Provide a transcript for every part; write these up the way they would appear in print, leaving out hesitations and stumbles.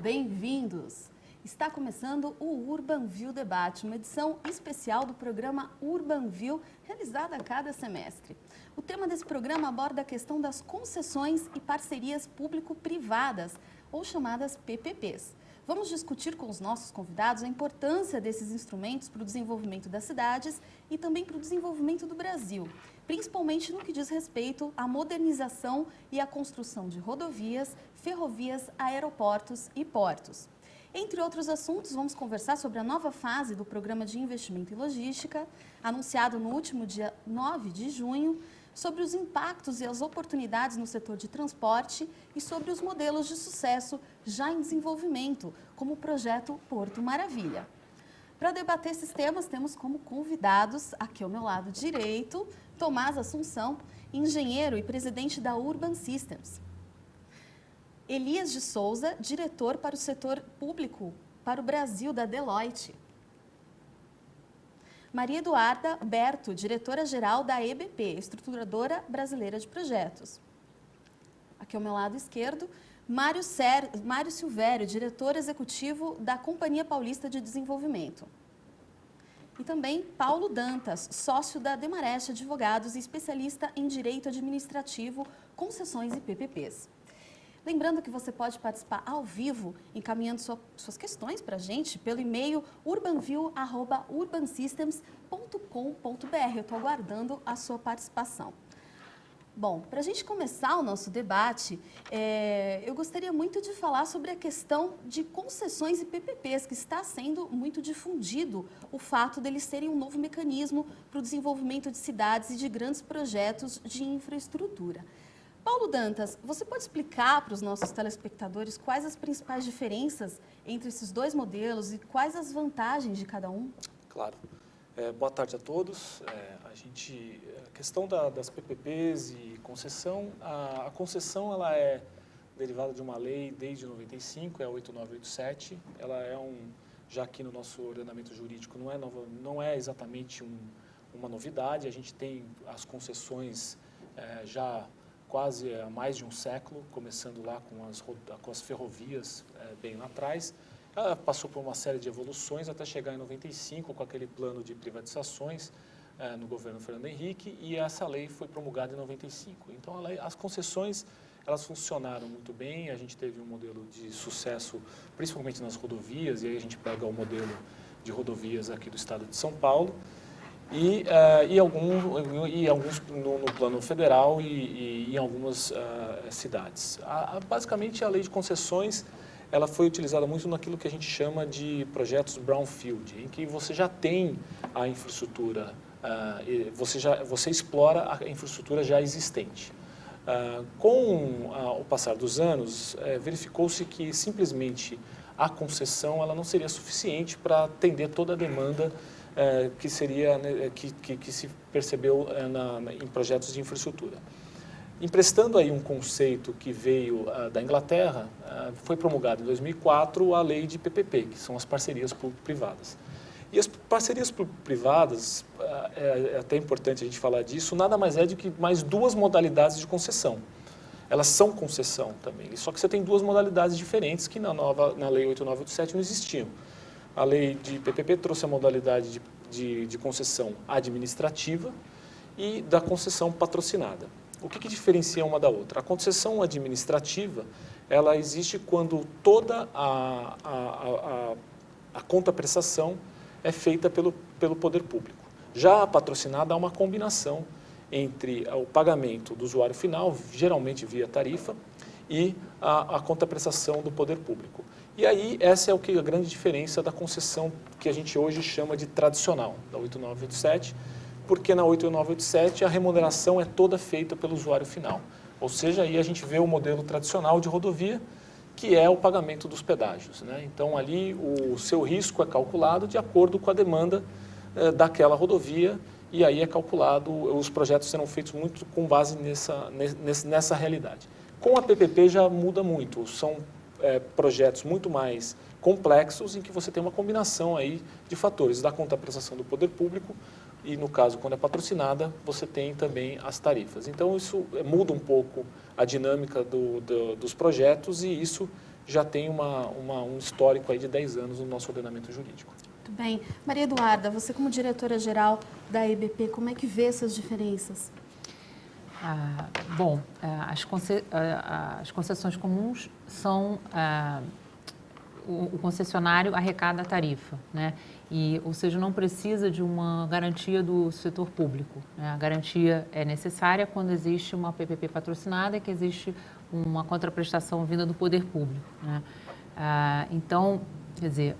Bem-vindos! Está começando o UrbanView Debate, uma edição especial do programa UrbanView, realizada a cada semestre. O tema desse programa aborda a questão das concessões e parcerias público-privadas, ou chamadas PPPs. Vamos discutir com os nossos convidados a importância desses instrumentos para o desenvolvimento das cidades e também para o desenvolvimento do Brasil, principalmente no que diz respeito à modernização e à construção de rodovias, ferrovias, aeroportos e portos. Entre outros assuntos, vamos conversar sobre a nova fase do Programa de Investimento em Logística, anunciado no último dia 9 de junho, sobre os impactos e as oportunidades no setor de transporte e sobre os modelos de sucesso já em desenvolvimento, como o projeto Porto Maravilha. Para debater esses temas, temos como convidados, aqui ao meu lado direito, Tomás Assunção, engenheiro e presidente da Urban Systems. Elias de Souza, diretor para o setor público para o Brasil da Deloitte. Maria Eduarda Berto, diretora-geral da EBP, Estruturadora Brasileira de Projetos. Aqui ao meu lado esquerdo, Mário Silvério, diretor executivo da Companhia Paulista de Desenvolvimento. E também Paulo Dantas, sócio da Demarest Advogados e especialista em Direito Administrativo, Concessões e PPPs. Lembrando que você pode participar ao vivo, encaminhando suas questões para a gente pelo e-mail urbanview@urbansystems.com.br. Eu estou aguardando a sua participação. Bom, para a gente começar o nosso debate, eu gostaria muito de falar sobre a questão de concessões e PPPs, que está sendo muito difundido o fato deles serem um novo mecanismo para o desenvolvimento de cidades e de grandes projetos de infraestrutura. Paulo Dantas, você pode explicar para os nossos telespectadores quais as principais diferenças entre esses dois modelos e quais as vantagens de cada um? Claro. Boa tarde a todos. A questão das PPPs e concessão, a concessão ela é derivada de uma lei desde 95, é a 8987. Ela já aqui no nosso ordenamento jurídico não é exatamente uma novidade. A gente tem as concessões já quase há mais de um século, começando lá com as ferrovias bem lá atrás. Ela passou por uma série de evoluções até chegar em 95 com aquele plano de privatizações no governo Fernando Henrique, e essa lei foi promulgada em 95. Então, as concessões elas funcionaram muito bem, a gente teve um modelo de sucesso, principalmente nas rodovias, e aí a gente pega o modelo de rodovias aqui do estado de São Paulo, e alguns no plano federal e em algumas cidades. Basicamente, a lei de concessões ela foi utilizada muito naquilo que a gente chama de projetos brownfield, em que você já tem a infraestrutura, você explora a infraestrutura já existente. Com o passar dos anos, verificou-se que simplesmente a concessão ela não seria suficiente para atender toda a demanda que se percebeu em projetos de infraestrutura. Emprestando aí um conceito que veio da Inglaterra, foi promulgada em 2004 a lei de PPP, que são as parcerias público-privadas. E as parcerias público-privadas, é até importante a gente falar disso, nada mais é do que mais duas modalidades de concessão. Elas são concessão também, só que você tem duas modalidades diferentes que na lei 8987 não existiam. A lei de PPP trouxe a modalidade de concessão administrativa e da concessão patrocinada. O que diferencia uma da outra? A concessão administrativa, ela existe quando toda a contraprestação é feita pelo poder público. Já a patrocinada há uma combinação entre o pagamento do usuário final, geralmente via tarifa, e a contraprestação do poder público. E aí, essa é a grande diferença da concessão que a gente hoje chama de tradicional, da 8987, porque na 8987 a remuneração é toda feita pelo usuário final. Ou seja, aí a gente vê o modelo tradicional de rodovia, que é o pagamento dos pedágios, né? Então, ali o seu risco é calculado de acordo com a demanda daquela rodovia, e aí é calculado, os projetos serão feitos muito com base nessa realidade. Com a PPP já muda muito, são projetos muito mais complexos em que você tem uma combinação aí de fatores da contraprestação do poder público e, no caso, quando é patrocinada, você tem também as tarifas. Então, isso muda um pouco a dinâmica dos projetos e isso já tem um histórico aí de 10 anos no nosso ordenamento jurídico. Muito bem. Maria Eduarda, você como diretora-geral da EBP, como é que vê essas diferenças? As concessões comuns são... o concessionário arrecada a tarifa, né? Ou seja, não precisa de uma garantia do setor público, né? A garantia é necessária quando existe uma PPP patrocinada e que existe uma contraprestação vinda do poder público, né? Então, quer dizer,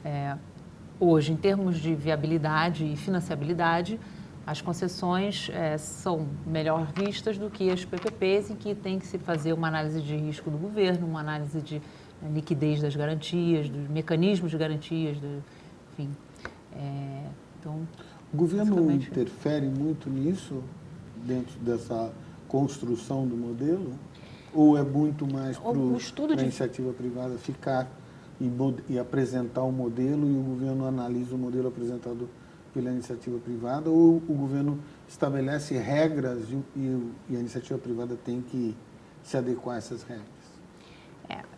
hoje, em termos de viabilidade e financiabilidade, as concessões são melhor vistas do que as PPPs, em que tem que se fazer uma análise de risco do governo, uma análise de liquidez das garantias, dos mecanismos de garantias, enfim. Então, o governo interfere muito nisso, dentro dessa construção do modelo? Ou é muito mais para a iniciativa privada ficar e apresentar o modelo e o governo analisa o modelo apresentado pela iniciativa privada? Ou o governo estabelece regras e a iniciativa privada tem que se adequar a essas regras?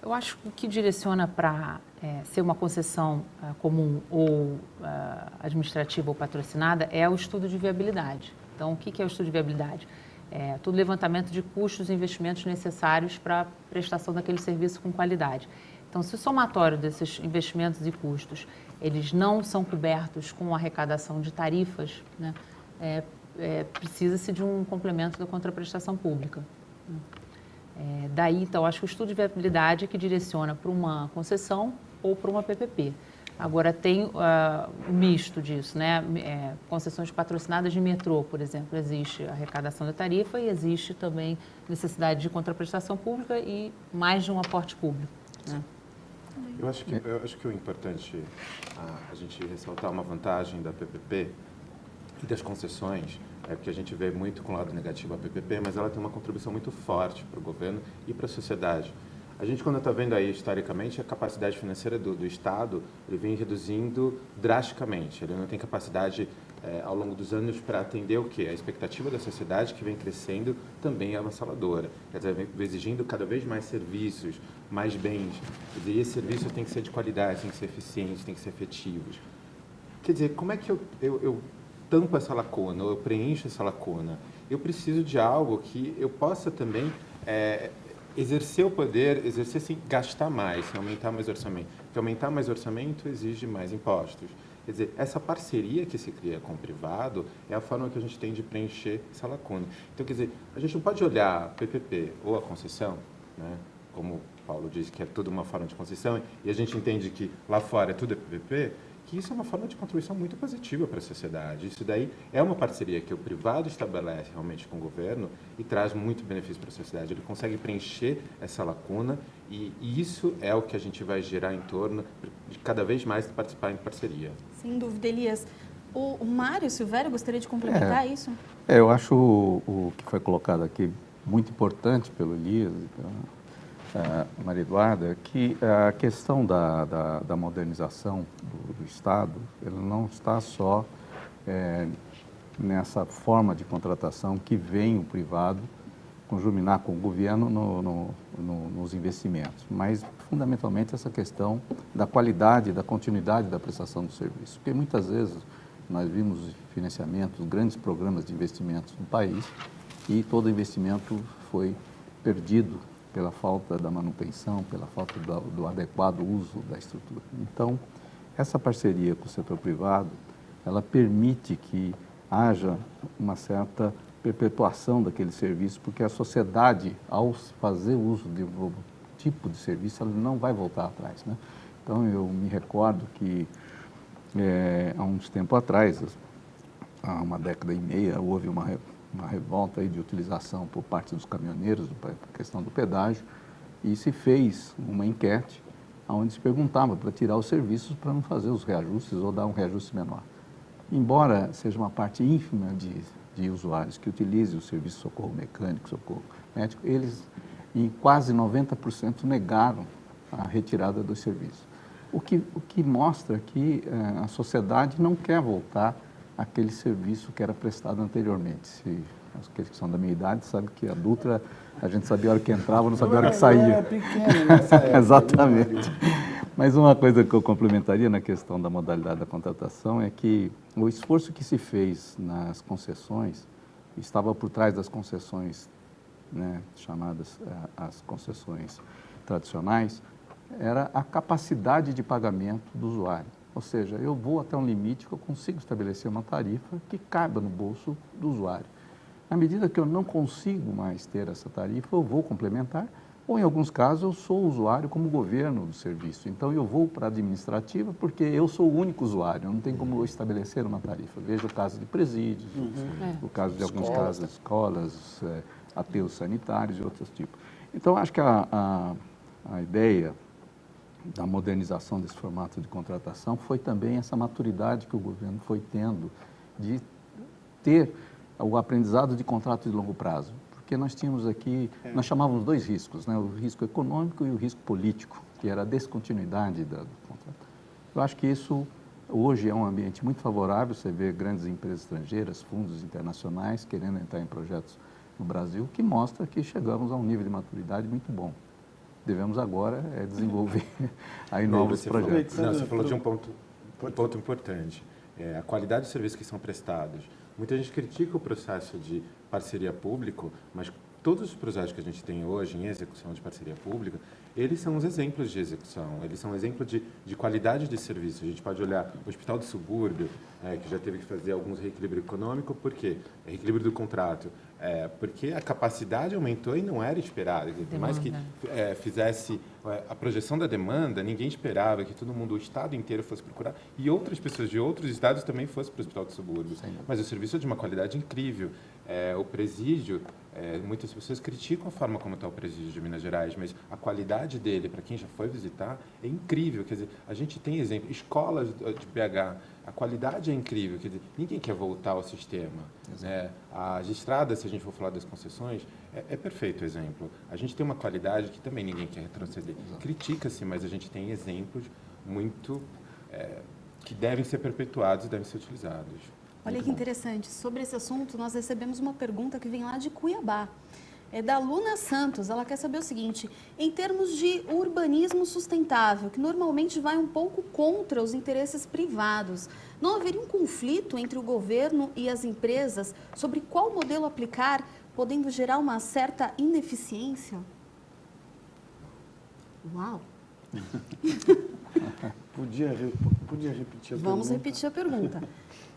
Eu acho que o que direciona para ser uma concessão comum ou administrativa ou patrocinada é o estudo de viabilidade. Então, o que é o estudo de viabilidade? Todo levantamento de custos e investimentos necessários para a prestação daquele serviço com qualidade. Então, se o somatório desses investimentos e custos, eles não são cobertos com a arrecadação de tarifas, né, precisa-se de um complemento da contraprestação pública. Daí, então, acho que o estudo de viabilidade é que direciona para uma concessão ou para uma PPP. Agora, tem o misto disso, né? Concessões patrocinadas de metrô, por exemplo, existe a arrecadação da tarifa e existe também necessidade de contraprestação pública e mais de um aporte público, né? Eu acho que o importante a gente ressaltar uma vantagem da PPP e das concessões é porque a gente vê muito com o lado negativo a PPP, mas ela tem uma contribuição muito forte para o governo e para a sociedade. A gente, quando está vendo aí, historicamente, a capacidade financeira do Estado, ele vem reduzindo drasticamente. Ele não tem capacidade, ao longo dos anos, para atender o quê? A expectativa da sociedade, que vem crescendo, também é avassaladora. Quer dizer, vem exigindo cada vez mais serviços, mais bens. Quer dizer, e esses serviços têm que ser de qualidade, têm que ser eficientes, têm que ser efetivos. Quer dizer, como é que eu tampo essa lacuna, ou eu preencho essa lacuna? Eu preciso de algo que eu possa também exercer o poder, exercer sem gastar mais, sem aumentar mais orçamento. Porque aumentar mais orçamento exige mais impostos. Quer dizer, essa parceria que se cria com o privado é a forma que a gente tem de preencher essa lacuna. Então, quer dizer, a gente não pode olhar a PPP ou a concessão, né, como o Paulo disse, que é tudo uma forma de concessão, e a gente entende que lá fora tudo é PPP, que isso é uma forma de contribuição muito positiva para a sociedade. Isso daí é uma parceria que o privado estabelece realmente com o governo e traz muito benefício para a sociedade. Ele consegue preencher essa lacuna e isso é o que a gente vai gerar em torno de cada vez mais participar em parceria. Sem dúvida, Elias. O Mário Silvério gostaria de complementar isso? Eu acho o que foi colocado aqui muito importante pelo Elias e pela Maria Eduarda, que a questão da modernização do Estado, ela não está só nessa forma de contratação que vem o privado conjuminar com o governo nos investimentos, mas fundamentalmente essa questão da qualidade e da continuidade da prestação do serviço, porque muitas vezes nós vimos financiamentos, grandes programas de investimentos no país e todo investimento foi perdido pela falta da manutenção, pela falta do adequado uso da estrutura. Então, essa parceria com o setor privado, ela permite que haja uma certa perpetuação daquele serviço, porque a sociedade, ao fazer uso de um novo tipo de serviço, ela não vai voltar atrás, né? Então, eu me recordo que, há uns tempos atrás, há uma década e meia, houve uma revolta aí de utilização por parte dos caminhoneiros, a questão do pedágio, e se fez uma enquete onde se perguntava para tirar os serviços para não fazer os reajustes ou dar um reajuste menor. Embora seja uma parte ínfima de usuários que utilizem o serviço de socorro mecânico, socorro médico, eles em quase 90% negaram a retirada dos serviços. O que mostra que a sociedade não quer voltar aquele serviço que era prestado anteriormente. Aqueles que são da minha idade sabem que a Dutra, a gente sabia a hora que entrava, não sabia a hora que saía. Eu era pequeno nessa época. Exatamente. Mas uma coisa que eu complementaria na questão da modalidade da contratação é que o esforço que se fez nas concessões, estava por trás das concessões, né, chamadas as concessões tradicionais, era a capacidade de pagamento do usuário. Ou seja, eu vou até um limite que eu consigo estabelecer uma tarifa que caiba no bolso do usuário. À medida que eu não consigo mais ter essa tarifa, eu vou complementar, ou em alguns casos eu sou usuário como governo do serviço. Então eu vou para a administrativa porque eu sou o único usuário, não tem como eu estabelecer uma tarifa. Veja o caso de presídios, o caso de alguns casos de escolas, aterros sanitários e outros tipos. Então acho que a ideia da modernização desse formato de contratação foi também essa maturidade que o governo foi tendo de ter o aprendizado de contrato de longo prazo, porque nós tínhamos aqui, nós chamávamos dois riscos, né? O risco econômico e o risco político, que era a descontinuidade do contrato. Eu acho que isso hoje é um ambiente muito favorável, você vê grandes empresas estrangeiras, fundos internacionais querendo entrar em projetos no Brasil, que mostra que chegamos a um nível de maturidade muito bom. Devemos agora desenvolver aí novos projetos. Você falou de um ponto importante, a qualidade dos serviços que são prestados. Muita gente critica o processo de parceria público, mas todos os projetos que a gente tem hoje em execução de parceria pública, eles são os exemplos de execução, eles são exemplos de qualidade de serviço. A gente pode olhar o Hospital do Subúrbio, que já teve que fazer alguns reequilíbrio econômico, por quê? Reequilíbrio do contrato. Porque a capacidade aumentou e não era esperada. Por mais que fizesse a projeção da demanda, ninguém esperava que todo mundo, o estado inteiro fosse procurar e outras pessoas de outros estados também fossem para o Hospital do Subúrbio. Mas o serviço é de uma qualidade incrível. O presídio, muitas pessoas criticam a forma como está o presídio de Minas Gerais, mas a qualidade dele, para quem já foi visitar, é incrível. Quer dizer, a gente tem exemplo, escolas de BH, a qualidade é incrível. Quer dizer, ninguém quer voltar ao sistema. As estradas, se a gente for falar das concessões, é perfeito o exemplo. A gente tem uma qualidade que também ninguém quer retroceder. Critica-se, mas a gente tem exemplos muito que devem ser perpetuados e devem ser utilizados. Olha que interessante, sobre esse assunto nós recebemos uma pergunta que vem lá de Cuiabá. É da Luna Santos, ela quer saber o seguinte: em termos de urbanismo sustentável, que normalmente vai um pouco contra os interesses privados, não haveria um conflito entre o governo e as empresas sobre qual modelo aplicar, podendo gerar uma certa ineficiência? Uau! Podia repetir a pergunta? Vamos repetir a pergunta.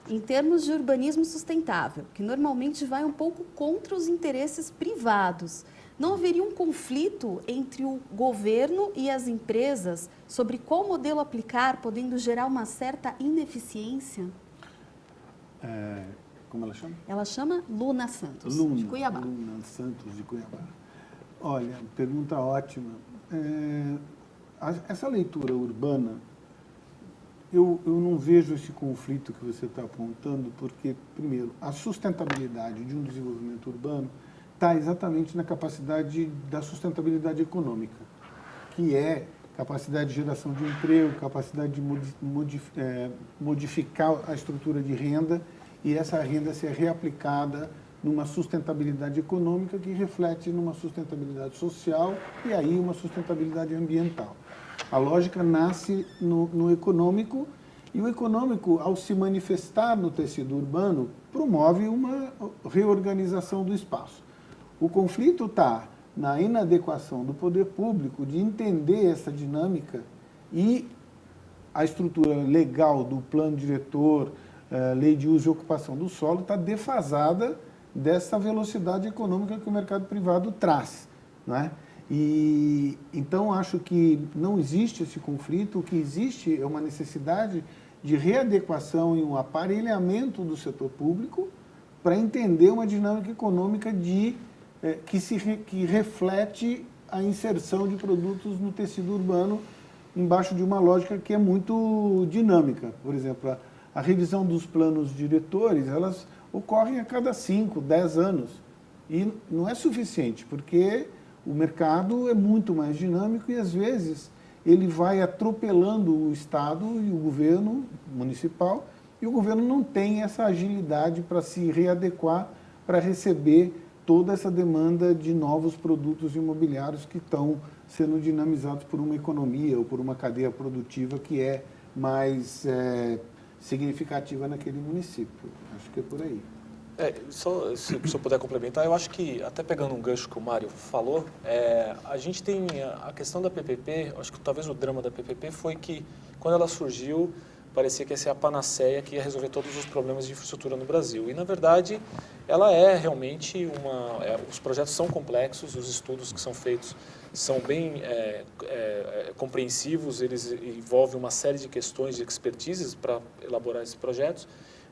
Em termos de urbanismo sustentável, que normalmente vai um pouco contra os interesses privados, não haveria um conflito entre o governo e as empresas sobre qual modelo aplicar, podendo gerar uma certa ineficiência? Como ela chama? Ela chama Luna Santos, de Cuiabá. Luna Santos, de Cuiabá. Olha, pergunta ótima. Essa leitura urbana, eu não vejo esse conflito que você está apontando, porque, primeiro, a sustentabilidade de um desenvolvimento urbano está exatamente na capacidade da sustentabilidade econômica, que é capacidade de geração de emprego, capacidade de modificar a estrutura de renda e essa renda ser reaplicada numa sustentabilidade econômica que reflete numa sustentabilidade social e aí uma sustentabilidade ambiental. A lógica nasce no econômico e o econômico, ao se manifestar no tecido urbano, promove uma reorganização do espaço. O conflito está na inadequação do poder público de entender essa dinâmica e a estrutura legal do plano diretor, lei de uso e ocupação do solo, está defasada dessa velocidade econômica que o mercado privado traz, não é? E então acho que não existe esse conflito, o que existe é uma necessidade de readequação e um aparelhamento do setor público para entender uma dinâmica econômica que reflete a inserção de produtos no tecido urbano embaixo de uma lógica que é muito dinâmica. Por exemplo, a revisão dos planos diretores, elas ocorrem a cada 5, 10 anos e não é suficiente, porque o mercado é muito mais dinâmico e, às vezes, ele vai atropelando o Estado e o governo municipal e o governo não tem essa agilidade para se readequar para receber toda essa demanda de novos produtos imobiliários que estão sendo dinamizados por uma economia ou por uma cadeia produtiva que é mais significativa naquele município. Acho que é por aí. Só se eu puder complementar, eu acho que, até pegando um gancho que o Mário falou, a gente tem a questão da PPP, acho que talvez o drama da PPP foi que, quando ela surgiu, parecia que ia ser a panaceia que ia resolver todos os problemas de infraestrutura no Brasil. E, na verdade, ela é realmente os projetos são complexos, os estudos que são feitos são bem compreensivos, eles envolvem uma série de questões de expertises para elaborar esses projetos.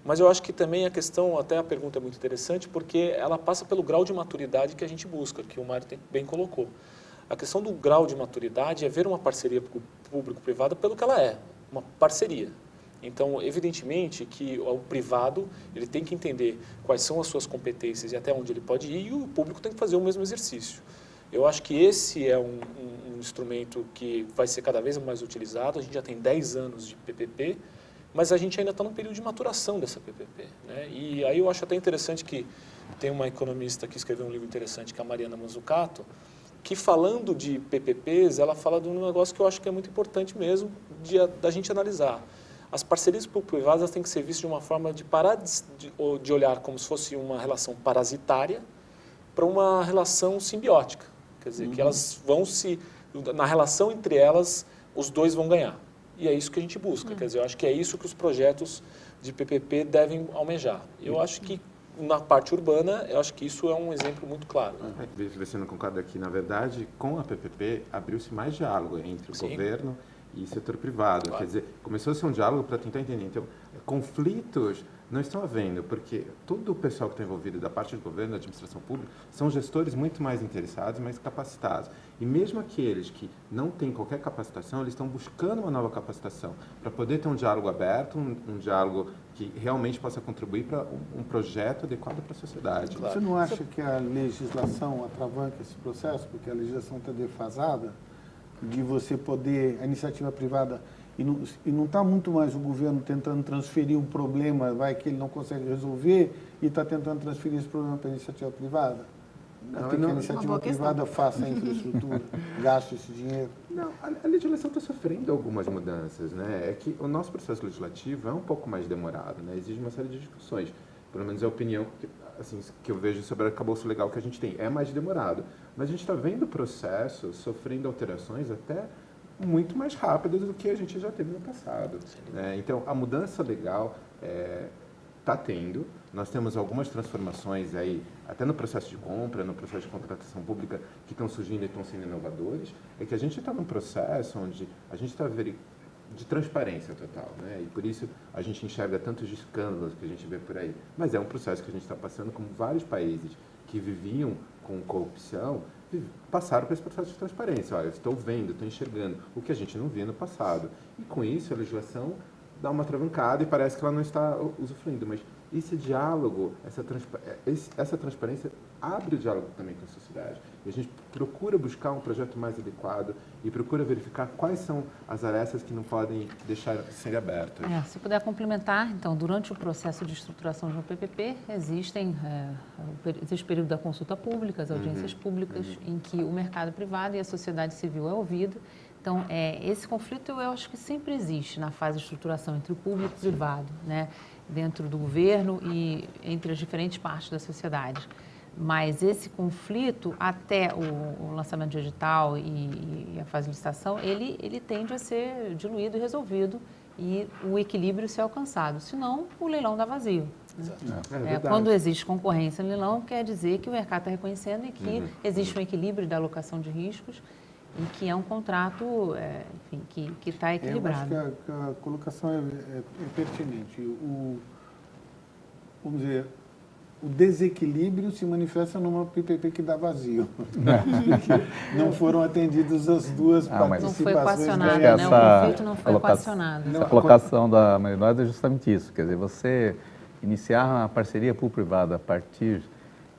Mas eu acho que também a questão, até a pergunta é muito interessante, porque ela passa pelo grau de maturidade que a gente busca, que o Mário bem colocou. A questão do grau de maturidade é ver uma parceria público-privada pelo que ela é, uma parceria. Então, evidentemente que o privado ele tem que entender quais são as suas competências e até onde ele pode ir, e o público tem que fazer o mesmo exercício. Eu acho que esse é um instrumento que vai ser cada vez mais utilizado. A gente já tem 10 anos de PPP, mas a gente ainda está num período de maturação dessa PPP, né? E aí eu acho até interessante que tem uma economista que escreveu um livro interessante, que é a Mariana Mazzucato, que falando de PPPs, ela fala de um negócio que eu acho que é muito importante mesmo da gente analisar. As parcerias público-privadas têm que ser vistas de uma forma de parar de olhar como se fosse uma relação parasitária para uma relação simbiótica. Quer dizer, que elas vão na relação entre elas, os dois vão ganhar. E é isso que a gente busca. Quer dizer, eu acho que é isso que os projetos de PPP devem almejar. Eu acho que na parte urbana, eu acho que isso é um exemplo muito claro. Você não concorda aqui, na verdade, com a PPP, abriu-se mais diálogo entre o governo e setor privado. Claro. Quer dizer, começou a ser um diálogo para tentar entender. Então, conflitos não estão havendo, porque todo o pessoal que está envolvido da parte do governo, da administração pública, são gestores muito mais interessados, mais capacitados. E mesmo aqueles que não têm qualquer capacitação, eles estão buscando uma nova capacitação para poder ter um diálogo aberto, um diálogo que realmente possa contribuir para um projeto adequado para a sociedade. Claro. Você não acha que a legislação atravanca esse processo, porque a legislação está defasada, de você poder, a iniciativa privada, e não está muito mais o governo tentando transferir um problema, vai que ele não consegue resolver, e está tentando transferir esse problema para a iniciativa privada? Até que a iniciativa privada faça a infraestrutura, gaste esse dinheiro. Não, a legislação está sofrendo algumas mudanças, né? É que o nosso processo legislativo é um pouco mais demorado, né? Exige uma série de discussões. Pelo menos é a opinião que eu vejo sobre o arcabouço legal que a gente tem. É mais demorado. Mas a gente está vendo o processo sofrendo alterações até muito mais rápidas do que a gente já teve no passado. Né? Então, a mudança legal está tendo. Nós temos algumas transformações aí, até no processo de compra, no processo de contratação pública, que estão surgindo e estão sendo inovadores. É que a gente está num processo onde a gente está de transparência total, né? E por isso a gente enxerga tantos escândalos que a gente vê por aí. Mas é um processo que a gente está passando, como vários países que viviam com corrupção, passaram por esse processo de transparência. Olha, eu estou vendo, estou enxergando o que a gente não via no passado. E com isso a legislação dá uma travancada e parece que ela não está usufruindo. Mas esse diálogo, essa transparência abre o diálogo também com a sociedade. E a gente procura buscar um projeto mais adequado e procura verificar quais são as arestas que não podem deixar de ser abertas. Se puder complementar, então, durante o processo de estruturação de um PPP, existe o período da consulta pública, as audiências públicas, em que o mercado privado e a sociedade civil é ouvido. Então, esse conflito eu acho que sempre existe na fase de estruturação entre o público e o privado, né? Dentro do governo e entre as diferentes partes da sociedade. Mas esse conflito, até o lançamento digital e a fase de licitação, ele tende a ser diluído e resolvido e o equilíbrio ser alcançado. Senão, o leilão dá vazio. Quando existe concorrência no leilão, quer dizer que o mercado está reconhecendo e que existe um equilíbrio da alocação de riscos e que é um contrato, enfim, que está equilibrado. Eu acho que a colocação é pertinente. Vamos dizer, o desequilíbrio se manifesta numa PPP que dá vazio. Não foram atendidas as duas participações. Não foi equacionado, né? O conflito não foi equacionado. A colocação da Marinóide é justamente isso. Quer dizer, você iniciar uma parceria público-privada a partir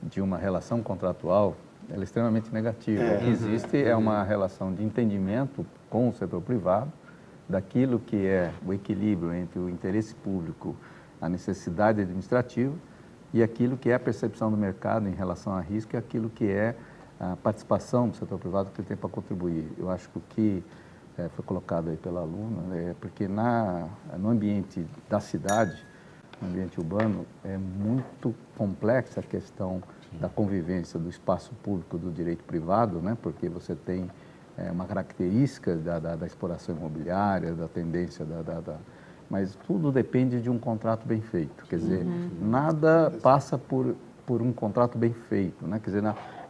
de uma relação contratual, ela é extremamente negativa. O que existe é uma relação de entendimento com o setor privado daquilo que é o equilíbrio entre o interesse público a necessidade administrativa e aquilo que é a percepção do mercado em relação a risco e aquilo que é a participação do setor privado que ele tem para contribuir. Eu acho que o que foi colocado aí pela aluna é porque no ambiente da cidade, no ambiente urbano, é muito complexa a questão da convivência do espaço público do direito privado, né? Porque você tem uma característica da exploração imobiliária, da tendência mas tudo depende de um contrato bem feito. Quer dizer, nada passa por um contrato bem feito, né? Quer dizer,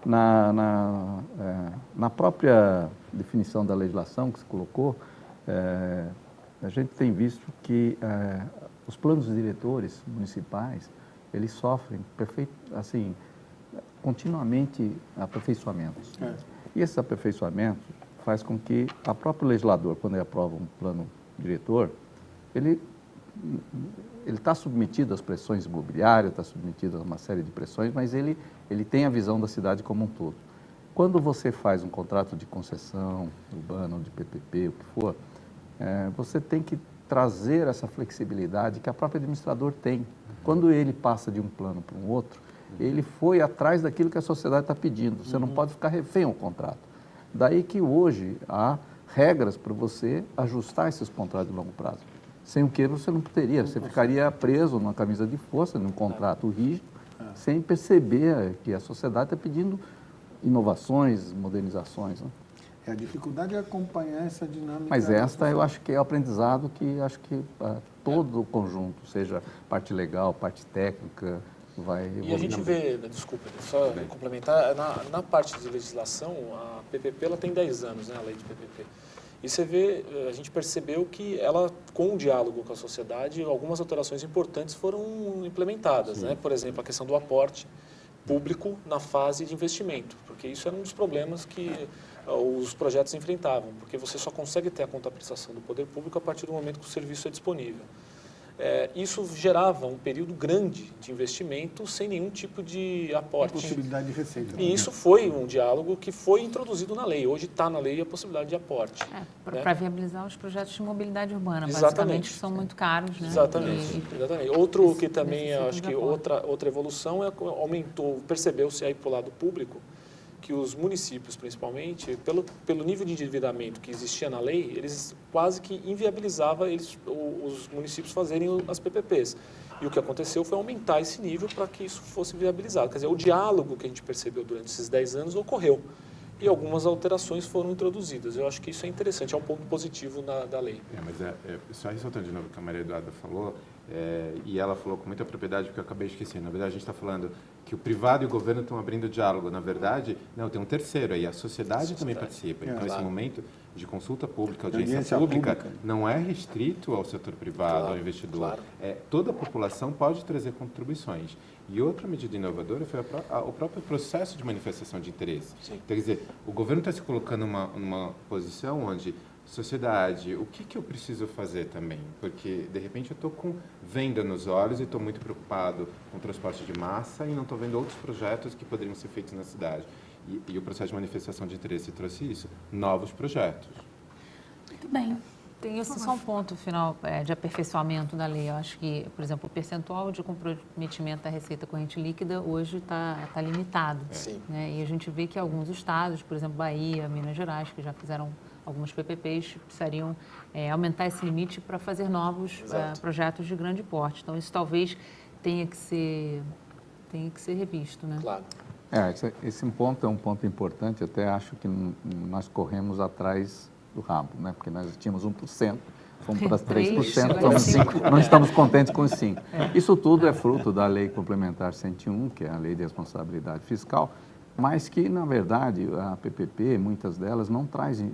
na própria definição da legislação que se colocou, a gente tem visto que os planos diretores municipais, eles sofrem continuamente aperfeiçoamentos. E esses aperfeiçoamentos faz com que a próprio legislador, quando ele aprova um plano diretor, ele está submetido às pressões imobiliárias, está submetido a uma série de pressões, mas ele tem a visão da cidade como um todo. Quando você faz um contrato de concessão urbana ou de PPP, o que for, você tem que trazer essa flexibilidade que a própria administrador tem. Quando ele passa de um plano para um outro, ele foi atrás daquilo que a sociedade está pedindo. Você não pode ficar refém ao contrato. Daí que hoje há regras para você ajustar esses contratos de longo prazo. Sem o que você não poderia, você ficaria preso numa camisa de força, num contrato rígido, sem perceber que a sociedade está pedindo inovações, modernizações. Né? A dificuldade é acompanhar essa dinâmica. Mas esta eu acho que é o aprendizado que acho que todo o conjunto, seja parte legal, parte técnica, vai evoluir. E a gente vê, desculpa, só complementar, na parte de legislação, a PPP ela tem 10 anos, né, a lei de PPP. E você vê, a gente percebeu que ela, com o diálogo com a sociedade, algumas alterações importantes foram implementadas, né? Por exemplo, a questão do aporte público na fase de investimento, porque isso era um dos problemas que os projetos enfrentavam, porque você só consegue ter a contabilização do poder público a partir do momento que o serviço é disponível. Isso gerava um período grande de investimento sem nenhum tipo de aporte. Possibilidade de receita. E isso foi um diálogo que foi introduzido na lei. Hoje está na lei a possibilidade de aporte. Para viabilizar os projetos de mobilidade urbana, Exatamente. basicamente, que são muito caros. Né? Exatamente. Exatamente. Outro que também, acho que outra evolução percebeu-se aí para o lado público, que os municípios, principalmente, pelo nível de endividamento que existia na lei, eles quase que inviabilizava os municípios fazerem as PPPs. E o que aconteceu foi aumentar esse nível para que isso fosse viabilizado. Quer dizer, o diálogo que a gente percebeu durante esses 10 anos ocorreu. E algumas alterações foram introduzidas. Eu acho que isso é interessante, é um ponto positivo da lei. Mas só ressaltando de novo o que a Maria Eduarda falou, e ela falou com muita propriedade, porque eu acabei esquecendo. Na verdade, a gente está falando que o privado e o governo estão abrindo diálogo. Na verdade, não, tem um terceiro aí, a sociedade também participa. Então, esse momento de consulta pública, audiência pública, não é restrito ao setor privado, ao investidor. Toda a população pode trazer contribuições. E outra medida inovadora foi o próprio processo de manifestação de interesse. Sim. Quer dizer, o governo está se colocando numa posição onde, sociedade, o que eu preciso fazer também? Porque, de repente, eu estou com venda nos olhos e estou muito preocupado com o transporte de massa e não estou vendo outros projetos que poderiam ser feitos na cidade. E o processo de manifestação de interesse trouxe isso, novos projetos. Muito bem. Tem só um ponto final de aperfeiçoamento da lei. Eu acho que, por exemplo, o percentual de comprometimento da receita corrente líquida hoje está limitado. Sim. Né? E a gente vê que alguns estados, por exemplo, Bahia, Minas Gerais, que já fizeram algumas PPPs, precisariam aumentar esse limite para fazer novos projetos de grande porte. Então, isso talvez tenha que ser revisto. Né? Claro. Esse ponto é um ponto importante. Até acho que nós corremos atrás do rabo, né? Porque nós tínhamos 1%, fomos para 3%, estamos 5%, não estamos contentes com os 5%. Isso tudo é fruto da Lei Complementar 101, que é a Lei de Responsabilidade Fiscal, mas que, na verdade, a PPP, muitas delas, não trazem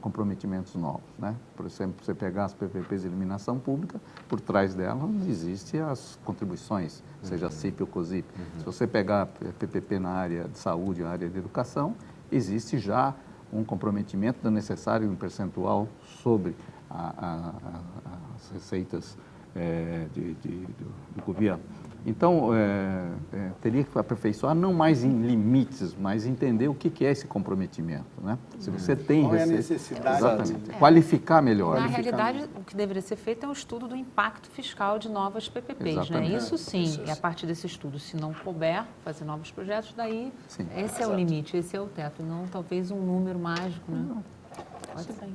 comprometimentos novos. Né? Por exemplo, você pegar as PPPs de iluminação pública, por trás delas existem as contribuições, seja CIP ou COSIP. Se você pegar a PPP na área de saúde, na área de educação, existe já um comprometimento necessário, um percentual sobre as receitas do governo. Então, teria que aperfeiçoar, não mais em limites, mas entender o que é esse comprometimento. Né? Se você tem Qual é a receita, necessidade? exatamente, qualificar melhor. Na realidade, o que deveria ser feito é um estudo do impacto fiscal de novas PPPs. Né? Exatamente. Isso sim, e a partir desse estudo, se não couber fazer novos projetos, daí Sim. esse é o limite, esse é o teto, não talvez um número mágico. Né? Pode sair.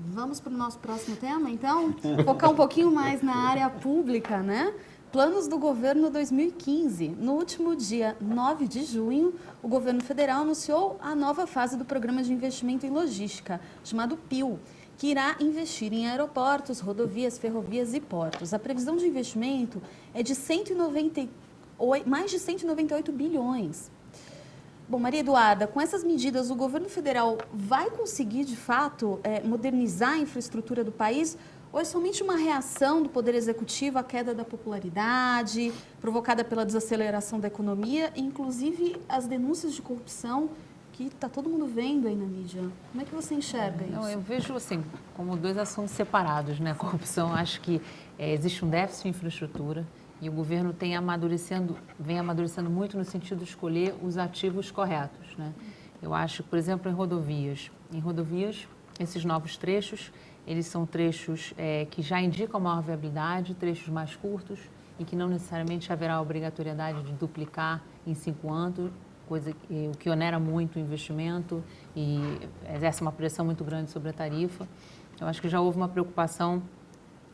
Vamos para o nosso próximo tema, então? Focar um pouquinho mais na área pública, né? Planos do governo 2015. No último dia 9 de junho, o governo federal anunciou a nova fase do Programa de Investimento em Logística, chamado PIL, que irá investir em aeroportos, rodovias, ferrovias e portos. A previsão de investimento é de mais de 198 bilhões. Bom, Maria Eduarda, com essas medidas, o governo federal vai conseguir, de fato, modernizar a infraestrutura do país? Ou é somente uma reação do Poder Executivo à queda da popularidade, provocada pela desaceleração da economia, e inclusive as denúncias de corrupção que está todo mundo vendo aí na mídia? Como é que você enxerga isso? Não, eu vejo assim, como dois assuntos separados, né? Corrupção, acho que existe um déficit de infraestrutura e o governo vem amadurecendo muito no sentido de escolher os ativos corretos, né? Eu acho, por exemplo, em rodovias, esses novos trechos, eles são trechos que já indicam maior viabilidade, trechos mais curtos e que não necessariamente haverá a obrigatoriedade de duplicar em 5 anos, o que onera muito o investimento e exerce uma pressão muito grande sobre a tarifa. Eu acho que já houve uma preocupação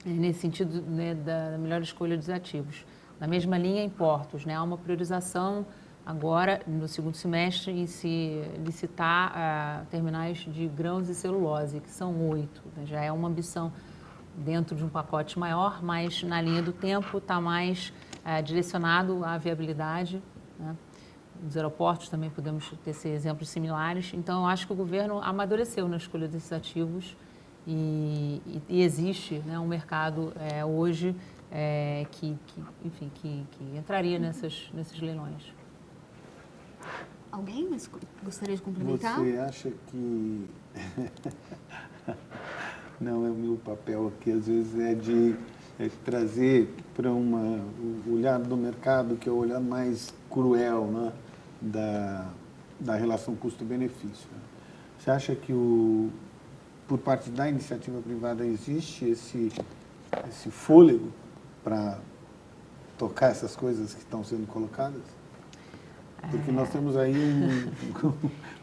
nesse sentido, né, da melhor escolha dos ativos. Na mesma linha, em portos, né, há uma priorização agora, no segundo semestre, em se licitar terminais de grãos e celulose, que são 8. Né? Já é uma ambição dentro de um pacote maior, mas na linha do tempo está mais direcionado à viabilidade. Né? Nos aeroportos também podemos ter exemplos similares. Então, eu acho que o governo amadureceu na escolha desses ativos e existe, né, um mercado hoje que entraria nesses leilões. Alguém gostaria de complementar? Você acha que... Não, é o meu papel aqui, às vezes, é de trazer para o olhar do mercado, que é o olhar mais cruel, né, da relação custo-benefício. Você acha que, por parte da iniciativa privada, existe esse fôlego para tocar essas coisas que estão sendo colocadas? Porque nós temos aí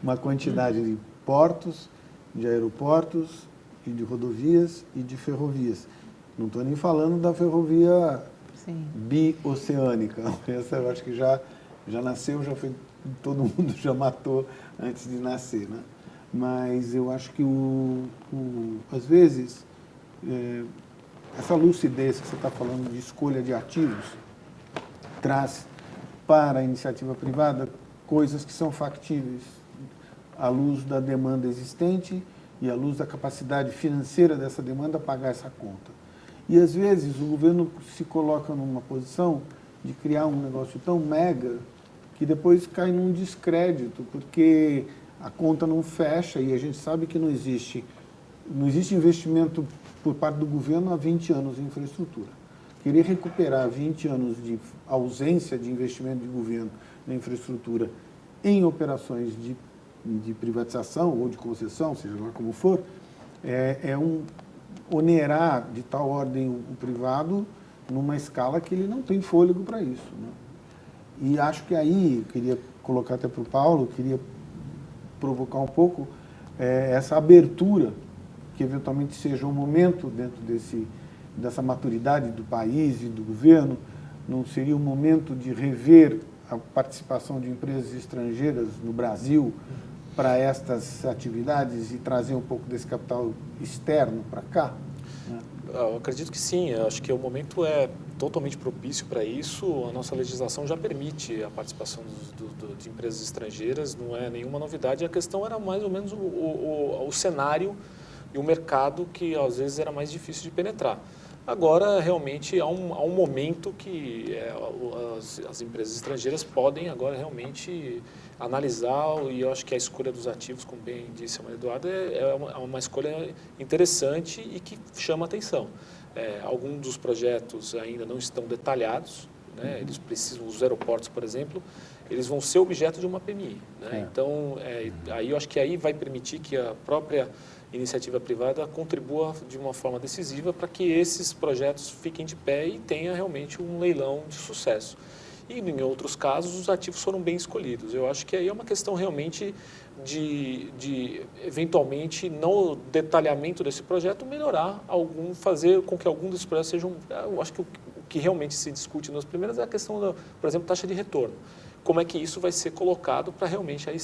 uma quantidade de portos, de aeroportos, e de rodovias e de ferrovias. Não estou nem falando da ferrovia bioceânica. Essa eu acho que já nasceu, todo mundo já matou antes de nascer. Né? Mas eu acho que, às vezes, essa lucidez que você está falando de escolha de ativos traz para a iniciativa privada coisas que são factíveis à luz da demanda existente e à luz da capacidade financeira dessa demanda pagar essa conta. E, às vezes, o governo se coloca numa posição de criar um negócio tão mega que depois cai num descrédito, porque a conta não fecha e a gente sabe que não existe investimento por parte do governo há 20 anos em infraestrutura. Querer recuperar 20 anos de ausência de investimento de governo na infraestrutura em operações de privatização ou de concessão, seja lá como for, onerar de tal ordem o privado numa escala que ele não tem fôlego para isso. Né? E acho que aí, queria colocar até para o Paulo, queria provocar um pouco essa abertura, que eventualmente seja um momento dentro dessa maturidade do país e do governo, não seria um momento de rever a participação de empresas estrangeiras no Brasil para estas atividades e trazer um pouco desse capital externo para cá? Né? Eu acredito que sim, eu acho que o momento é totalmente propício para isso. A nossa legislação já permite a participação de empresas estrangeiras, não é nenhuma novidade. A questão era mais ou menos o cenário e o mercado que às vezes era mais difícil de penetrar. Agora, realmente, há um momento que as empresas estrangeiras podem agora realmente analisar, e eu acho que a escolha dos ativos, como bem disse a Maria Eduarda, é uma escolha interessante e que chama atenção. Alguns dos projetos ainda não estão detalhados, né? Eles precisam, os aeroportos, por exemplo, eles vão ser objeto de uma PMI, né? Então, aí eu acho que aí vai permitir que a própria iniciativa privada contribua de uma forma decisiva para que esses projetos fiquem de pé e tenha realmente um leilão de sucesso. E em outros casos, os ativos foram bem escolhidos. Eu acho que aí é uma questão realmente de eventualmente, no detalhamento desse projeto, melhorar fazer com que algum desses projetos sejam... Eu acho que o que realmente se discute nas primeiras é a questão da, por exemplo, taxa de retorno. Como é que isso vai ser colocado para realmente aí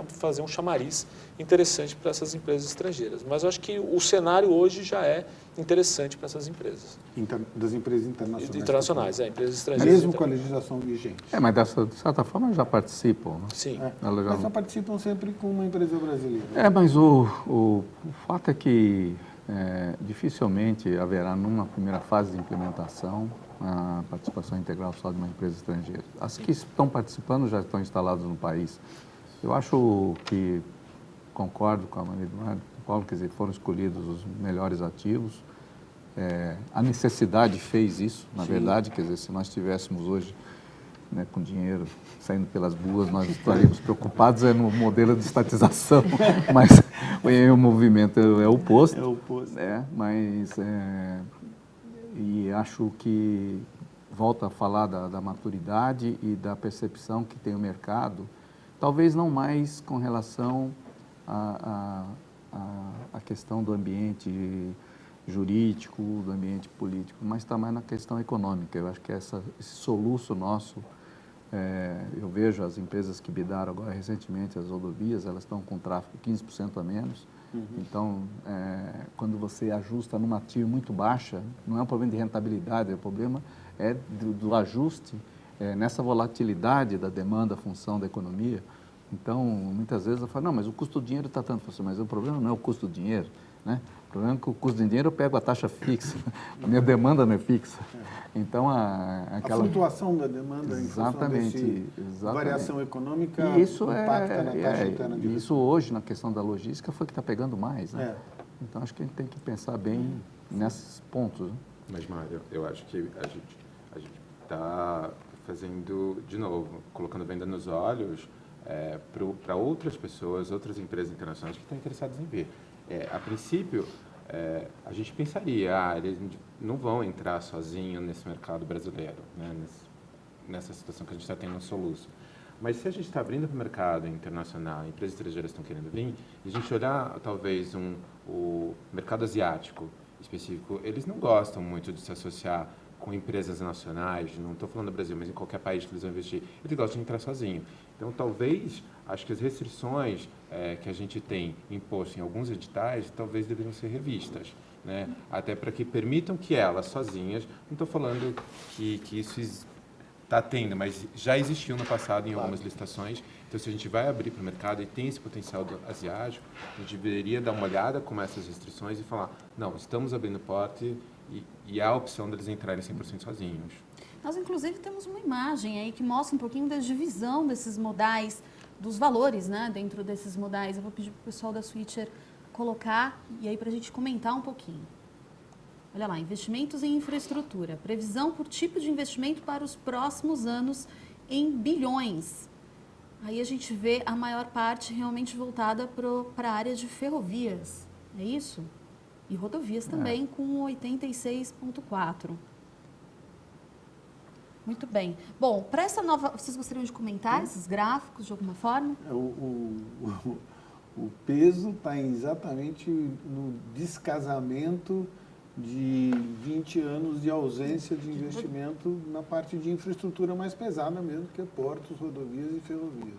fazer um chamariz interessante para essas empresas estrangeiras. Mas eu acho que o cenário hoje já é interessante para essas empresas. Das empresas internacionais. Internacionais, empresas estrangeiras. Mesmo com a legislação vigente. Mas de certa forma já participam, né? Sim. Mas só participam sempre com uma empresa brasileira. Mas o fato é que dificilmente haverá, numa primeira fase de implementação, a participação integral só de uma empresa estrangeira. As que estão participando já estão instaladas no país. Eu acho que concordo com a Maria Eduarda, Paulo, quer dizer, foram escolhidos os melhores ativos. A necessidade fez isso, na verdade, quer dizer, se nós tivéssemos hoje, né, com dinheiro saindo pelas ruas, nós estaríamos preocupados no modelo de estatização, mas o movimento é o oposto. É o oposto. E acho que volta a falar da maturidade e da percepção que tem o mercado, talvez não mais com relação à questão do ambiente jurídico, do ambiente político, mas também na questão econômica. Eu acho que esse soluço nosso, eu vejo as empresas que bidaram agora recentemente as rodovias, elas estão com tráfego 15% a menos. Então, quando você ajusta numa TIR muito baixa, não é um problema de rentabilidade, o problema é do ajuste nessa volatilidade da demanda, função da economia. Então, muitas vezes eu falo, não, mas o custo do dinheiro está tanto, mas o problema não é o custo do dinheiro, né? O problema é que o custo do dinheiro eu pego a taxa fixa, a minha demanda não é fixa. Então, a flutuação da demanda em função desse variação econômica e isso impacta na taxa interna de isso hoje, na questão da logística, foi que está pegando mais, né? Então, acho que a gente tem que pensar bem nesses pontos. Né? Mas, Mário, eu acho que a gente está fazendo, de novo, colocando venda nos olhos para outras pessoas, outras empresas internacionais que estão interessadas em ver. A princípio, a gente pensaria, eles não vão entrar sozinhos nesse mercado brasileiro, né? Nessa situação que a gente está tendo no soluço. Mas se a gente está abrindo para o mercado internacional, empresas estrangeiras estão querendo vir, e a gente olhar talvez o mercado asiático específico, eles não gostam muito de se associar com empresas nacionais, não estou falando do Brasil, mas em qualquer país que eles vão investir, eles gostam de entrar sozinho. Então, talvez, acho que as restrições que a gente tem imposto em alguns editais, talvez deveriam ser revistas, né? Até para que permitam que elas, sozinhas, não estou falando que isso está tendo, mas já existiu no passado em algumas licitações. Então, se a gente vai abrir para o mercado e tem esse potencial asiático, a gente deveria dar uma olhada com essas restrições e falar, não, estamos abrindo porta e há a opção deles entrarem 100% sozinhos. Nós, inclusive, temos uma imagem aí que mostra um pouquinho da divisão desses modais, dos valores, né, dentro desses modais. Eu vou pedir para o pessoal da Switcher colocar e aí para a gente comentar um pouquinho. Olha lá, investimentos em infraestrutura. Previsão por tipo de investimento para os próximos anos em bilhões. Aí a gente vê a maior parte realmente voltada para a área de ferrovias, é isso? E rodovias também, com 86,4%. Muito bem. Bom, para essa nova... Vocês gostariam de comentar esses gráficos de alguma forma? O peso está exatamente no descasamento de 20 anos de ausência de investimento na parte de infraestrutura mais pesada mesmo, que é portos, rodovias e ferrovias.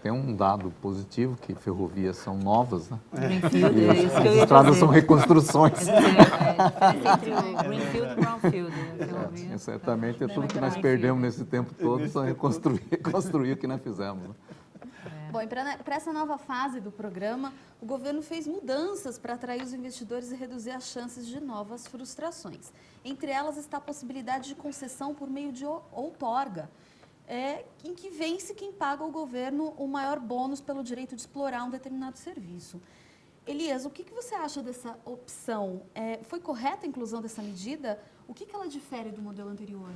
Tem um dado positivo, que ferrovias são novas, né? Greenfield, E isso que eu as ia estradas dizer. são reconstruções. A diferença entre o Greenfield e o Brownfield. Certamente é tudo que nós perdemos nesse tempo todo, só reconstruir o que nós fizemos. Né? Bom, e para essa nova fase do programa, o governo fez mudanças para atrair os investidores e reduzir as chances de novas frustrações. Entre elas está a possibilidade de concessão por meio de outorga, em que vence quem paga ao governo o maior bônus pelo direito de explorar um determinado serviço. Elias, o que você acha dessa opção? Foi correta a inclusão dessa medida? O que ela difere do modelo anterior?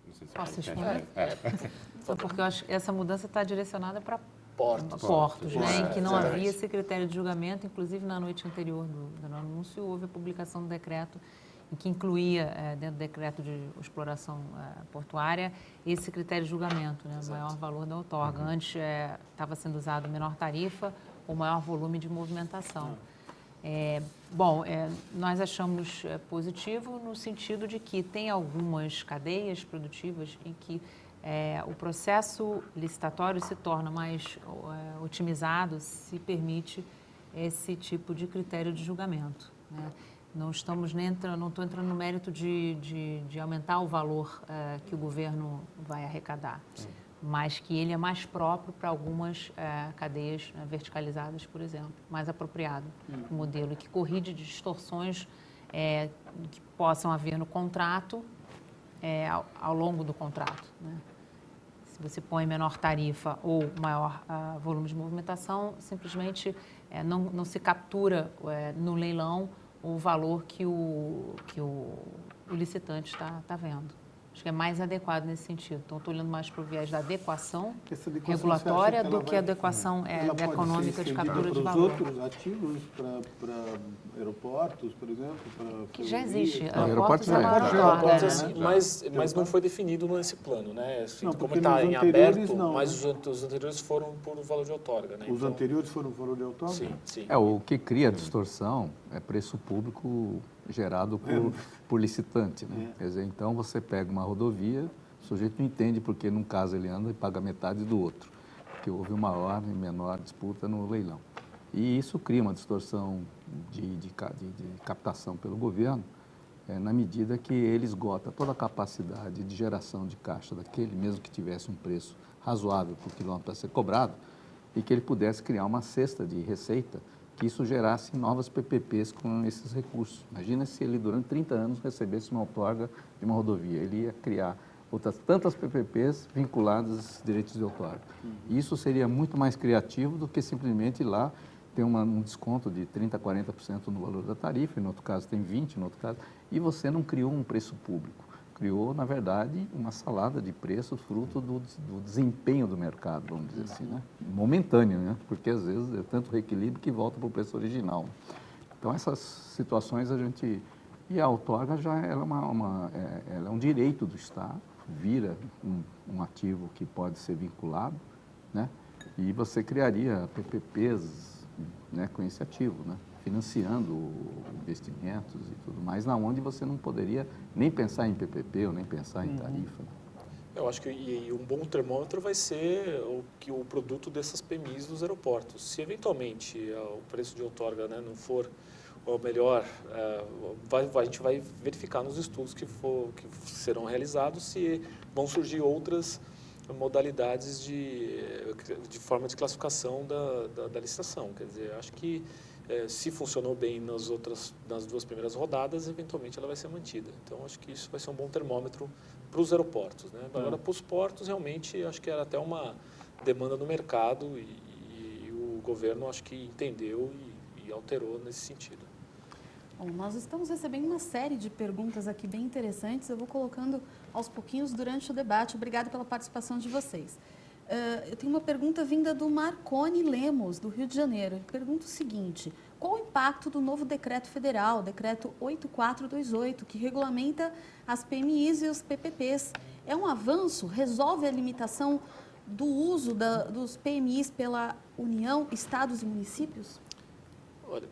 Não sei se Posso eu quero- responder? Porque eu acho que essa mudança está direcionada para Portos. né, em que não Exatamente. havia esse critério de julgamento. Inclusive, na noite anterior do anúncio, houve a publicação do decreto em que incluía, dentro do decreto de exploração portuária, esse critério de julgamento, né, o maior valor da outorga. Antes estava sendo usado menor tarifa ou maior volume de movimentação. Nós achamos positivo no sentido de que tem algumas cadeias produtivas em que o processo licitatório se torna mais otimizado se permite esse tipo de critério de julgamento, né? Não estou entrando no mérito de aumentar o valor que o governo vai arrecadar, mas que ele é mais próprio para algumas cadeias verticalizadas, por exemplo, mais apropriado o modelo, e que corrige distorções que possam haver no contrato ao longo do contrato, né? Se você põe menor tarifa ou maior volume de movimentação, simplesmente não se captura no leilão o valor que o licitante está vendo. Acho que é mais adequado nesse sentido. Então, estou olhando mais para o viés da adequação regulatória do que a adequação econômica de captura de valor. Para os outros ativos, para aeroportos, por exemplo? Que já existe. Aeroportos já outorga, né? Mas não foi definido nesse plano, né? Assim, Não, como porque está nos em anteriores aberto, não, mas né? os anteriores foram por valor de outorga, né? Os anteriores foram valor de outorga? Sim. O que cria a distorção é preço público gerado por licitante, né? Quer dizer, então você pega uma rodovia, o sujeito não entende porque num caso ele anda e paga metade do outro, porque houve uma maior e menor disputa no leilão. E isso cria uma distorção de captação pelo governo, na medida que ele esgota toda a capacidade de geração de caixa daquele, mesmo que tivesse um preço razoável por quilômetro a ser cobrado, e que ele pudesse criar uma cesta de receita que isso gerasse novas PPPs com esses recursos. Imagina se ele, durante 30 anos, recebesse uma outorga de uma rodovia. Ele ia criar outras tantas PPPs vinculadas a esses direitos de outorga. E isso seria muito mais criativo do que simplesmente ir lá ter um desconto de 30%, 40% no valor da tarifa, no outro caso tem 20%, no outro caso, e você não criou um preço público. Criou, na verdade, uma salada de preços fruto do desempenho do mercado, vamos dizer assim, né? Momentâneo, né? Porque às vezes é tanto reequilíbrio que volta para o preço original. Então, essas situações a gente... E a outorga ela é um direito do Estado, vira um ativo que pode ser vinculado, né? E você criaria PPPs, né, com esse ativo, né? Financiando investimentos e tudo mais, na onde você não poderia nem pensar em PPP ou nem pensar em tarifa. Eu acho que um bom termômetro vai ser o produto dessas PMIs dos aeroportos. Se eventualmente o preço de outorga, né, não for o melhor, a gente vai verificar nos estudos que serão realizados se vão surgir outras modalidades de forma de classificação da licitação. Quer dizer, acho que se funcionou bem nas duas primeiras rodadas, eventualmente ela vai ser mantida. Então, acho que isso vai ser um bom termômetro para os aeroportos, né? Agora, para os portos, realmente, acho que era até uma demanda do mercado e o governo, acho que entendeu e alterou nesse sentido. Bom, nós estamos recebendo uma série de perguntas aqui bem interessantes. Eu vou colocando aos pouquinhos durante o debate. Obrigada pela participação de vocês. Eu tenho uma pergunta vinda do Marconi Lemos, do Rio de Janeiro. Ele pergunta o seguinte: qual o impacto do novo decreto federal, decreto 8428, que regulamenta as PMIs e os PPPs? É um avanço? Resolve a limitação do uso dos PMIs pela União, estados e municípios? Olha,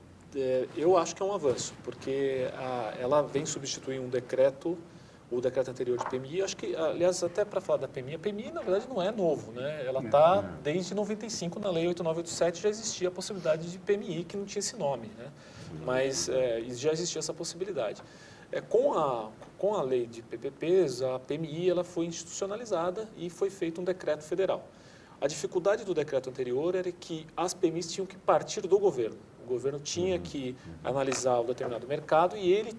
eu acho que é um avanço, porque ela vem substituir o decreto anterior de PMI. Acho que, aliás, até para falar da PMI, a PMI, na verdade, não é novo, né? Ela está desde 95, na Lei 8987, já existia a possibilidade de PMI, que não tinha esse nome, né? Mas já existia essa possibilidade. Com a lei de PPPs, a PMI ela foi institucionalizada e foi feito um decreto federal. A dificuldade do decreto anterior era que as PMIs tinham que partir do governo. O governo tinha que analisar um determinado mercado e ele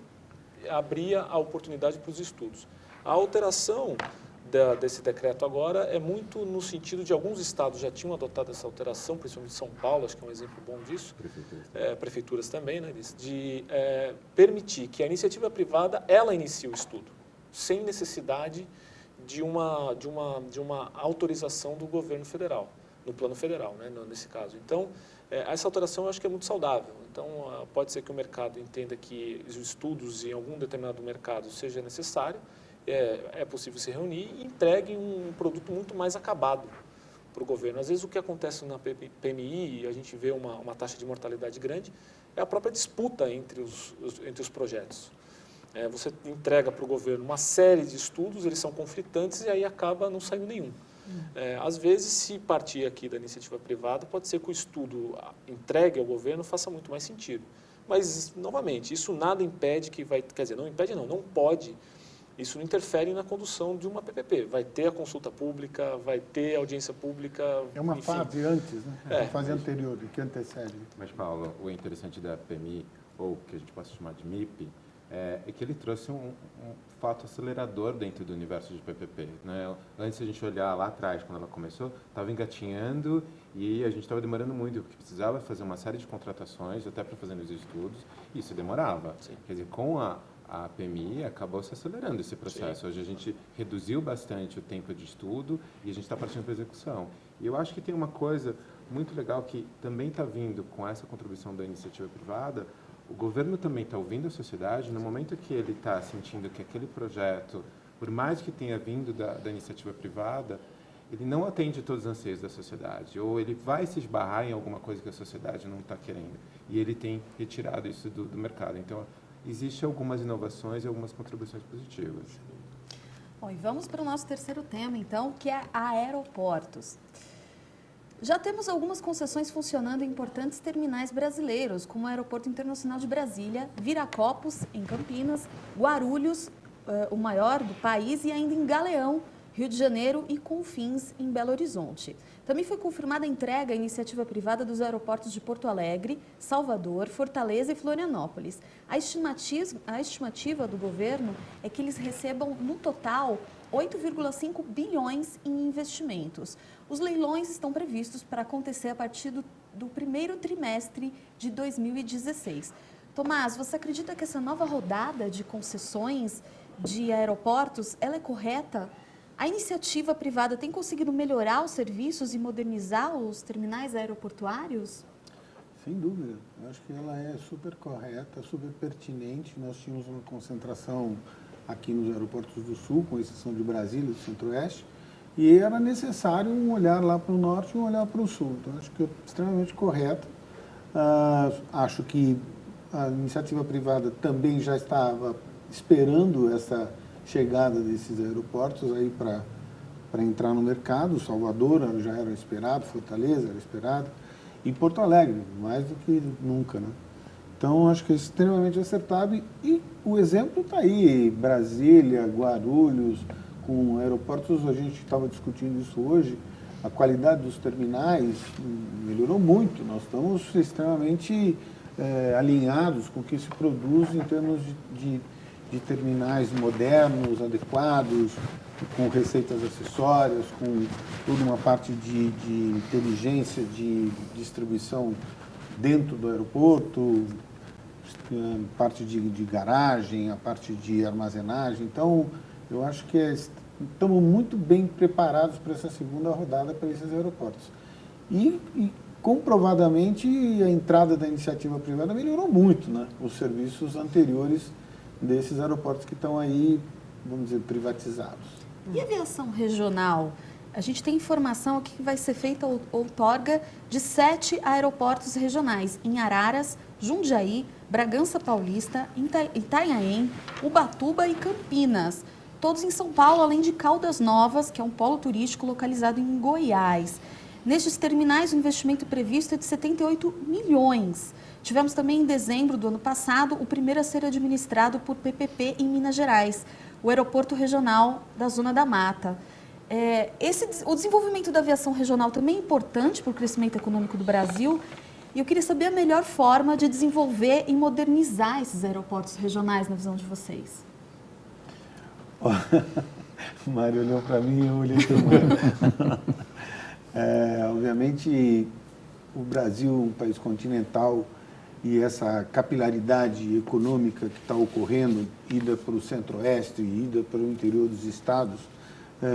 abria a oportunidade para os estudos. A alteração desse decreto agora é muito no sentido de alguns estados já tinham adotado essa alteração, principalmente São Paulo, acho que é um exemplo bom disso, prefeituras também, né, de permitir que a iniciativa privada, ela inicie o estudo, sem necessidade de uma autorização do governo federal, no plano federal, né, nesse caso. Então, essa alteração eu acho que é muito saudável. Então, pode ser que o mercado entenda que os estudos em algum determinado mercado seja necessário, é possível se reunir e entregue um produto muito mais acabado para o governo. Às vezes o que acontece na PMI, e a gente vê uma taxa de mortalidade grande, é a própria disputa entre os projetos. Você entrega para o governo uma série de estudos, eles são conflitantes e aí acaba não saindo nenhum. Às vezes, se partir aqui da iniciativa privada, pode ser que o estudo entregue ao governo faça muito mais sentido. Mas, novamente, isso nada impede que vai... Quer dizer, não impede não pode... Isso não interfere na condução de uma PPP. Vai ter a consulta pública, vai ter audiência pública. É uma enfim. fase antes, né? É uma fase anterior, que antecede. Mas, Paulo, o interessante da PMI, ou que a gente possa chamar de MIP, é que ele trouxe um fato acelerador dentro do universo de PPP. Né? Antes a gente olhar lá atrás, quando ela começou, estava engatinhando e a gente estava demorando muito, porque precisava fazer uma série de contratações, até para fazer os estudos, e isso demorava. Sim. Quer dizer, com a PMI acabou se acelerando esse processo. Sim. Hoje a gente reduziu bastante o tempo de estudo e a gente está partindo para a execução. E eu acho que tem uma coisa muito legal que também está vindo com essa contribuição da iniciativa privada. O governo também está ouvindo a sociedade. No momento que ele está sentindo que aquele projeto, por mais que tenha vindo da iniciativa privada, ele não atende todos os anseios da sociedade, ou ele vai se esbarrar em alguma coisa que a sociedade não está querendo. E ele tem retirado isso do mercado. Então, existem algumas inovações e algumas contribuições positivas. Bom, e vamos para o nosso terceiro tema, então, que é aeroportos. Já temos algumas concessões funcionando em importantes terminais brasileiros, como o Aeroporto Internacional de Brasília, Viracopos, em Campinas, Guarulhos, o maior do país, e ainda em Galeão, Rio de Janeiro, e Confins, em Belo Horizonte. Também foi confirmada a entrega à iniciativa privada dos aeroportos de Porto Alegre, Salvador, Fortaleza e Florianópolis. A estimativa do governo é que eles recebam, no total, 8,5 bilhões em investimentos. Os leilões estão previstos para acontecer a partir do primeiro trimestre de 2016. Tomás, você acredita que essa nova rodada de concessões de aeroportos, ela é correta? A iniciativa privada tem conseguido melhorar os serviços e modernizar os terminais aeroportuários? Sem dúvida. Eu acho que ela é super correta, super pertinente. Nós tínhamos uma concentração aqui nos aeroportos do Sul, com exceção de Brasília, do Centro-Oeste, e era necessário um olhar lá para o Norte e um olhar para o Sul. Então, acho que é extremamente correto. Acho que a iniciativa privada também já estava esperando essa chegada desses aeroportos aí para entrar no mercado. Salvador já era esperado, Fortaleza era esperado, e Porto Alegre, mais do que nunca, né? Então, acho que é extremamente acertado e o exemplo está aí, Brasília, Guarulhos, com aeroportos, a gente estava discutindo isso hoje, a qualidade dos terminais melhorou muito, nós estamos extremamente alinhados com o que se produz em termos de terminais modernos, adequados, com receitas acessórias, com toda uma parte de inteligência de distribuição dentro do aeroporto, parte de garagem, a parte de armazenagem. Então, eu acho que estamos muito bem preparados para essa segunda rodada para esses aeroportos. E comprovadamente, a entrada da iniciativa privada melhorou muito, né? Os serviços anteriores desses aeroportos que estão aí, vamos dizer, privatizados. E a aviação regional? A gente tem informação aqui que vai ser feita outorga de 7 aeroportos regionais, em Araras, Jundiaí, Bragança Paulista, Itanhaém, Ubatuba e Campinas. Todos em São Paulo, além de Caldas Novas, que é um polo turístico localizado em Goiás. Nestes terminais, o investimento previsto é de 78 milhões. Tivemos também em dezembro do ano passado o primeiro a ser administrado por PPP em Minas Gerais, o Aeroporto Regional da Zona da Mata. O desenvolvimento da aviação regional também é importante para o crescimento econômico do Brasil. E eu queria saber a melhor forma de desenvolver e modernizar esses aeroportos regionais na visão de vocês. O Mário olhou para mim e eu olhei para o Mário. Obviamente, o Brasil é um país continental e essa capilaridade econômica que está ocorrendo, ida para o centro-oeste e ida para o interior dos estados,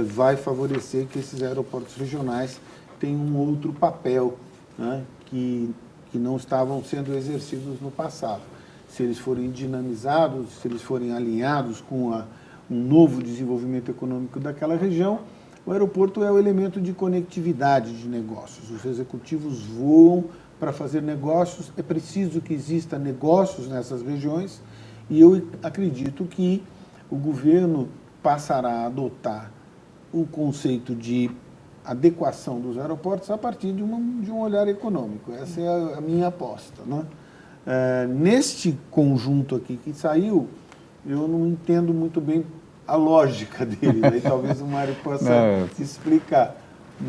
vai favorecer que esses aeroportos regionais tenham um outro papel, né, que não estavam sendo exercidos no passado. Se eles forem dinamizados, se eles forem alinhados com um novo desenvolvimento econômico daquela região, o aeroporto é o elemento de conectividade de negócios. Os executivos voam para fazer negócios, é preciso que exista negócios nessas regiões e eu acredito que o governo passará a adotar o conceito de adequação dos aeroportos a partir de um olhar econômico. Essa é a minha aposta, né? Neste conjunto aqui que saiu, eu não entendo muito bem a lógica dele, aí talvez o Mário possa explicar,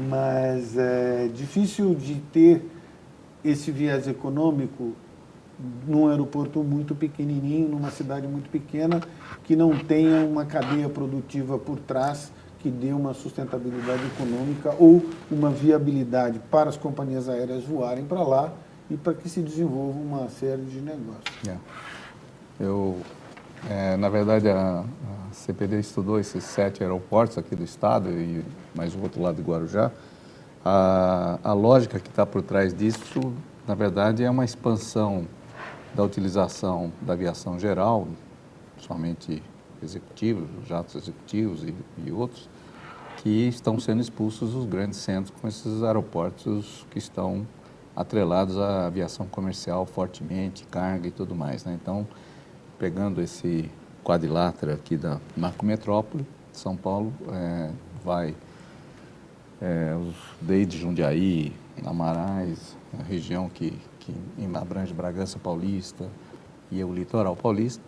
mas é difícil de ter esse viés econômico num aeroporto muito pequenininho, numa cidade muito pequena, que não tenha uma cadeia produtiva por trás que dê uma sustentabilidade econômica ou uma viabilidade para as companhias aéreas voarem para lá e para que se desenvolva uma série de negócios. Na verdade, a CPD estudou esses 7 aeroportos aqui do estado e mais o outro lado de Guarujá. A lógica que está por trás disso, na verdade, é uma expansão da utilização da aviação geral, somente executivos, jatos executivos e outros, que estão sendo expulsos dos grandes centros com esses aeroportos que estão atrelados à aviação comercial fortemente, carga e tudo mais, né? Então, pegando esse quadrilátero aqui da macrometrópole, São Paulo vai desde Jundiaí, Amarais, a região que abrange Bragança Paulista e o litoral paulista,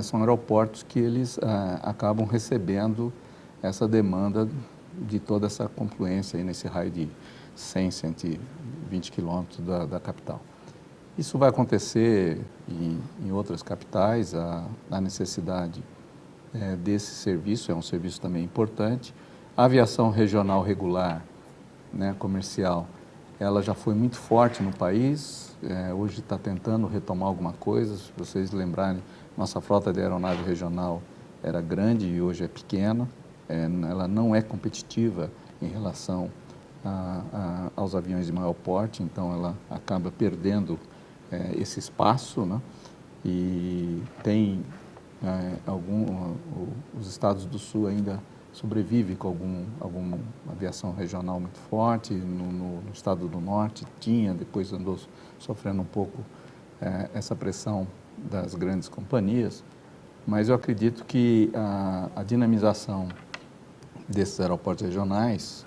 são aeroportos que eles acabam recebendo essa demanda de toda essa confluência aí nesse raio de 100, 120 quilômetros da capital. Isso vai acontecer em outras capitais, a necessidade desse serviço é um serviço também importante. A aviação regional regular, né, comercial, ela já foi muito forte no país, hoje está tentando retomar alguma coisa. Se vocês lembrarem, nossa frota de aeronave regional era grande e hoje é pequena, ela não é competitiva em relação aos aviões de maior porte, então ela acaba perdendo esse espaço, né? E tem os estados do sul ainda sobrevivem com alguma aviação regional muito forte. No estado do norte tinha, depois andou sofrendo um pouco essa pressão das grandes companhias, mas eu acredito que a dinamização desses aeroportos regionais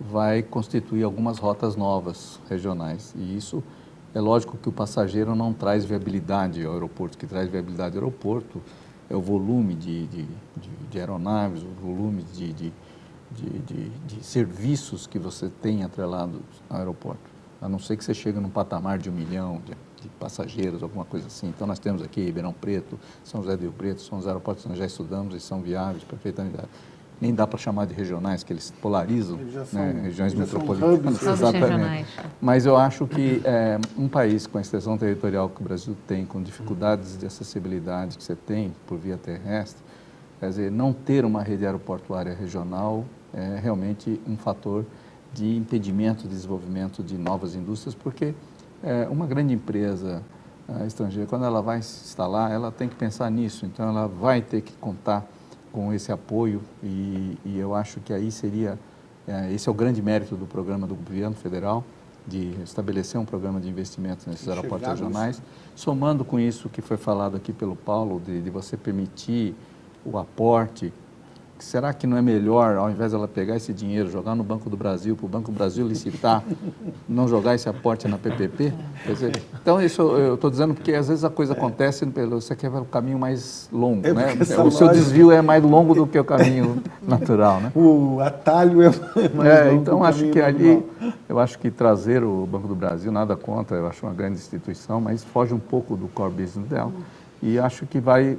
vai constituir algumas rotas novas regionais, e isso é lógico que o passageiro não traz viabilidade ao aeroporto. O que traz viabilidade ao aeroporto é o volume de aeronaves, o volume de serviços que você tem atrelados ao aeroporto. A não ser que você chegue num patamar de 1 milhão de passageiros, alguma coisa assim. Então, nós temos aqui Ribeirão Preto, São José do Rio Preto, são os aeroportos que nós já estudamos e são viáveis perfeitamente. Nem dá para chamar de regionais, que eles polarizam, né, regiões metropolitanas. Exatamente. Mas eu acho que um país com a extensão territorial que o Brasil tem, com dificuldades de acessibilidade que você tem por via terrestre, quer dizer, não ter uma rede aeroportuária regional é realmente um fator de impedimento de desenvolvimento de novas indústrias, porque uma grande empresa estrangeira, quando ela vai se instalar, ela tem que pensar nisso, então ela vai ter que contar com esse apoio e eu acho que aí seria, esse é o grande mérito do programa do governo federal, de estabelecer um programa de investimentos nesses aeroportos regionais, somando com isso que foi falado aqui pelo Paulo, de você permitir o aporte. Será que não é melhor, ao invés dela pegar esse dinheiro, jogar no Banco do Brasil, para o Banco do Brasil licitar, não jogar esse aporte na PPP? Quer dizer, então, isso eu estou dizendo porque às vezes a coisa acontece, você quer ver o caminho mais longo, né? O seu desvio é mais longo do que o caminho natural, né? O atalho é mais longo. Então, acho que ali, eu acho que trazer o Banco do Brasil, nada contra, eu acho uma grande instituição, mas foge um pouco do core business dela. E acho que vai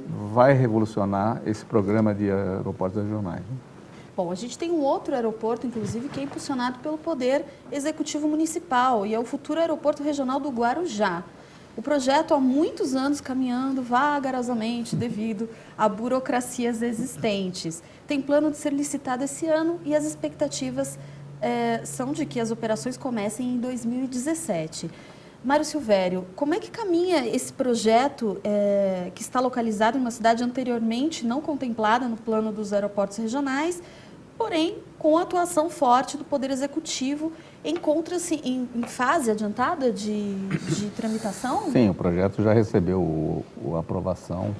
revolucionar esse programa de aeroportos regionais. Bom, a gente tem um outro aeroporto, inclusive, que é impulsionado pelo Poder Executivo Municipal e é o futuro aeroporto regional do Guarujá. O projeto há muitos anos caminhando vagarosamente devido a burocracias existentes. Tem plano de ser licitado esse ano e as expectativas são de que as operações comecem em 2017. Mário Silvério, como é que caminha esse projeto que está localizado em uma cidade anteriormente não contemplada no plano dos aeroportos regionais, porém com a atuação forte do Poder Executivo, encontra-se em fase adiantada de tramitação? Sim, o projeto já recebeu a aprovação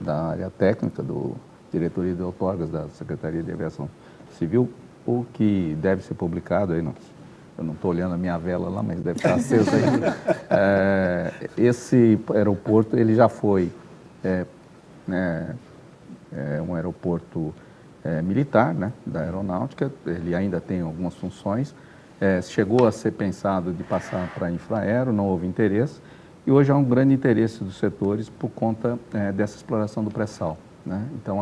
da área técnica do Diretoria de Outorgas da Secretaria de Aviação Civil, o que deve ser publicado aí, eu não estou olhando a minha vela lá, mas deve estar acesa aí. Esse aeroporto, ele já foi um aeroporto militar, né, da aeronáutica, ele ainda tem algumas funções, chegou a ser pensado de passar para infraero, não houve interesse, e hoje há um grande interesse dos setores por conta dessa exploração do pré-sal, né? Então,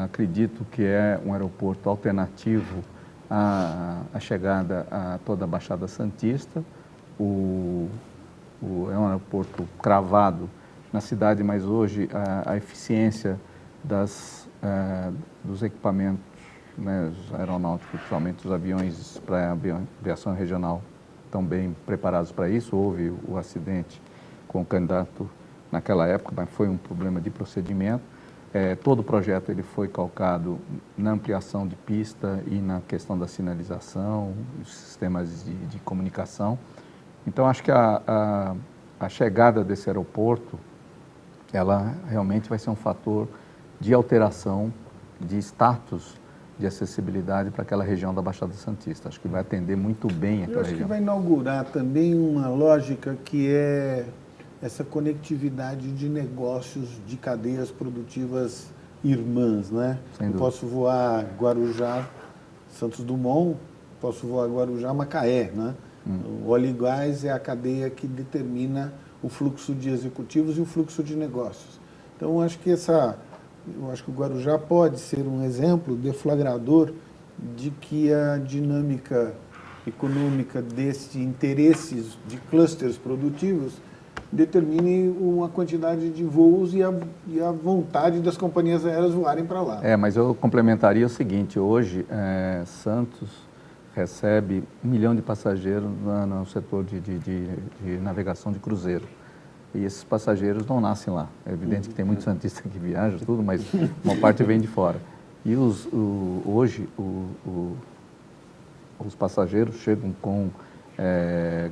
acredito que é um aeroporto alternativo à chegada a toda a Baixada Santista. É um aeroporto cravado na cidade, mas hoje a eficiência dos equipamentos, né, os aeronáuticos, principalmente os aviões para aviação regional, estão bem preparados para isso. Houve o acidente com o candidato naquela época, mas foi um problema de procedimento. Todo o projeto ele foi calcado na ampliação de pista e na questão da sinalização, os sistemas de comunicação. Então, acho que a chegada desse aeroporto, ela realmente vai ser um fator de alteração de status de acessibilidade para aquela região da Baixada Santista. Acho que vai atender muito bem aquela região. Eu acho que vai inaugurar também uma lógica que é essa conectividade de negócios, de cadeias produtivas irmãs, né? Eu posso voar Guarujá, Santos Dumont, posso voar Guarujá, Macaé, né? O óleo e gás é a cadeia que determina o fluxo de executivos e o fluxo de negócios. Então, eu acho que o Guarujá pode ser um exemplo deflagrador de que a dinâmica econômica desses interesses de clusters produtivos determine uma quantidade de voos e a vontade das companhias aéreas voarem para lá. Mas eu complementaria o seguinte: hoje Santos recebe 1 milhão de passageiros no setor de navegação de cruzeiro. E esses passageiros não nascem lá. É evidente que tem muitos santistas que viajam, tudo, mas uma parte vem de fora. E hoje os passageiros chegam com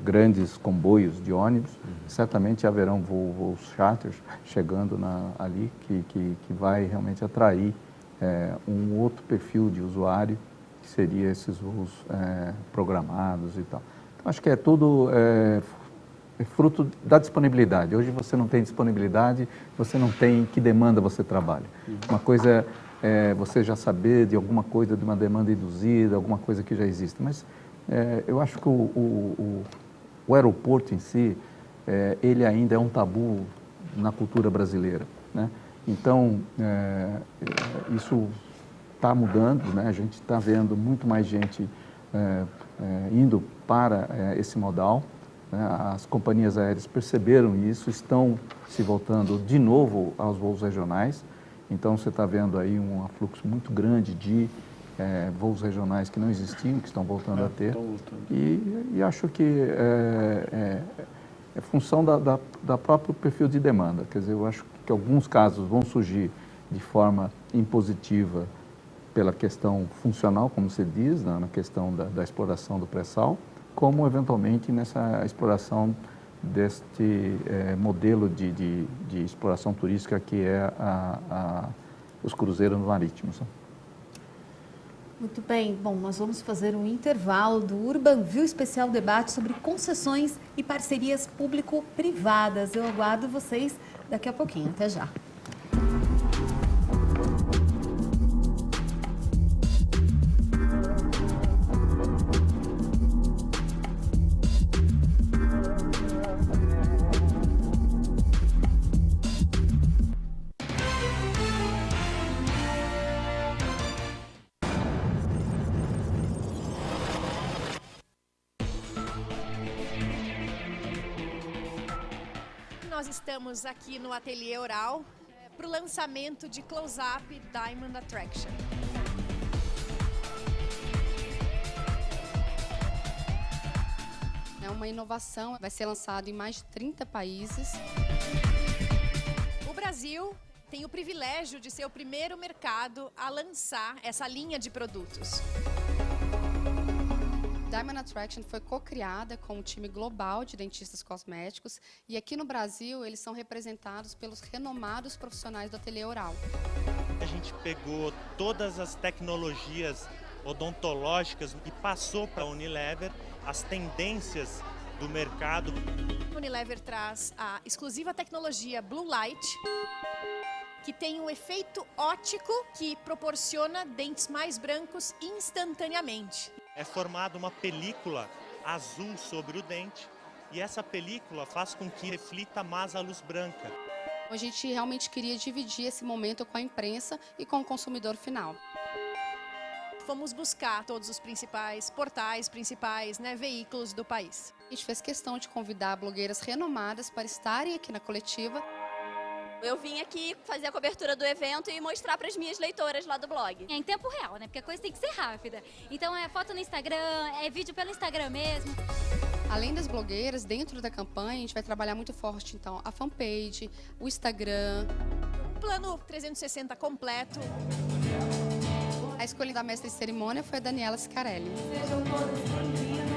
grandes comboios de ônibus. Certamente haverão voos charters chegando ali que vai realmente atrair um outro perfil de usuário, que seria esses voos programados e tal. Então, acho que tudo é fruto da disponibilidade. Hoje você não tem disponibilidade, você não tem que demanda você trabalha. Uma coisa é você já saber de alguma coisa, de uma demanda induzida, alguma coisa que já existe. Mas eu acho que o aeroporto em si, ele ainda é um tabu na cultura brasileira, né? Então, isso está mudando, né? A gente está vendo muito mais gente indo para esse modal. As companhias aéreas perceberam isso, estão se voltando de novo aos voos regionais. Então, você está vendo aí um afluxo muito grande de voos regionais que não existiam, que estão voltando a ter. E acho que é função da próprio perfil de demanda. Quer dizer, eu acho que alguns casos vão surgir de forma impositiva pela questão funcional, como se diz, na questão da exploração do pré-sal, como eventualmente nessa exploração deste modelo de exploração turística que é os cruzeiros marítimos. Muito bem. Bom, nós vamos fazer um intervalo do UrbanView Especial Debate sobre concessões e parcerias público-privadas. Eu aguardo vocês daqui a pouquinho. Até já. nós estamos aqui no Ateliê Oral para o lançamento de Close-Up Diamond Attraction. É uma inovação, vai ser lançado em mais de 30 países. O Brasil tem o privilégio de ser o primeiro mercado a lançar essa linha de produtos. Diamond Attraction foi co-criada com um time global de dentistas cosméticos e aqui no Brasil eles são representados pelos renomados profissionais do Ateliê Oral. A gente pegou todas as tecnologias odontológicas e passou para a Unilever as tendências do mercado. A Unilever traz a exclusiva tecnologia Blue Light, que tem um efeito óptico que proporciona dentes mais brancos instantaneamente. É formada uma película azul sobre o dente e essa película faz com que reflita mais a luz branca. A gente realmente queria dividir esse momento com a imprensa e com o consumidor final. Fomos buscar todos os principais portais, veículos do país. A gente fez questão de convidar blogueiras renomadas para estarem aqui na coletiva. Eu vim aqui fazer a cobertura do evento e mostrar para as minhas leitoras lá do blog. É em tempo real, né? Porque a coisa tem que ser rápida. Então é foto no Instagram, é vídeo pelo Instagram mesmo. Além das blogueiras, dentro da campanha, a gente vai trabalhar muito forte, então, a fanpage, o Instagram. Plano 360 completo. A escolha da mestra de cerimônia foi a Daniela Scarelli. Sejam todos bem-vindos.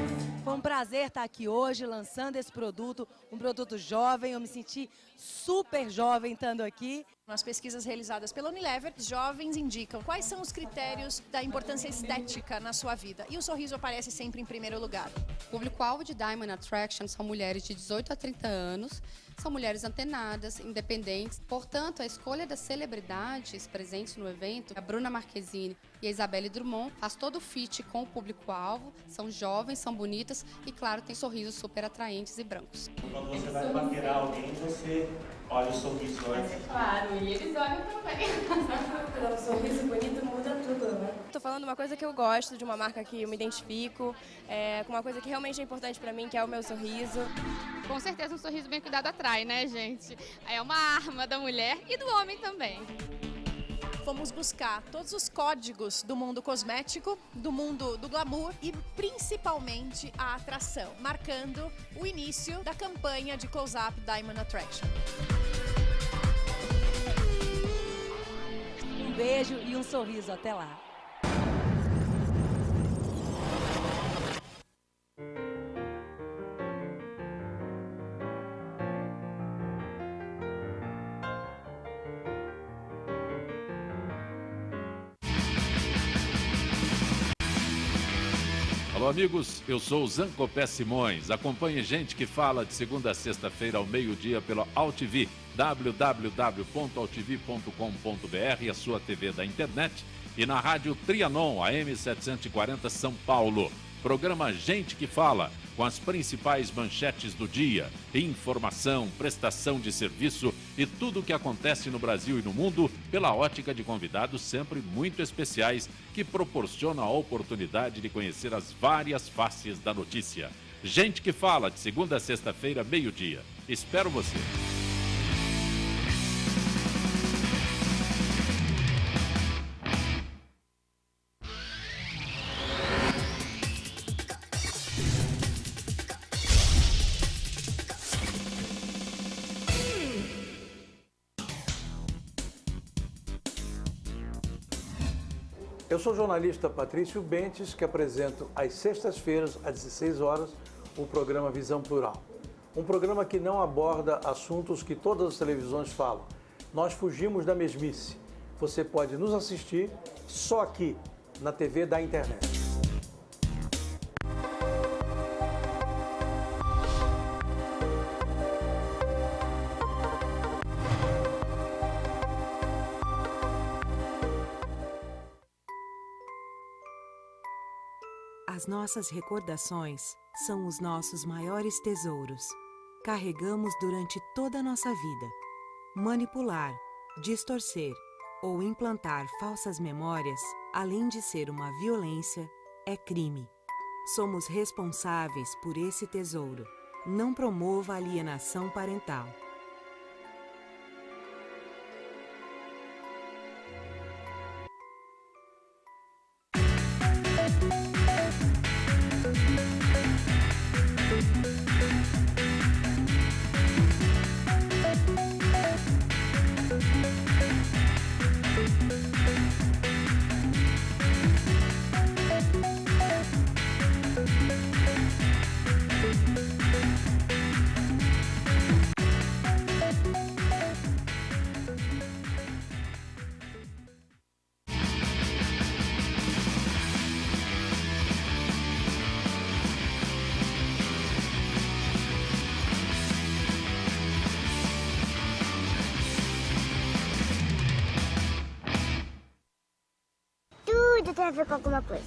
Foi um prazer estar aqui hoje lançando esse produto, um produto jovem. Eu me senti super jovem estando aqui. Nas pesquisas realizadas pela Unilever, jovens indicam quais são os critérios da importância estética na sua vida. E o sorriso aparece sempre em primeiro lugar. O público-alvo de Diamond Attraction são mulheres de 18 a 30 anos, são mulheres antenadas, independentes. Portanto, a escolha das celebridades presentes no evento, a Bruna Marquezine e a Isabelle Drummond, faz todo o fit com o público-alvo. São jovens, são bonitas e, claro, tem sorrisos super atraentes e brancos. Quando você vai paquerar alguém, você olha o sorriso antes. Claro, e eles olham também. Um sorriso bonito muda tudo, né? Estou falando de uma coisa que eu gosto, de uma marca que eu me identifico, com uma coisa que realmente é importante para mim, que é o meu sorriso. Com certeza um sorriso bem cuidado atrai, né, gente? É uma arma da mulher e do homem também. Fomos buscar todos os códigos do mundo cosmético, do mundo do glamour e principalmente a atração, marcando o início da campanha de Close-Up Diamond Attraction. Um beijo e um sorriso. Até lá. Alô, amigos, eu sou o Zancopé Simões. Acompanhe Gente que Fala de segunda a sexta-feira ao meio-dia pela AltV, www.altv.com.br, a sua TV da internet, e na Rádio Trianon, AM 740 São Paulo. Programa Gente que Fala, com as principais manchetes do dia, informação, prestação de serviço e tudo o que acontece no Brasil e no mundo pela ótica de convidados sempre muito especiais que proporcionam a oportunidade de conhecer as várias faces da notícia. Gente que Fala, de segunda a sexta-feira, meio-dia. Espero você. Eu sou o jornalista Patrício Bentes, que apresento às sextas-feiras, às 16 horas, o programa Visão Plural. Um programa que não aborda assuntos que todas as televisões falam. Nós fugimos da mesmice. Você pode nos assistir só aqui, na TV da internet. As nossas recordações são os nossos maiores tesouros. Carregamos durante toda a nossa vida. Manipular, distorcer ou implantar falsas memórias, além de ser uma violência, é crime. Somos responsáveis por esse tesouro. Não promova alienação parental. tem a ver com alguma coisa.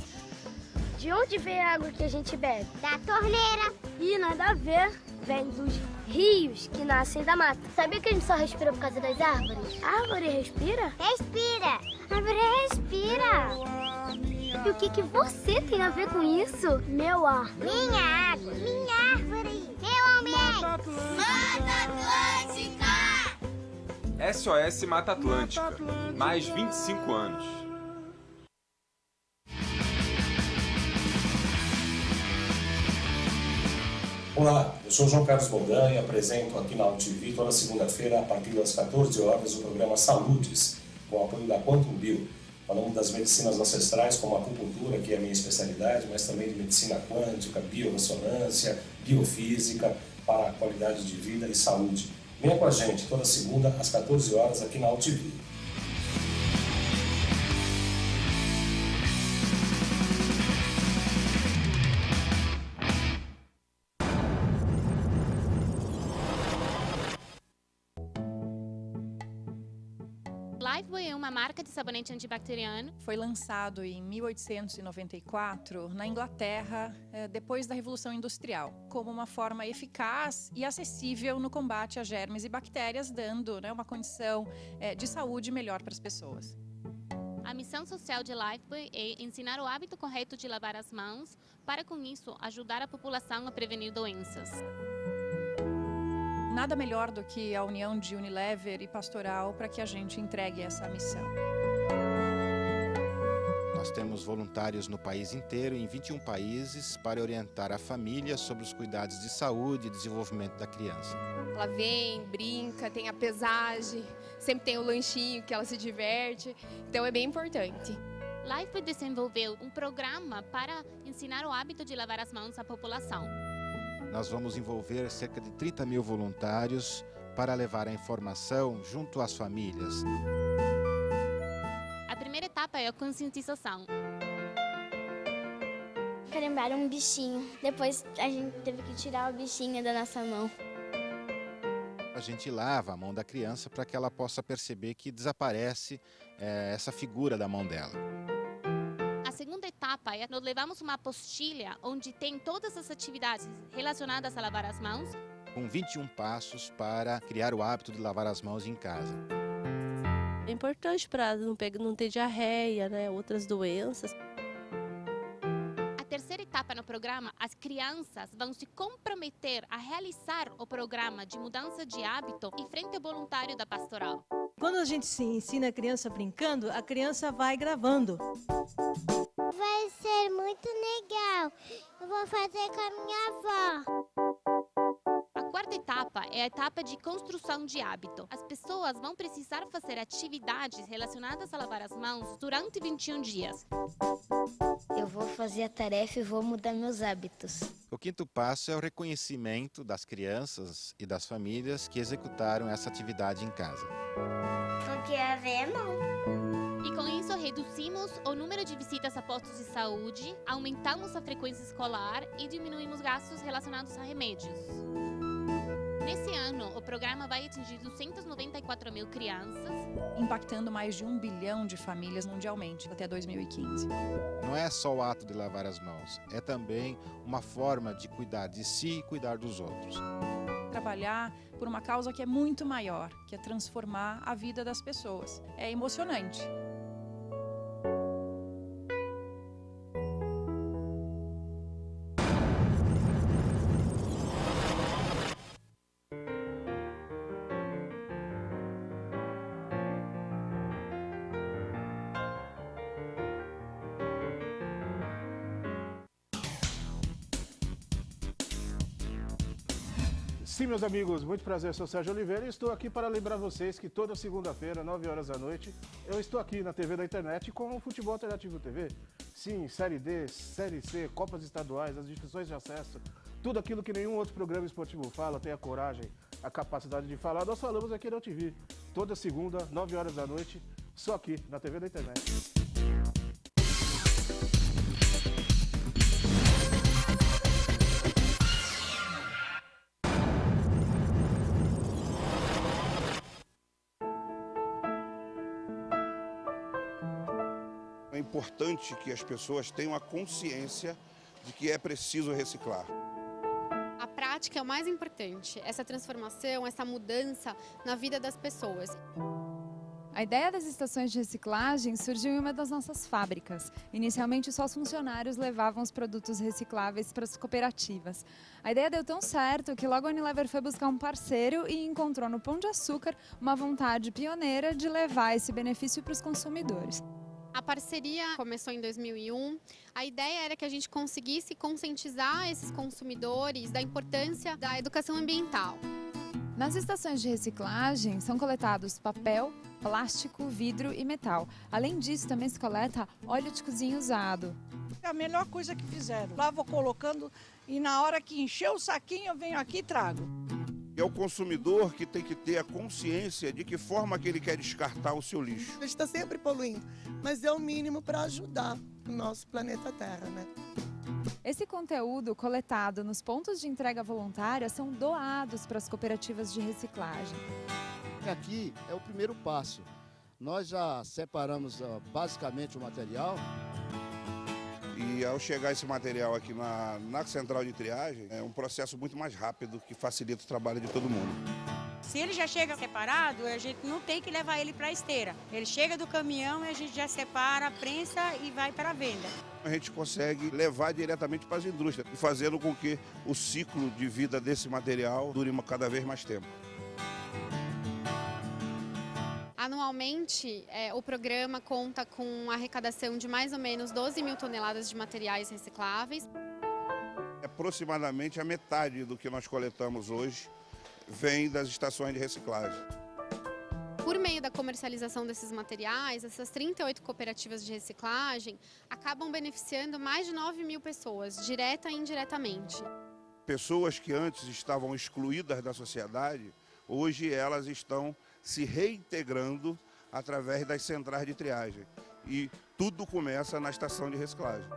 De onde vem a água que a gente bebe? Da torneira. Ih, nada a ver. Vem dos rios que nascem da mata. Sabia que a gente só respira por causa das árvores? A árvore respira? Respira. A árvore respira. E o que você tem a ver com isso? Meu ar. Minha água. Minha árvore. Meu ambiente. Mata Atlântica! SOS Mata Atlântica. Mais 25 anos. Olá, eu sou João Carlos Boldan e apresento aqui na UTV toda segunda-feira, a partir das 14 horas, o programa Saúdes, com o apoio da Quantum Bio. Falamos das medicinas ancestrais, como a acupuntura, que é a minha especialidade, mas também de medicina quântica, biorressonância, biofísica, para a qualidade de vida e saúde. Venha com a gente toda segunda, às 14 horas, aqui na UTV. Lifebuoy é uma marca de sabonete antibacteriano. Foi lançado em 1894 na Inglaterra, depois da Revolução Industrial, como uma forma eficaz e acessível no combate a germes e bactérias, dando uma condição de saúde melhor para as pessoas. A missão social de Lifebuoy é ensinar o hábito correto de lavar as mãos, para com isso ajudar a população a prevenir doenças. Nada melhor do que a união de Unilever e Pastoral para que a gente entregue essa missão. Nós temos voluntários no país inteiro, em 21 países, para orientar a família sobre os cuidados de saúde e desenvolvimento da criança. Ela vem, brinca, tem a pesagem, sempre tem o lanchinho que ela se diverte, então é bem importante. Lifebuoy desenvolveu um programa para ensinar o hábito de lavar as mãos à população. Nós vamos envolver cerca de 30 mil voluntários para levar a informação junto às famílias. A primeira etapa é a conscientização. Carimbaram um bichinho. Depois a gente teve que tirar o bichinho da nossa mão. A gente lava a mão da criança para que ela possa perceber que desaparece essa figura da mão dela. A segunda etapa é nós levamos uma apostila onde tem todas as atividades relacionadas a lavar as mãos. Com 21 passos para criar o hábito de lavar as mãos em casa. É importante para não ter diarreia, outras doenças. A terceira etapa no programa, as crianças vão se comprometer a realizar o programa de mudança de hábito em frente ao voluntário da pastoral. Quando a gente se ensina a criança brincando, a criança vai gravando. Vai ser muito legal. Eu vou fazer com a minha avó. A quarta etapa é a etapa de construção de hábito. As pessoas vão precisar fazer atividades relacionadas a lavar as mãos durante 21 dias. Eu vou fazer a tarefa e vou mudar meus hábitos. O quinto passo é o reconhecimento das crianças e das famílias que executaram essa atividade em casa. Porque a ver é bom. E com isso reduzimos o número de visitas a postos de saúde, aumentamos a frequência escolar e diminuímos gastos relacionados a remédios. Nesse ano, o programa vai atingir 294 mil crianças, impactando mais de 1 bilhão de famílias mundialmente até 2015. Não é só o ato de lavar as mãos, é também uma forma de cuidar de si e cuidar dos outros. Trabalhar por uma causa que é muito maior, que é transformar a vida das pessoas. É emocionante. Sim, meus amigos, muito prazer, eu sou Sérgio Oliveira e estou aqui para lembrar vocês que toda segunda-feira, 9 horas da noite, eu estou aqui na TV da internet com o Futebol Alternativo TV. Sim, Série D, Série C, Copas Estaduais, as divisões de acesso, tudo aquilo que nenhum outro programa esportivo fala, tem a coragem, a capacidade de falar, nós falamos aqui na UTV. Toda segunda, 9 horas da noite, só aqui na TV da internet. É importante que as pessoas tenham a consciência de que é preciso reciclar. A prática é o mais importante, essa transformação, essa mudança na vida das pessoas. A ideia das estações de reciclagem surgiu em uma das nossas fábricas. Inicialmente, só os funcionários levavam os produtos recicláveis para as cooperativas. A ideia deu tão certo que logo a Unilever foi buscar um parceiro e encontrou no Pão de Açúcar uma vontade pioneira de levar esse benefício para os consumidores. A parceria começou em 2001. A ideia era que a gente conseguisse conscientizar esses consumidores da importância da educação ambiental. Nas estações de reciclagem são coletados papel, plástico, vidro e metal. Além disso, também se coleta óleo de cozinha usado. É a melhor coisa que fizeram. Lá vou colocando e na hora que encher o saquinho eu venho aqui e trago. É o consumidor que tem que ter a consciência de que forma que ele quer descartar o seu lixo. A gente está sempre poluindo, mas é o mínimo para ajudar o nosso planeta Terra, né? Esse conteúdo coletado nos pontos de entrega voluntária são doados para as cooperativas de reciclagem. Aqui é o primeiro passo. Nós já separamos basicamente o material. E ao chegar esse material aqui na central de triagem, é um processo muito mais rápido que facilita o trabalho de todo mundo. Se ele já chega separado, a gente não tem que levar ele para a esteira. Ele chega do caminhão e a gente já separa, prensa e vai para a venda. A gente consegue levar diretamente para as indústrias, fazendo com que o ciclo de vida desse material dure cada vez mais tempo. Anualmente, o programa conta com uma arrecadação de mais ou menos 12 mil toneladas de materiais recicláveis. Aproximadamente a metade do que nós coletamos hoje vem das estações de reciclagem. Por meio da comercialização desses materiais, essas 38 cooperativas de reciclagem acabam beneficiando mais de 9 mil pessoas, direta e indiretamente. Pessoas que antes estavam excluídas da sociedade, hoje elas estão se reintegrando através das centrais de triagem. E tudo começa na estação de reciclagem.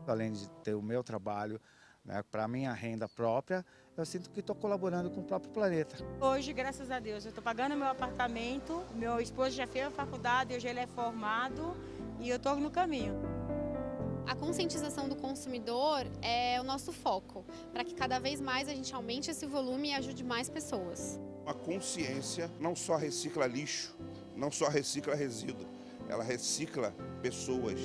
Além de ter o meu trabalho, né, para a minha renda própria, eu sinto que estou colaborando com o próprio planeta. Hoje, graças a Deus, eu estou pagando meu apartamento, meu esposo já fez a faculdade, hoje ele é formado e eu estou no caminho. A conscientização do consumidor é o nosso foco, para que cada vez mais a gente aumente esse volume e ajude mais pessoas. A consciência não só recicla lixo, não só recicla resíduo, ela recicla pessoas.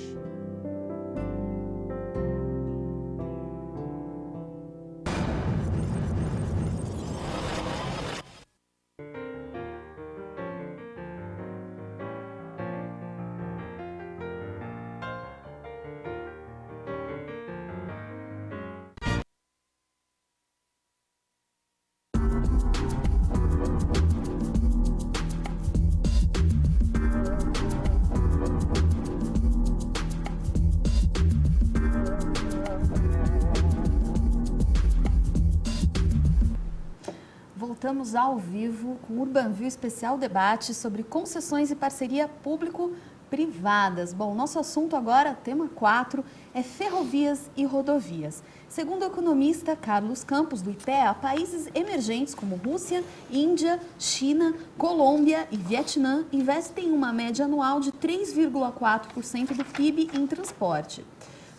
Voltamos ao vivo com o Urbanville Especial Debate sobre concessões e parceria público-privadas. Bom, nosso assunto agora, tema 4, é ferrovias e rodovias. Segundo o economista Carlos Campos, do IPEA, países emergentes como Rússia, Índia, China, Colômbia e Vietnã investem uma média anual de 3,4% do PIB em transporte.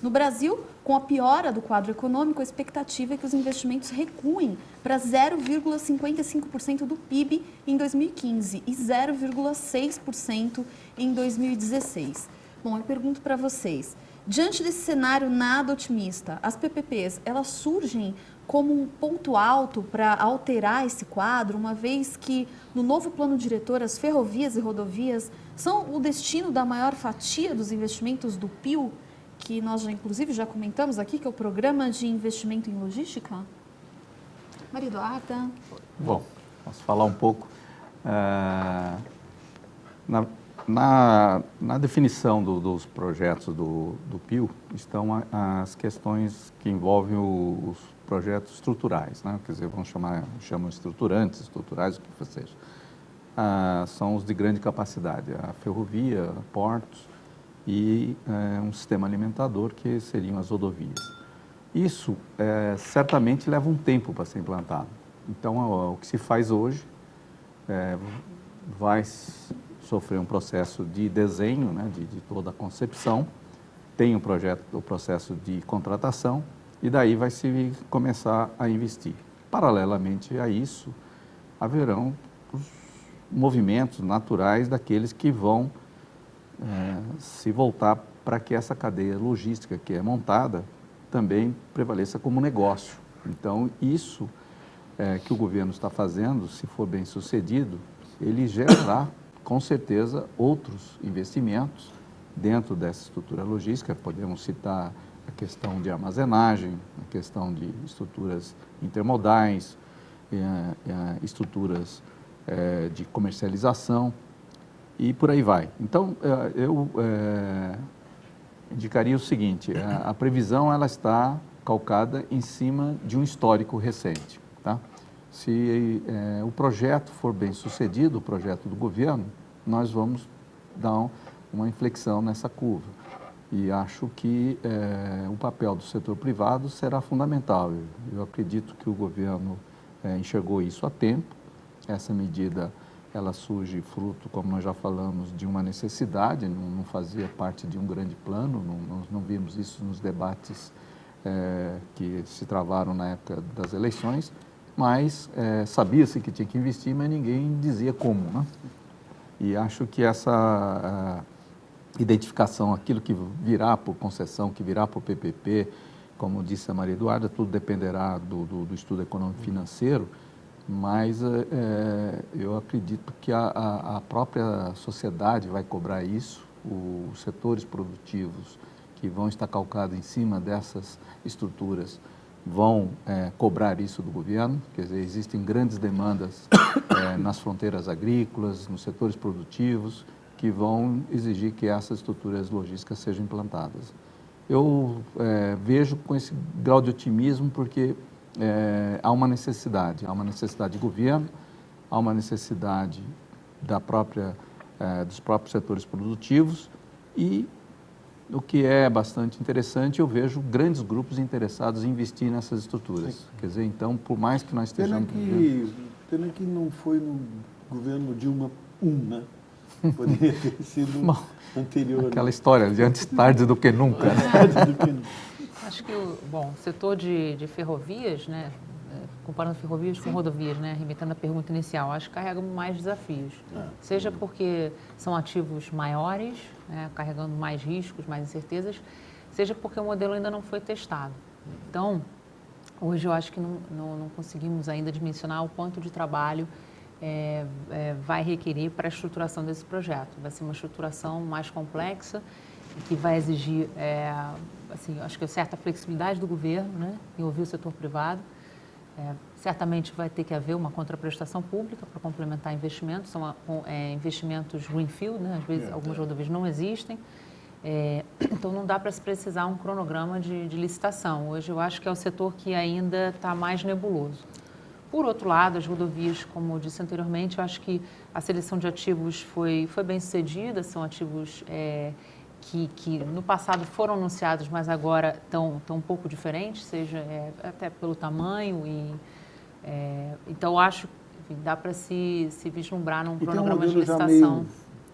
No Brasil, com a piora do quadro econômico, a expectativa é que os investimentos recuem para 0,55% do PIB em 2015 e 0,6% em 2016. Bom, eu pergunto para vocês, diante desse cenário nada otimista, as PPPs, elas surgem como um ponto alto para alterar esse quadro, uma vez que no novo plano diretor as ferrovias e rodovias são o destino da maior fatia dos investimentos do PIL, que nós inclusive já comentamos aqui, que é o Programa de Investimento em Logística? Maria Eduarda. Bom, posso falar um pouco. Na definição dos projetos do PIL estão as questões que envolvem os projetos estruturais, né? Quer dizer, chamam estruturais, o que seja. São os de grande capacidade, a ferrovia, portos, e um sistema alimentador, que seriam as rodovias. Isso certamente leva um tempo para ser implantado. Então, o que se faz hoje vai sofrer um processo de desenho, né, de toda a concepção, tem o processo de contratação e daí vai se começar a investir. Paralelamente a isso, haverão os movimentos naturais daqueles que vão se voltar para que essa cadeia logística que é montada também prevaleça como negócio. Então, isso que o governo está fazendo, se for bem sucedido, ele gerará, com certeza, outros investimentos dentro dessa estrutura logística. Podemos citar a questão de armazenagem, a questão de estruturas intermodais, estruturas de comercialização e por aí vai. Então, eu indicaria o seguinte, a previsão ela está calcada em cima de um histórico recente. Tá? Se o projeto for bem sucedido, o projeto do governo, nós vamos dar uma inflexão nessa curva. E acho que o papel do setor privado será fundamental. Eu acredito que o governo enxergou isso a tempo. Essa medida ela surge fruto, como nós já falamos, de uma necessidade, não fazia parte de um grande plano, nós não vimos isso nos debates que se travaram na época das eleições, mas sabia-se que tinha que investir, mas ninguém dizia como, né? E acho que essa identificação, aquilo que virá por concessão, que virá por PPP, como disse a Maria Eduarda, tudo dependerá do estudo econômico financeiro, mas eu acredito que a própria sociedade vai cobrar isso, os setores produtivos que vão estar calcados em cima dessas estruturas vão cobrar isso do governo, quer dizer, existem grandes demandas nas fronteiras agrícolas, nos setores produtivos, que vão exigir que essas estruturas logísticas sejam implantadas. Eu vejo com esse grau de otimismo porque há uma necessidade de governo, há uma necessidade dos próprios setores produtivos e o que é bastante interessante, eu vejo grandes grupos interessados em investir nessas estruturas. Sim. Quer dizer, então, por mais que nós estejamos... Pena que não foi no governo Dilma I, né? Poderia ter sido anterior. Aquela história de antes tarde do que nunca. Acho que o setor de ferrovias, né, comparando ferrovias com rodovias, né, remetendo à pergunta inicial, acho que carregam mais desafios. Seja porque são ativos maiores, né, carregando mais riscos, mais incertezas, seja porque o modelo ainda não foi testado. Então, hoje eu acho que não conseguimos ainda dimensionar o quanto de trabalho vai requerer para a estruturação desse projeto. Vai ser uma estruturação mais complexa, que vai exigir, acho que certa flexibilidade do governo, né, em ouvir o setor privado. Certamente vai ter que haver uma contraprestação pública para complementar investimentos, são investimentos greenfield, né, às vezes algumas rodovias não existem, então não dá para se precisar um cronograma de licitação. Hoje eu acho que é o setor que ainda está mais nebuloso. Por outro lado, as rodovias, como eu disse anteriormente, eu acho que a seleção de ativos foi bem sucedida, são ativos que no passado foram anunciados, mas agora estão um pouco diferentes, seja até pelo tamanho. Então, acho que dá para se vislumbrar num cronograma de licitação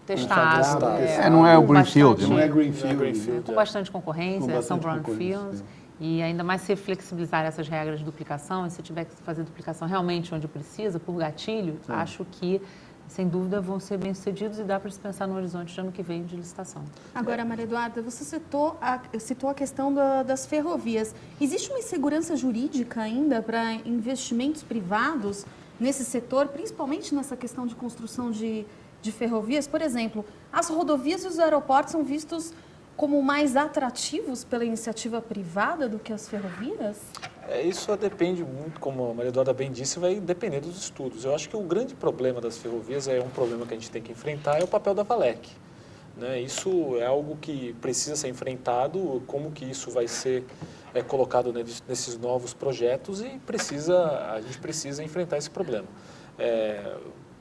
testado. Não é o Greenfield. Não é Greenfield. Com bastante concorrência, são brownfields. E ainda mais se flexibilizar essas regras de duplicação, e se tiver que fazer duplicação realmente onde precisa, por gatilho, acho que, sem dúvida, vão ser bem-sucedidos e dá para se pensar no horizonte de ano que vem de licitação. Agora, Maria Eduarda, você citou a questão das ferrovias. Existe uma insegurança jurídica ainda para investimentos privados nesse setor, principalmente nessa questão de construção de ferrovias? Por exemplo, as rodovias e os aeroportos são vistos como mais atrativos pela iniciativa privada do que as ferrovias? Isso depende muito, como a Maria Eduarda bem disse, vai depender dos estudos. Eu acho que o grande problema das ferrovias um problema que a gente tem que enfrentar, é o papel da Valec. Né? Isso é algo que precisa ser enfrentado, como que isso vai ser colocado nesses novos projetos e a gente precisa enfrentar esse problema.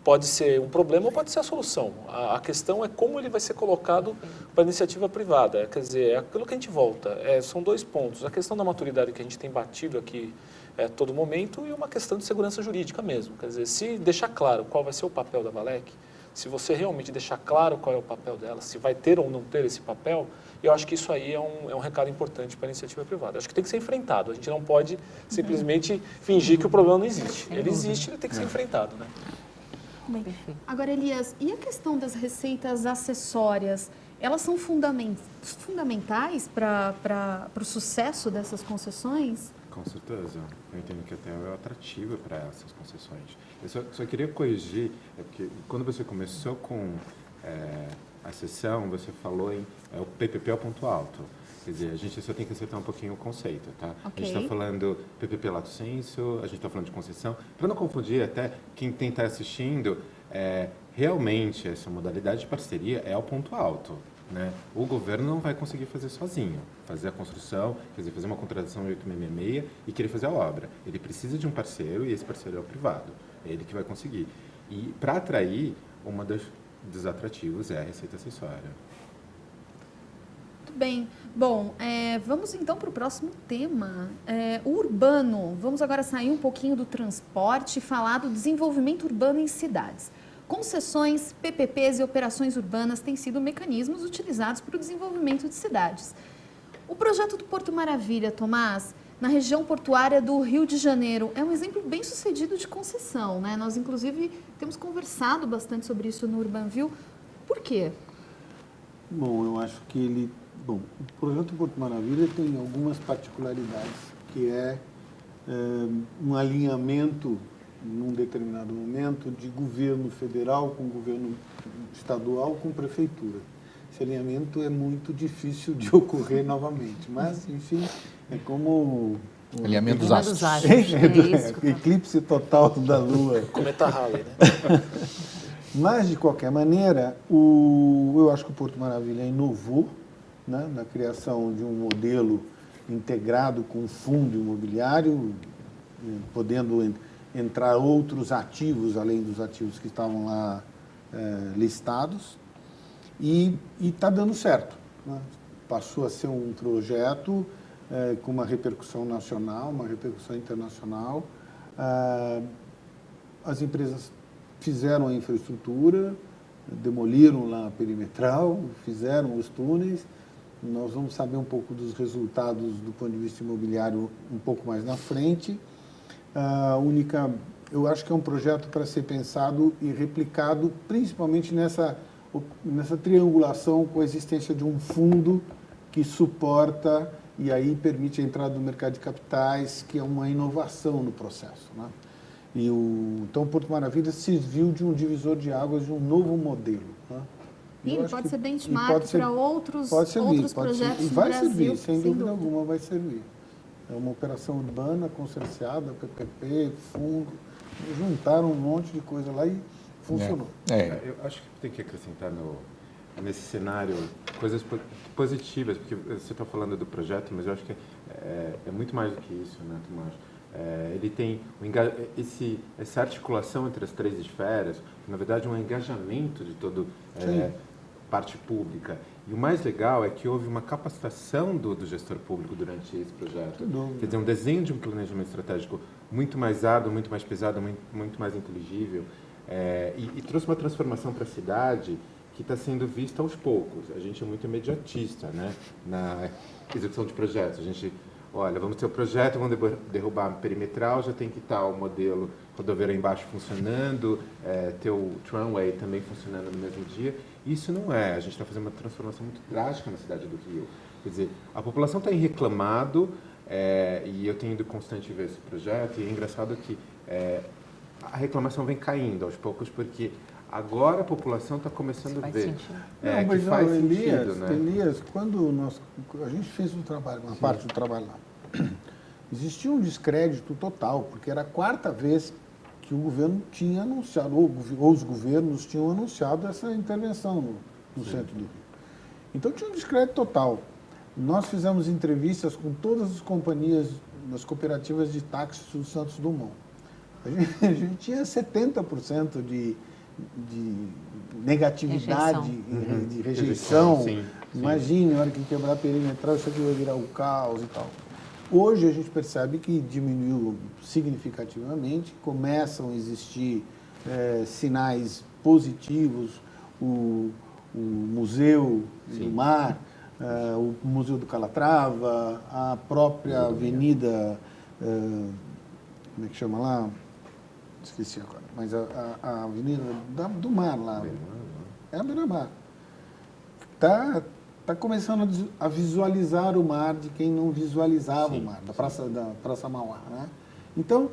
Pode ser um problema ou pode ser a solução. A questão é como ele vai ser colocado para a iniciativa privada. Quer dizer, é aquilo que a gente volta. São dois pontos. A questão da maturidade que a gente tem batido aqui a todo momento e uma questão de segurança jurídica mesmo. Quer dizer, se deixar claro qual vai ser o papel da Valec, se você realmente deixar claro qual é o papel dela, se vai ter ou não ter esse papel, eu acho que isso aí é um recado importante para a iniciativa privada. Eu acho que tem que ser enfrentado. A gente não pode simplesmente fingir que o problema não existe. Ele existe, ele tem que ser enfrentado, né? Bem, agora, Elias, e a questão das receitas acessórias? Elas são fundamentais para o sucesso dessas concessões? Com certeza. Eu entendo que até é atrativa para essas concessões. Eu só queria corrigir, porque quando você começou com a sessão, você falou em o PPP é o ponto alto. Quer dizer, a gente só tem que acertar um pouquinho o conceito, tá? Okay. A gente está falando PPP lato sensu, a gente está falando de concessão. Para não confundir até quem tem que estar assistindo, realmente essa modalidade de parceria é o ponto alto. Né? O governo não vai conseguir fazer sozinho, fazer a construção, quer dizer, fazer uma contratação 866 e querer fazer a obra. Ele precisa de um parceiro e esse parceiro é o privado. É ele que vai conseguir. E para atrair, uma dos atrativos é a receita acessória. Muito bem. Bom, vamos então para o próximo tema. O urbano. Vamos agora sair um pouquinho do transporte e falar do desenvolvimento urbano em cidades. Concessões, PPPs e operações urbanas têm sido mecanismos utilizados para o desenvolvimento de cidades. O projeto do Porto Maravilha, Tomás, na região portuária do Rio de Janeiro, é um exemplo bem sucedido de concessão, né? Nós, inclusive, temos conversado bastante sobre isso no Urbanville. Por quê? Bom, eu acho que o projeto do Porto Maravilha tem algumas particularidades, que é um alinhamento num determinado momento, de governo federal com governo estadual com prefeitura. Esse alinhamento é muito difícil de ocorrer novamente, mas, enfim, é como... Alinhamento dos astros. Eclipse total da Lua. Cometa Halley, né? Mas, de qualquer maneira, eu acho que o Porto Maravilha inovou, né, na criação de um modelo integrado com um fundo imobiliário, podendo entrar outros ativos, além dos ativos que estavam lá listados, e está dando certo. Né? Passou a ser um projeto com uma repercussão nacional, uma repercussão internacional. As empresas fizeram a infraestrutura, demoliram lá a perimetral, fizeram os túneis. Nós vamos saber um pouco dos resultados do ponto de vista imobiliário um pouco mais na frente. Eu acho que é um projeto para ser pensado e replicado, principalmente nessa triangulação com a existência de um fundo que suporta e aí permite a entrada do mercado de capitais, que é uma inovação no processo, né? Então, o Porto Maravilha serviu de um divisor de águas, de um novo modelo, né? E ele pode ser benchmark para outros projetos e vai no Brasil, servir, sem dúvida alguma vai servir. É uma operação urbana, consorciada, PPP, fundo, juntaram um monte de coisa lá e funcionou. Eu acho que tem que acrescentar nesse cenário coisas positivas, porque você está falando do projeto, mas eu acho que é muito mais do que isso, né, Tomás? Ele tem essa articulação entre as três esferas, na verdade um engajamento de toda parte pública. E o mais legal é que houve uma capacitação do gestor público durante esse projeto. Quer dizer, um desenho de um planejamento estratégico muito mais árduo, muito mais pesado, muito mais inteligível, e trouxe uma transformação para a cidade que está sendo vista aos poucos. A gente é muito imediatista, né, na execução de projetos. A gente, olha, vamos ter o projeto, vamos derrubar a perimetral, já tem que estar o modelo rodoviário embaixo funcionando, ter o tramway também funcionando no mesmo dia. Isso não é. A gente está fazendo uma transformação muito drástica na cidade do Rio. Quer dizer, a população tem reclamado, e eu tenho ido constante ver esse projeto, e é engraçado que a reclamação vem caindo aos poucos, porque agora a população está começando a ver que faz sentido, né? Elias, quando a gente fez um trabalho, uma parte do trabalho lá, existia um descrédito total, porque era a quarta vez que o governo tinha anunciado, ou os governos tinham anunciado essa intervenção no centro do Rio. Então tinha um descrédito total. Nós fizemos entrevistas com todas as companhias, das cooperativas de táxis do Santos Dumont. A gente tinha 70% de negatividade, de rejeição. Sim. Imagine, na hora que quebrar a perimetral, isso aqui vai virar o caos e tal. Hoje a gente percebe que diminuiu significativamente, começam a existir sinais positivos, o Museu do Mar, o Museu do Calatrava, a própria avenida, como é que chama lá? Esqueci agora, mas a avenida do Mar lá, é a beira-mar. Está começando a visualizar o mar de quem não visualizava o mar, da Praça Mauá, né? Então,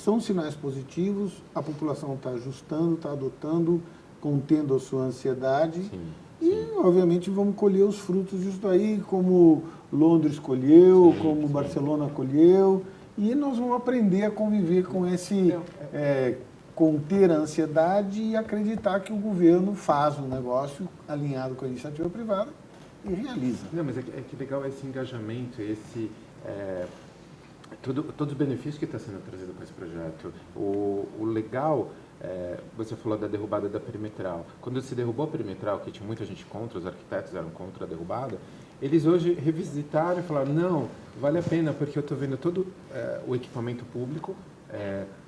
são sinais positivos, a população está ajustando, está adotando, contendo a sua ansiedade e, obviamente, vamos colher os frutos disso aí, como Londres colheu, como Barcelona colheu, e nós vamos aprender a conviver com esse... conter a ansiedade e acreditar que o governo faz um negócio alinhado com a iniciativa privada e realiza. Não, mas é que legal esse engajamento, todos os benefícios que está sendo trazido com esse projeto. O legal, você falou da derrubada da perimetral. Quando se derrubou a perimetral, que tinha muita gente contra, os arquitetos eram contra a derrubada, eles hoje revisitaram e falaram, não, vale a pena, porque eu estou vendo todo o equipamento público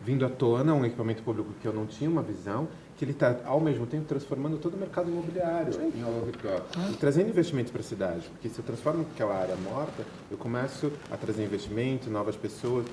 vindo à tona, um equipamento público que eu não tinha uma visão, que ele está, ao mesmo tempo, transformando todo o mercado imobiliário em ao redor, e trazendo investimentos para a cidade, porque se eu transformo aquela área morta, eu começo a trazer investimento, novas pessoas,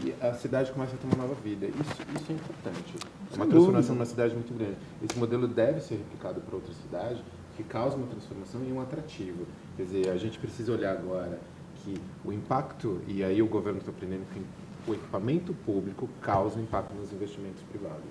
e a cidade começa a ter uma nova vida. Isso é importante. É uma transformação numa cidade muito grande. Esse modelo deve ser replicado para outras cidades, que causa uma transformação e um atrativo. Quer dizer, a gente precisa olhar agora que o impacto, e aí o governo está aprendendo que o equipamento público causa impacto nos investimentos privados.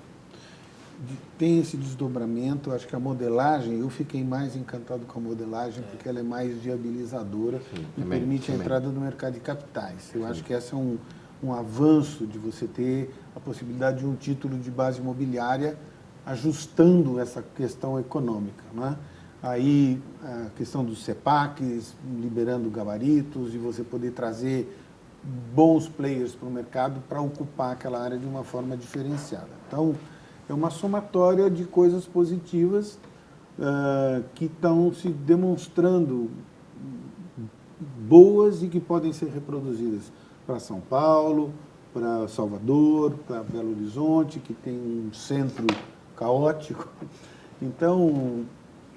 Tem esse desdobramento, acho que a modelagem, eu fiquei mais encantado com a modelagem porque ela é mais viabilizadora e permite a entrada no mercado de capitais. Eu acho que esse é um avanço de você ter a possibilidade de um título de base imobiliária ajustando essa questão econômica, né? Aí a questão dos CEPACs, liberando gabaritos e você poder trazer bons players para o mercado para ocupar aquela área de uma forma diferenciada. Então, é uma somatória de coisas positivas que estão se demonstrando boas e que podem ser reproduzidas para São Paulo, para Salvador, para Belo Horizonte, que tem um centro caótico. Então,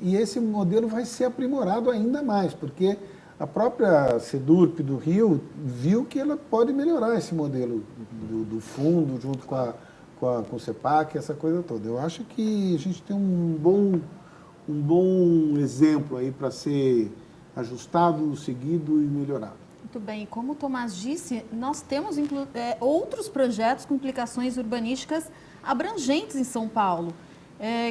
e esse modelo vai ser aprimorado ainda mais, porque a própria Sedurp do Rio viu que ela pode melhorar esse modelo do fundo, junto com o CEPAC, essa coisa toda. Eu acho que a gente tem um bom exemplo aí para ser ajustado, seguido e melhorado. Muito bem. E como o Tomás disse, nós temos outros projetos com implicações urbanísticas abrangentes em São Paulo,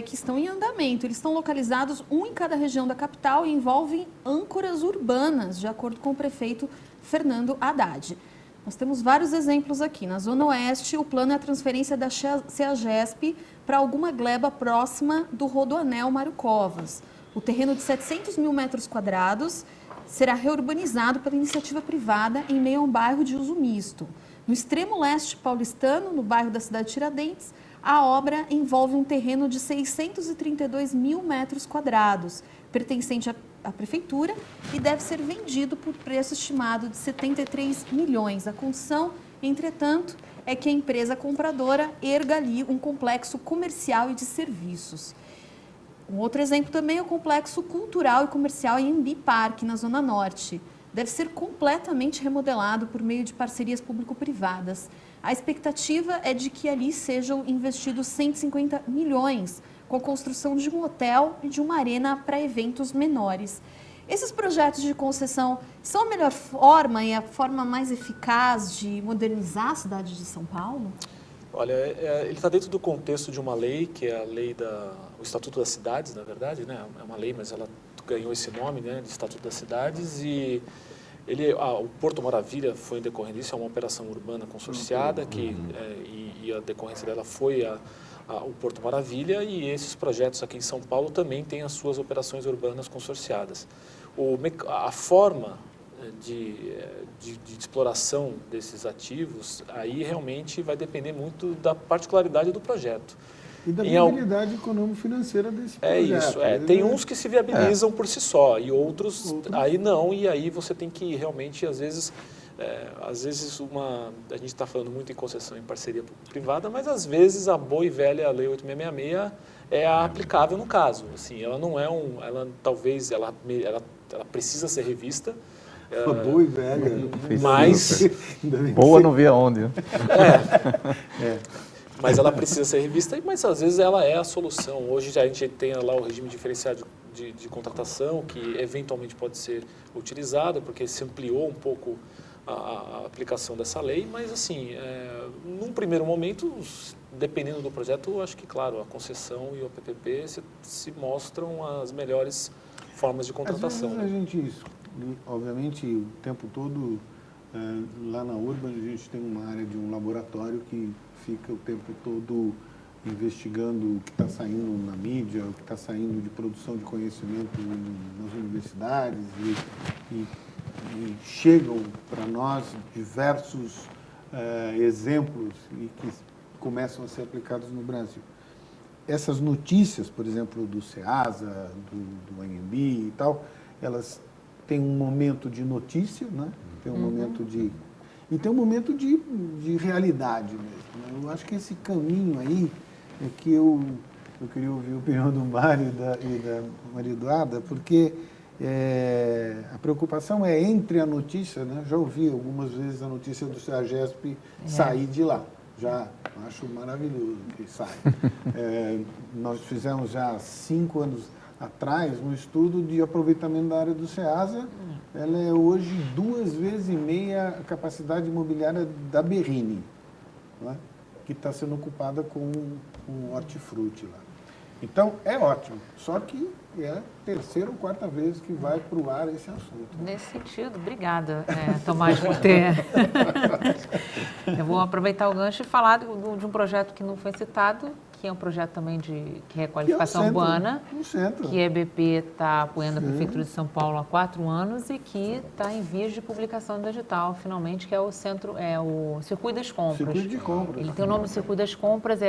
que estão em andamento. Eles estão localizados, um em cada região da capital, e envolvem âncoras urbanas, de acordo com o prefeito Fernando Haddad. Nós temos vários exemplos aqui. Na Zona Oeste, o plano é a transferência da CEAGESP para alguma gleba próxima do Rodoanel Mário Covas. O terreno de 700 mil metros quadrados será reurbanizado pela iniciativa privada em meio a um bairro de uso misto. No extremo leste paulistano, no bairro da cidade de Tiradentes, a obra envolve um terreno de 632 mil metros quadrados, pertencente à prefeitura, e deve ser vendido por preço estimado de 73 milhões. A condição, entretanto, é que a empresa compradora erga ali um complexo comercial e de serviços. Um outro exemplo também é o complexo cultural e comercial em Embi Parque, na Zona Norte. Deve ser completamente remodelado por meio de parcerias público-privadas. A expectativa é de que ali sejam investidos 150 milhões, com a construção de um hotel e de uma arena para eventos menores. Esses projetos de concessão são a melhor forma e a forma mais eficaz de modernizar a cidade de São Paulo? Olha, ele está dentro do contexto de uma lei, que é a lei o Estatuto das Cidades, na verdade, né? É uma lei, mas ela ganhou esse nome, né, de Estatuto das Cidades, e o Porto Maravilha foi em decorrência disso, é uma operação urbana consorciada, e a decorrência dela foi o Porto Maravilha, e esses projetos aqui em São Paulo também têm as suas operações urbanas consorciadas. A forma de exploração desses ativos, aí realmente vai depender muito da particularidade do projeto. E da viabilidade econômico-financeira desse projeto. É isso. Tem uns que se viabilizam por si só, e outros aí não, e aí você tem que realmente, às vezes, às vezes a gente está falando muito em concessão em parceria privada, mas às vezes a boa e velha Lei 8666 é a aplicável no caso. Assim, ela não é talvez ela precisa ser revista. Boa e velha. Mas boa não vê aonde. Mas ela precisa ser revista, mas às vezes ela é a solução. Hoje a gente tem lá o regime diferenciado de contratação, que eventualmente pode ser utilizado, porque se ampliou um pouco a aplicação dessa lei, mas assim, num primeiro momento, dependendo do projeto, eu acho que, claro, a concessão e o PPP se mostram as melhores formas de contratação. Às vezes a gente, obviamente, o tempo todo, lá na Urban, a gente tem uma área de um laboratório que fica o tempo todo investigando o que está saindo na mídia, o que está saindo de produção de conhecimento nas universidades e chegam para nós diversos exemplos e que começam a ser aplicados no Brasil. Essas notícias, por exemplo, do SEASA, do ANB e tal, elas têm um momento de notícia, né? Tem um momento de... E tem um momento de realidade mesmo, né? Eu acho que esse caminho aí é que eu queria ouvir a opinião do Mário e da Maria Eduarda, porque a preocupação é entre a notícia, né? Já ouvi algumas vezes a notícia do CEAGESP sair de lá. Já acho maravilhoso que sai. Nós fizemos já 5 anos atrás um estudo de aproveitamento da área do SEASA. Ela é hoje 2,5 vezes a capacidade imobiliária da Berrini, né? Que está sendo ocupada com hortifruti lá. Então, é ótimo, só que é a 3ª ou 4ª vez que vai para o ar esse assunto. Nesse sentido, obrigada, Tomás, por ter... Eu vou aproveitar o gancho e falar de um projeto que não foi citado, que é um projeto também de requalificação urbana, que a EBP está apoiando a Prefeitura de São Paulo há 4 anos e que está em vias de publicação digital, finalmente, que é o Circuito das Compras. Circuito de Compras. Ele tem o nome do Circuito das Compras,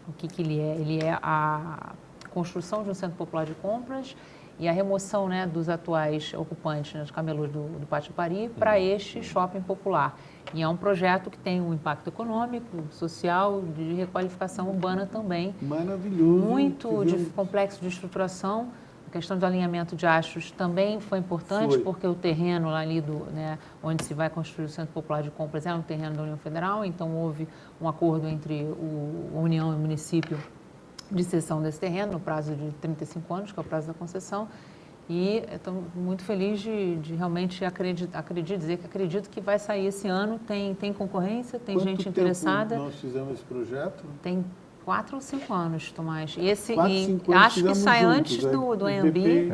o que ele é? Ele é a construção de um centro popular de compras e a remoção, né, dos atuais ocupantes, né, dos camelôs do Pátio Paris para este shopping popular. E é um projeto que tem um impacto econômico, social, de requalificação urbana também. Maravilhoso. Muito complexo de estruturação. A questão do alinhamento de astros também foi importante, porque o terreno lá ali onde se vai construir o Centro Popular de Compras é um terreno da União Federal, então houve um acordo entre a União e o município de cessão desse terreno no prazo de 35 anos, que é o prazo da concessão. E estou muito feliz de realmente acredito que vai sair esse ano. Tem concorrência, tem gente interessada. Nós fizemos esse projeto? Tem 4 ou 5 anos, Tomás. Acho que sai juntos, antes do ANB.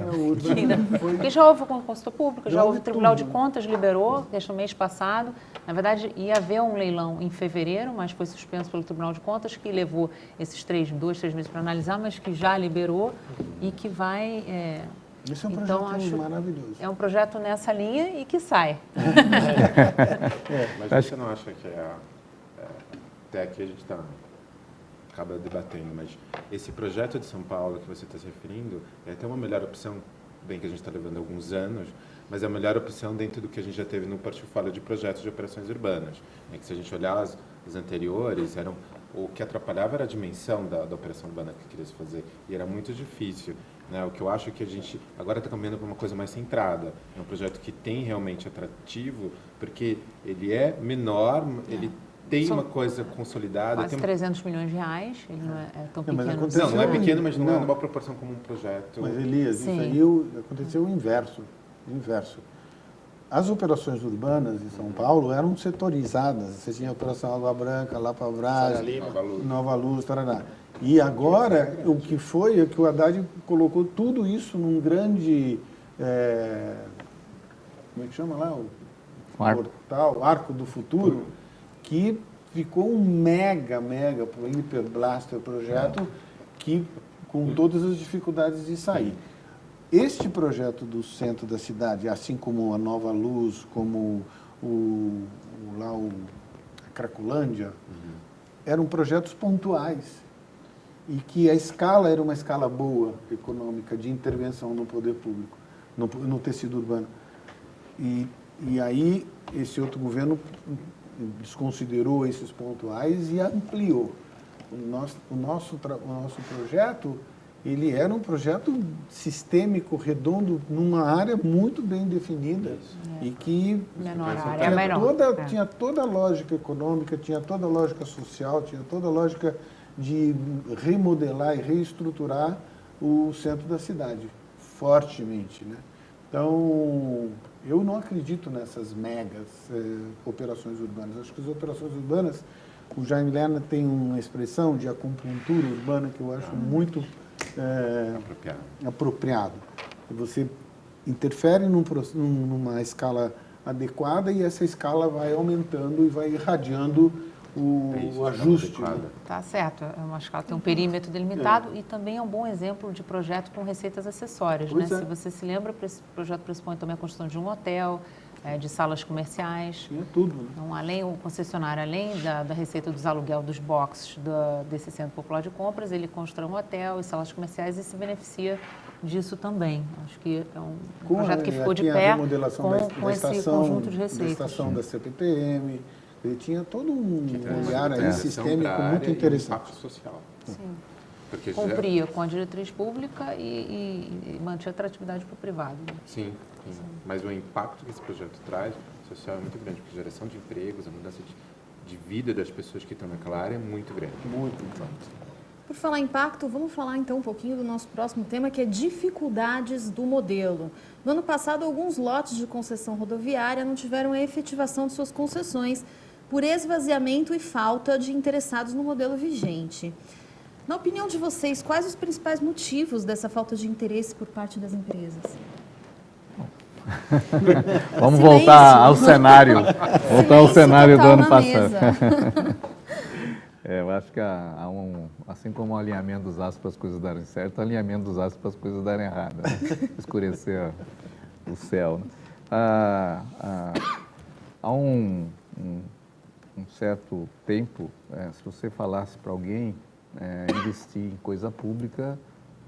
Porque já houve consulta pública, já houve o Tribunal de Contas, liberou, desde o mês passado. Na verdade, ia haver um leilão em fevereiro, mas foi suspenso pelo Tribunal de Contas, que levou esses 2, 3 meses para analisar, mas que já liberou e que vai... Isso é um projeto maravilhoso. É um projeto nessa linha e que sai. Mas você não acha que até aqui a gente acaba debatendo, mas esse projeto de São Paulo que você está se referindo é até uma melhor opção, bem que a gente está levando alguns anos, mas é a melhor opção dentro do que a gente já teve no portfólio de projetos de operações urbanas. Que se a gente olhar as anteriores, o que atrapalhava era a dimensão da operação urbana que queria se fazer, e era muito difícil. Né? O que eu acho que a gente agora está caminhando para uma coisa mais centrada. É um projeto que tem realmente atrativo, porque ele é menor, ele tem uma coisa consolidada. Quase 300 milhões de reais, ele não é tão pequeno. Não é pequeno, mas não é numa proporção como um projeto. Mas, Elias, isso aí aconteceu o inverso. As operações urbanas de São Paulo eram setorizadas. Você tinha a Operação Água Branca, Lapa Brás, Nova Luz, Taraná. E agora, o que foi é que o Haddad colocou tudo isso num grande... como é que chama lá? O portal, Arco do Futuro, que ficou um mega, hiper blaster projeto que, com todas as dificuldades de sair. Este projeto do centro da cidade, assim como a Nova Luz, como a Cracolândia, eram projetos pontuais e que a escala era uma escala boa, econômica, de intervenção no poder público, no tecido urbano. E E aí esse outro governo desconsiderou esses pontuais e ampliou. O nosso projeto, ele era um projeto sistêmico, redondo, numa área muito bem definida e que tinha toda a lógica econômica, tinha toda a lógica social, tinha toda a lógica de remodelar e reestruturar o centro da cidade, fortemente, né? Então, eu não acredito nessas megas operações urbanas. Acho que as operações urbanas, o Jaime Lerner tem uma expressão de acupuntura urbana que eu acho muito apropriado. Você interfere numa escala adequada e essa escala vai aumentando e vai irradiando o ajuste. Tá certo, é uma escala que tem um perímetro delimitado e também é um bom exemplo de projeto com receitas acessórias, né? Se você se lembra, esse projeto pressupõe também a construção de um hotel, de salas comerciais. Tinha tudo. Né? Então, além o concessionário, além da receita dos aluguel dos boxes desse Centro Popular de Compras, ele constrói um hotel e salas comerciais e se beneficia disso também. Acho que é um projeto que ficou de pé com esse conjunto de receitas. Da estação da CPTM. Ele tinha todo um olhar aí sistêmico muito interessante. Impacto social. Sim. Porque cumpria com a diretriz pública e mantinha atratividade para o privado. Né? Sim, mas o impacto que esse projeto traz social é muito grande, porque a geração de empregos, a mudança de vida das pessoas que estão naquela área é muito grande. Muito importante. Por falar em impacto, vamos falar então um pouquinho do nosso próximo tema, que é dificuldades do modelo. No ano passado, alguns lotes de concessão rodoviária não tiveram a efetivação de suas concessões por esvaziamento e falta de interessados no modelo vigente. Na opinião de vocês, quais os principais motivos dessa falta de interesse por parte das empresas? Vamos voltar ao cenário. Voltar ao cenário do ano passado. Eu acho que assim como o alinhamento dos astros para as coisas darem certo, o alinhamento dos astros para as coisas darem errado. Né? Escurecer o céu. Né? Há um certo tempo, se você falasse para alguém investir em coisa pública,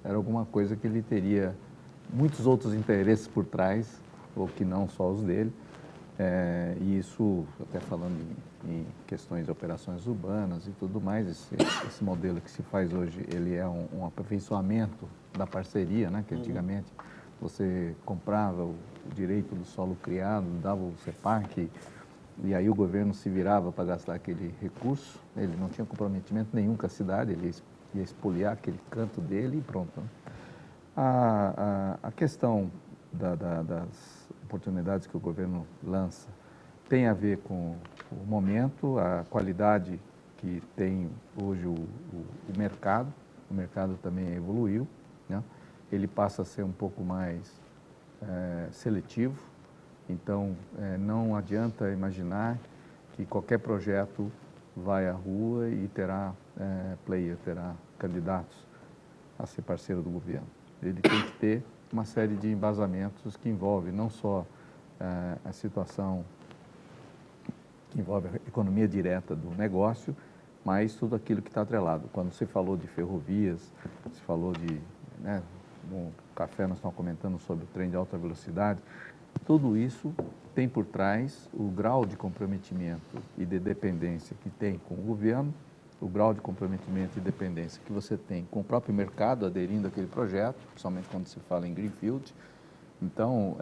era alguma coisa que ele teria muitos outros interesses por trás, ou que não só os dele. E isso, até falando em questões de operações urbanas e tudo mais, esse modelo que se faz hoje, ele é um aperfeiçoamento da parceria, né? Que antigamente você comprava o direito do solo criado, dava o CEPAC, e aí o governo se virava para gastar aquele recurso, ele não tinha comprometimento nenhum com a cidade, ele ia expoliar aquele canto dele e pronto. Né? A questão das oportunidades que o governo lança tem a ver com o momento, a qualidade que tem hoje o mercado também evoluiu, né? Ele passa a ser um pouco mais seletivo. Então, não adianta imaginar que qualquer projeto vai à rua e terá terá candidatos a ser parceiro do governo. Ele tem que ter uma série de embasamentos que envolvem não só a situação que envolve a economia direta do negócio, mas tudo aquilo que está atrelado. Quando você falou de ferrovias, você falou no café nós estamos comentando sobre o trem de alta velocidade, tudo isso tem por trás o grau de comprometimento e de dependência que tem com o governo, o grau de comprometimento e dependência que você tem com o próprio mercado aderindo àquele projeto, principalmente quando se fala em greenfield. Então,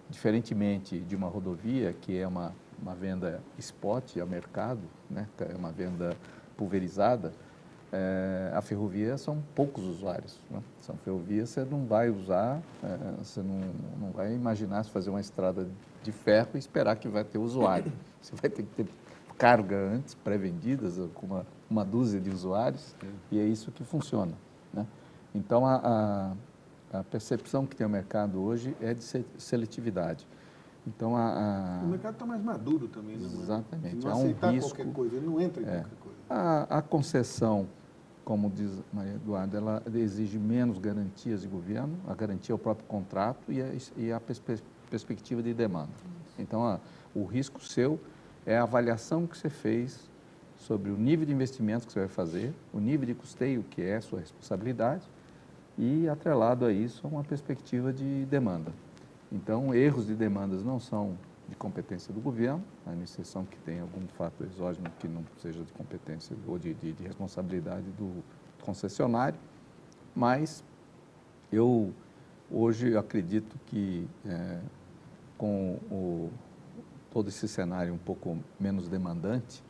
diferentemente de uma rodovia, que é uma venda spot ao mercado, né, é uma venda pulverizada, a ferrovia são poucos usuários. Né? São ferrovias, você não vai usar, você não vai imaginar se fazer uma estrada de ferro e esperar que vai ter usuário. Você vai ter que ter carga antes, pré-vendidas, com uma dúzia de usuários, e é isso que funciona. Né? Então, a percepção que tem o mercado hoje é de seletividade. Então, o mercado está mais maduro também, não é? Exatamente. Se não aceitar qualquer coisa, ele não entra em qualquer coisa. A concessão, como diz Maria Eduarda, ela exige menos garantias de governo, a garantia é o próprio contrato e a perspectiva de demanda. Então, o risco seu é a avaliação que você fez sobre o nível de investimento que você vai fazer, o nível de custeio, que é a sua responsabilidade, e atrelado a isso, uma perspectiva de demanda. Então, erros de demandas não são de competência do governo, a exceção que tem algum fato exógeno que não seja de competência ou de responsabilidade do concessionário, mas eu hoje acredito que com todo esse cenário um pouco menos demandante,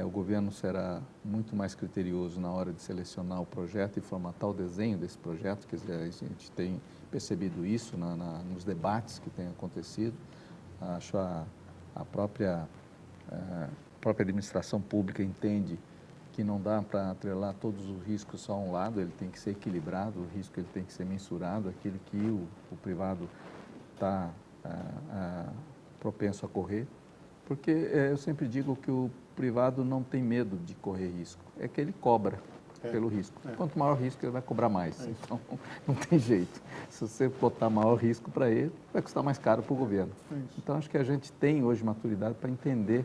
o governo será muito mais criterioso na hora de selecionar o projeto e formatar o desenho desse projeto. Quer dizer, a gente tem percebido isso nos debates que têm acontecido. Acho a própria administração pública entende que não dá para atrelar todos os riscos só a um lado, ele tem que ser equilibrado, o risco ele tem que ser mensurado, aquele que o privado está propenso a correr. Porque eu sempre digo que o privado não tem medo de correr risco, é que ele cobra pelo risco. Quanto maior o risco, ele vai cobrar mais. Então, não tem jeito. Se você botar maior risco para ele, vai custar mais caro para o governo. Então, acho que a gente tem hoje maturidade para entender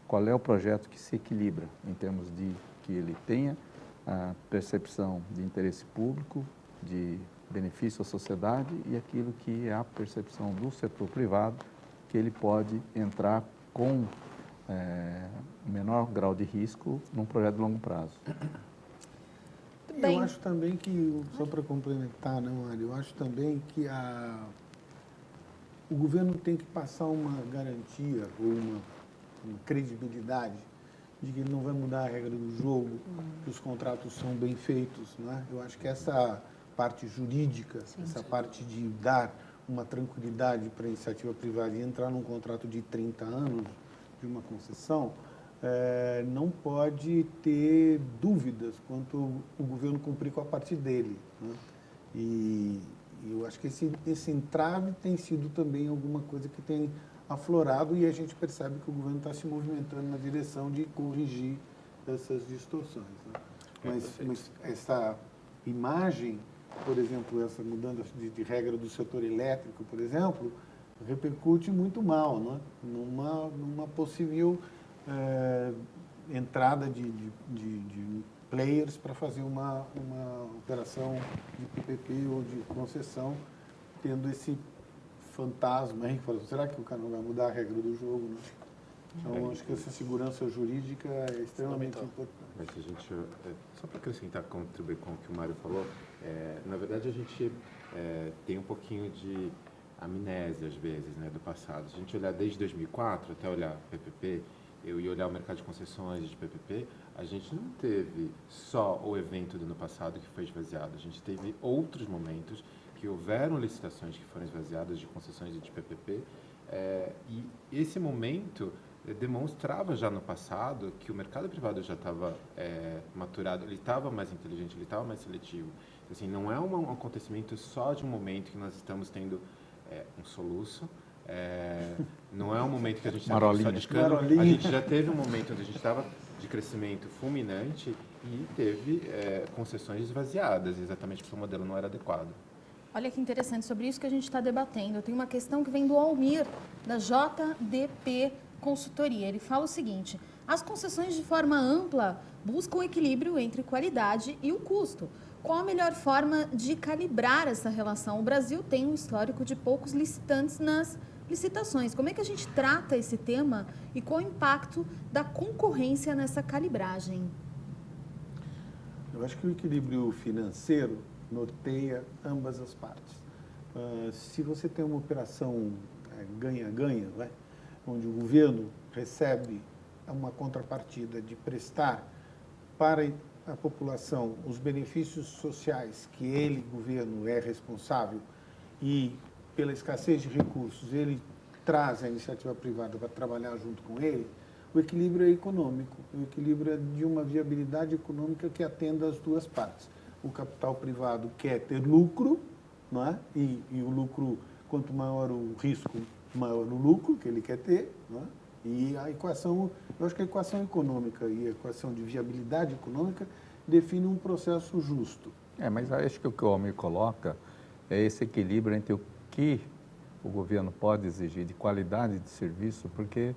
qual é o projeto que se equilibra em termos de que ele tenha a percepção de interesse público, de benefício à sociedade e aquilo que é a percepção do setor privado, que ele pode entrar com menor grau de risco num projeto de longo prazo. Eu acho também que, só para complementar, né, Mário, eu acho também que o governo tem que passar uma garantia ou uma credibilidade de que ele não vai mudar a regra do jogo, que os contratos são bem feitos, né? Eu acho que essa parte jurídica, essa parte de dar uma tranquilidade para a iniciativa privada e entrar num contrato de 30 anos de uma concessão, não pode ter dúvidas quanto o governo cumprir com a parte dele, né? E eu acho que esse entrave tem sido também alguma coisa que tem aflorado e a gente percebe que o governo está se movimentando na direção de corrigir essas distorções, né? Mas essa imagem, por exemplo, essa mudança de regra do setor elétrico, por exemplo, repercute muito mal, né? Numa possível entrada de players para fazer uma operação de PPP ou de concessão, tendo esse fantasma, hein? Será que o cara não vai mudar a regra do jogo? Né? Então, acho que essa segurança jurídica é extremamente importante. Mas a gente, só para acrescentar, contribuir com o que o Mário falou, na verdade a gente tem um pouquinho de amnésia, às vezes, né, do passado. Se a gente olhar desde 2004 até olhar PPP, eu ia olhar o mercado de concessões de PPP, a gente não teve só o evento do ano passado que foi esvaziado, a gente teve outros momentos que houveram licitações que foram esvaziadas de concessões de PPP, e esse momento demonstrava já no passado que o mercado privado já estava maturado, ele estava mais inteligente, ele estava mais seletivo. Assim, não é um acontecimento só de um momento que nós estamos tendo um soluço, não é um momento que a gente está só descando, a gente já teve um momento onde a gente estava de crescimento fulminante e teve concessões esvaziadas, exatamente porque o modelo não era adequado. Olha que interessante, sobre isso que a gente está debatendo. Eu tenho uma questão que vem do Almir, da JDP Consultoria. Ele fala o seguinte: as concessões de forma ampla buscam equilíbrio entre qualidade e o custo. Qual a melhor forma de calibrar essa relação? O Brasil tem um histórico de poucos licitantes nas licitações. Como é que a gente trata esse tema e qual o impacto da concorrência nessa calibragem? Eu acho que o equilíbrio financeiro norteia ambas as partes. Se você tem uma operação ganha-ganha, onde o governo recebe uma contrapartida de prestar para a população os benefícios sociais que ele, governo, é responsável e pela escassez de recursos ele traz a iniciativa privada para trabalhar junto com ele, o equilíbrio é econômico, o equilíbrio é de uma viabilidade econômica que atenda as duas partes. O capital privado quer ter lucro, não é? E o lucro, quanto maior o risco, maior o lucro que ele quer ter, não é? E a equação, eu acho que a equação econômica e a equação de viabilidade econômica define um processo justo. Mas acho que o que o Almir coloca é esse equilíbrio entre o que o governo pode exigir de qualidade de serviço, porque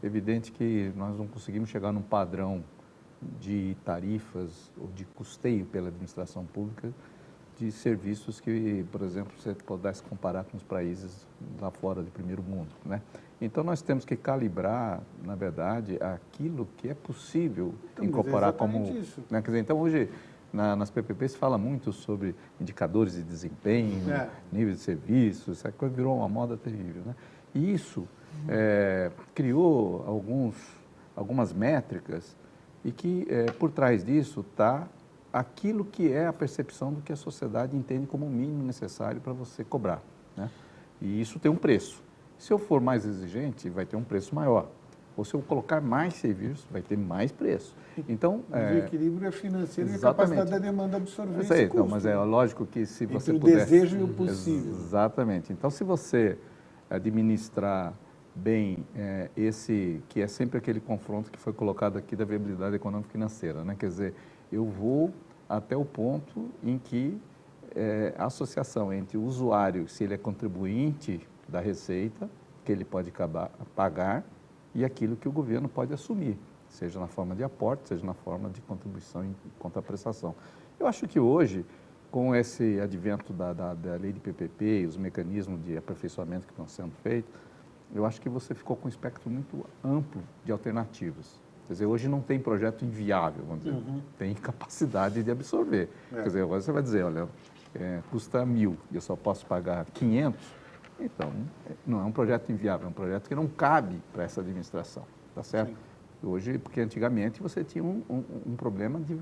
é evidente que nós não conseguimos chegar num padrão de tarifas ou de custeio pela administração pública de serviços que, por exemplo, você pudesse comparar com os países lá fora de primeiro mundo, né? Então, nós temos que calibrar, na verdade, aquilo que é possível incorporar como... Isso. Né? Quer dizer, então, hoje, nas PPPs se fala muito sobre indicadores de desempenho, nível de serviço, essa coisa virou uma moda terrível, né? E isso criou algumas métricas e que, por trás disso, está aquilo que é a percepção do que a sociedade entende como o mínimo necessário para você cobrar, né? E isso tem um preço. Se eu for mais exigente, vai ter um preço maior. Ou se eu colocar mais serviços, vai ter mais preço. Então, o equilíbrio financeiro e a exatamente. capacidade da demanda absorver Isso aí, esse custo. não, mas é lógico que se você Entre o puder... desejo e o possível. Exatamente. Então, se você administrar bem esse, que é sempre aquele confronto que foi colocado aqui da viabilidade econômica e financeira, né? Quer dizer, eu vou até o ponto em que a associação entre o usuário, se ele é contribuinte da receita, que ele pode pagar, e aquilo que o governo pode assumir, seja na forma de aporte, seja na forma de contribuição em contraprestação. Eu acho que hoje, com esse advento da lei de PPP e os mecanismos de aperfeiçoamento que estão sendo feitos, eu acho que você ficou com um espectro muito amplo de alternativas. Quer dizer, hoje não tem projeto inviável, vamos dizer, tem capacidade de absorver. Quer dizer, agora você vai dizer, olha, custa 1.000 e eu só posso pagar 500, então não é um projeto inviável, é um projeto que não cabe para essa administração, tá certo? Sim. Hoje, porque antigamente você tinha um problema de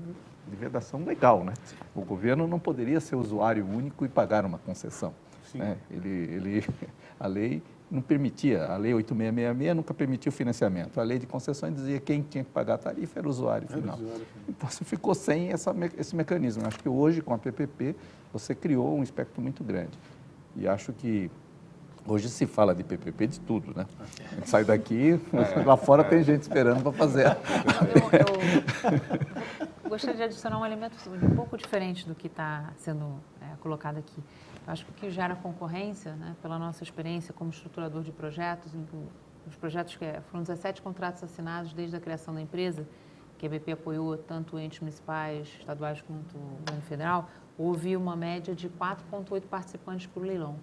vedação legal, né? O governo não poderia ser usuário único e pagar uma concessão. Né? A lei não permitia, a lei 8666 nunca permitiu financiamento. A lei de concessões dizia que quem tinha que pagar a tarifa era o usuário final. Então, você ficou sem esse mecanismo. Acho que hoje, com a PPP, você criou um espectro muito grande. E acho que hoje se fala de PPP de tudo, né? A gente sai daqui, lá fora tem gente esperando para fazer. Eu gostaria de adicionar um elemento um pouco diferente do que está sendo colocado aqui. Eu acho que o que gera concorrência, né, pela nossa experiência como estruturador de projetos, os projetos que foram 17 contratos assinados desde a criação da empresa, que a BP apoiou tanto entes municipais, estaduais quanto o governo federal, houve uma média de 4,8 participantes por leilão.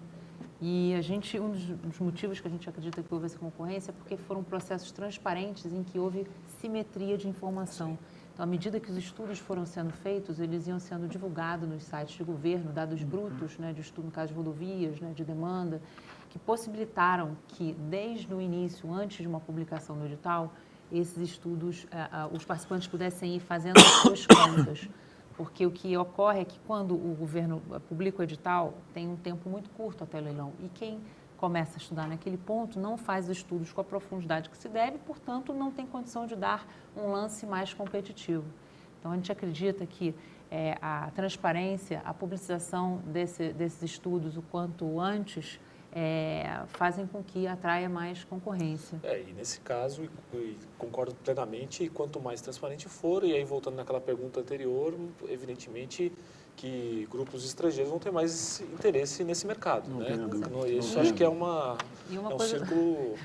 E um dos motivos que a gente acredita que houve essa concorrência é porque foram processos transparentes em que houve simetria de informação. Então, à medida que os estudos foram sendo feitos, eles iam sendo divulgados nos sites de governo, dados brutos, né, de estudo, no caso de rodovias, né, de demanda, que possibilitaram que, desde o início, antes de uma publicação do edital, esses estudos, os participantes pudessem ir fazendo as suas contas. Porque o que ocorre é que, quando o governo publica o edital, tem um tempo muito curto até o leilão. E quem começa a estudar naquele ponto não faz os estudos com a profundidade que se deve, portanto, não tem condição de dar um lance mais competitivo. Então, a gente acredita que a transparência, a publicização desses estudos o quanto antes fazem com que atraia mais concorrência. E nesse caso, concordo plenamente, e quanto mais transparente for, e aí voltando naquela pergunta anterior, evidentemente que grupos estrangeiros vão ter mais interesse nesse mercado, né? Isso acho que é um círculo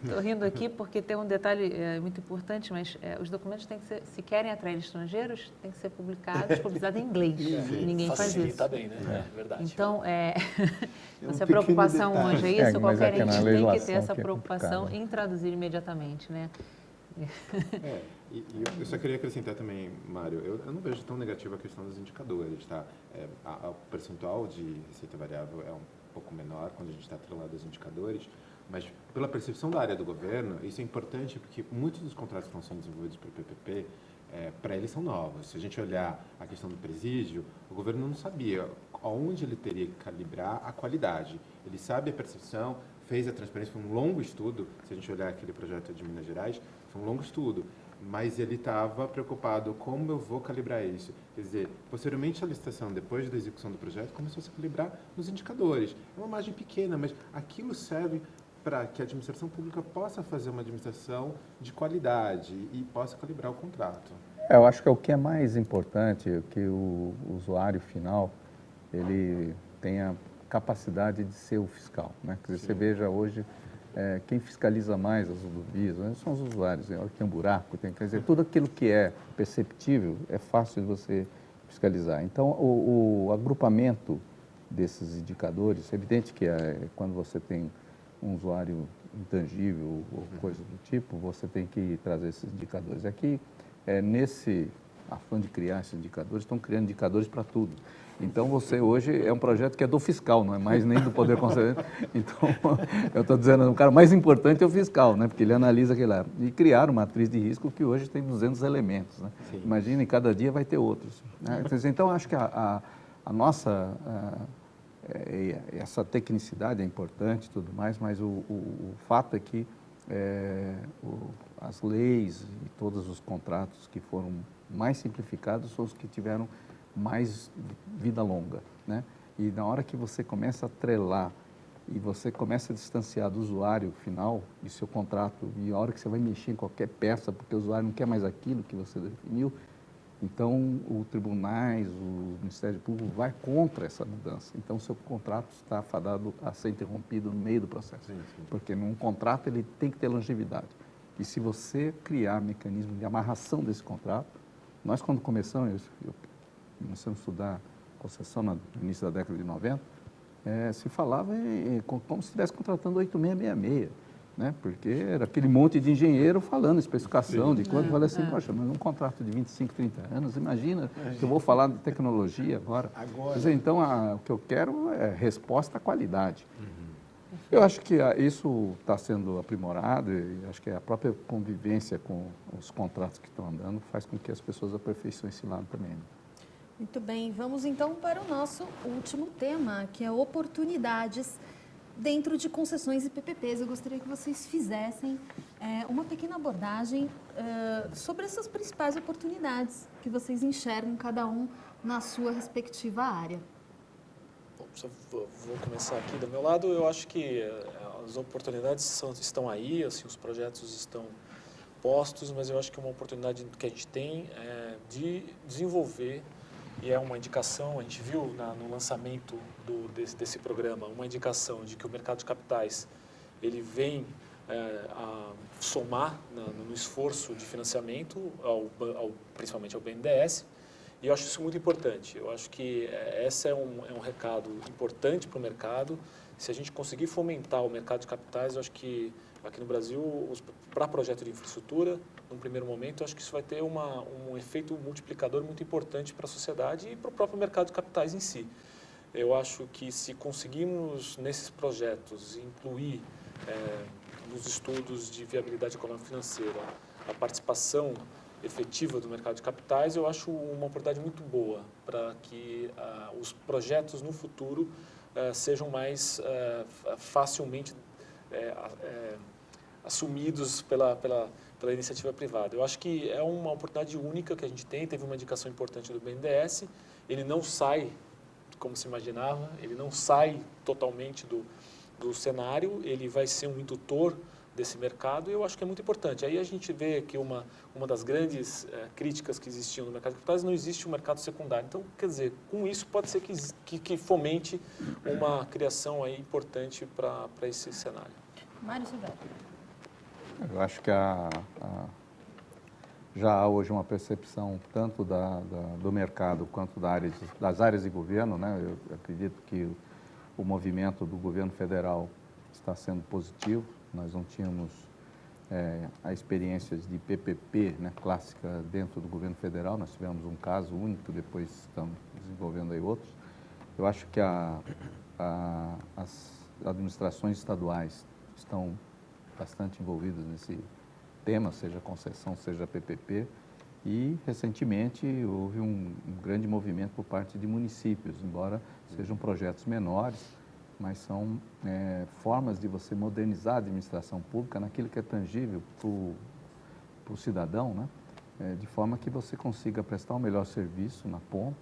Estou rindo aqui porque tem um detalhe muito importante, mas os documentos têm que ser, se querem atrair estrangeiros, têm que ser publicados em inglês. Ninguém faz isso. Facilita bem, né? É verdade. Então, se a preocupação hoje é isso, qualquer ente tem que ter essa preocupação em traduzir imediatamente, né? Eu só queria acrescentar também, Mário, eu não vejo tão negativa a questão dos indicadores, tá? O percentual de receita variável é um pouco menor quando a gente está atrelado aos indicadores, mas pela percepção da área do governo, isso é importante porque muitos dos contratos que estão sendo desenvolvidos para o PPP, para eles são novos. Se a gente olhar a questão do presídio, o governo não sabia aonde ele teria que calibrar a qualidade. Ele sabe a percepção, fez a transparência, foi um longo estudo, se a gente olhar aquele projeto de Minas Gerais, foi um longo estudo, mas ele estava preocupado como eu vou calibrar isso. Quer dizer, posteriormente à licitação, depois da execução do projeto, começou a se calibrar nos indicadores. É uma margem pequena, mas aquilo serve para que a administração pública possa fazer uma administração de qualidade e possa calibrar o contrato. Eu acho que o que é mais importante é que o usuário final ele tenha capacidade de ser o fiscal, né? Quer dizer, você veja hoje quem fiscaliza mais as rodovias, né, são os usuários. Tem um buraco, quer dizer, tudo aquilo que é perceptível é fácil de você fiscalizar. Então, o agrupamento desses indicadores, é evidente que quando você tem um usuário intangível ou coisa do tipo, você tem que trazer esses indicadores. Aqui, nesse afã de criar esses indicadores, estão criando indicadores para tudo. Então, você hoje é um projeto que é do fiscal, não é mais nem do Poder Concedente. Então, eu estou dizendo, o cara mais importante é o fiscal, né? Porque ele analisa aquele lá. E criaram uma matriz de risco que hoje tem 200 elementos. Né? Imagina, cada dia vai ter outros. Né? Então, acho que a nossa... essa tecnicidade é importante e tudo mais, mas o fato é que as leis e todos os contratos que foram mais simplificados são os que tiveram mais vida longa, né? E na hora que você começa a atrelar e você começa a distanciar do usuário final e seu contrato, e a hora que você vai mexer em qualquer peça, porque o usuário não quer mais aquilo que você definiu, então o tribunais, o Ministério Público vai contra essa mudança. Então, seu contrato está fadado a ser interrompido no meio do processo, porque num contrato ele tem que ter longevidade. E se você criar mecanismo de amarração desse contrato, nós quando começamos a estudar concessão no início da década de 90, se falava como se estivesse contratando 8666, né? Porque era aquele monte de engenheiro falando especificação de quanto, falei assim, poxa, mas um contrato de 25, 30 anos, imagina que eu vou falar de tecnologia agora. Quer dizer, então, o que eu quero é resposta à qualidade. Eu acho que isso está sendo aprimorado e acho que a própria convivência com os contratos que estão andando faz com que as pessoas aperfeiçoem esse lado também. Né? Muito bem, vamos então para o nosso último tema, que é oportunidades dentro de concessões e PPPs. Eu gostaria que vocês fizessem uma pequena abordagem sobre essas principais oportunidades que vocês enxergam, cada um na sua respectiva área. Bom, vou começar aqui do meu lado. Eu acho que as oportunidades estão aí, assim, os projetos estão postos, mas eu acho que uma oportunidade que a gente tem é de desenvolver, e é uma indicação, a gente viu no lançamento desse programa, uma indicação de que o mercado de capitais ele vem a somar no esforço de financiamento, principalmente ao BNDES, e eu acho isso muito importante. Eu acho que esse é um recado importante para o mercado. Se a gente conseguir fomentar o mercado de capitais, eu acho que aqui no Brasil, para projeto de infraestrutura, num primeiro momento, eu acho que isso vai ter um efeito multiplicador muito importante para a sociedade e para o próprio mercado de capitais em si. Eu acho que se conseguirmos, nesses projetos, incluir nos estudos de viabilidade econômica e financeira a participação efetiva do mercado de capitais, eu acho uma oportunidade muito boa para que os projetos no futuro sejam mais facilmente assumidos pela iniciativa privada. Eu acho que é uma oportunidade única que a gente tem, teve uma indicação importante do BNDES, ele não sai como se imaginava, ele não sai totalmente do cenário, ele vai ser um indutor desse mercado e eu acho que é muito importante. Aí a gente vê que uma das grandes críticas que existiam no mercado de capitais, não existe um mercado secundário. Então, quer dizer, com isso pode ser que fomente uma criação aí importante para esse cenário. Mário Silvério. Eu acho que já há hoje uma percepção tanto do mercado quanto das áreas de governo, né? Eu acredito que o movimento do governo federal está sendo positivo. Nós não tínhamos a experiência de PPP, né, clássica dentro do governo federal. Nós tivemos um caso único, depois estamos desenvolvendo aí outros. Eu acho que as administrações estaduais estão bastante envolvidas nesse tema, seja concessão, seja PPP, e recentemente houve um grande movimento por parte de municípios, embora sejam projetos menores, mas são formas de você modernizar a administração pública naquilo que é tangível para o cidadão, né? De forma que você consiga prestar um melhor serviço na ponta,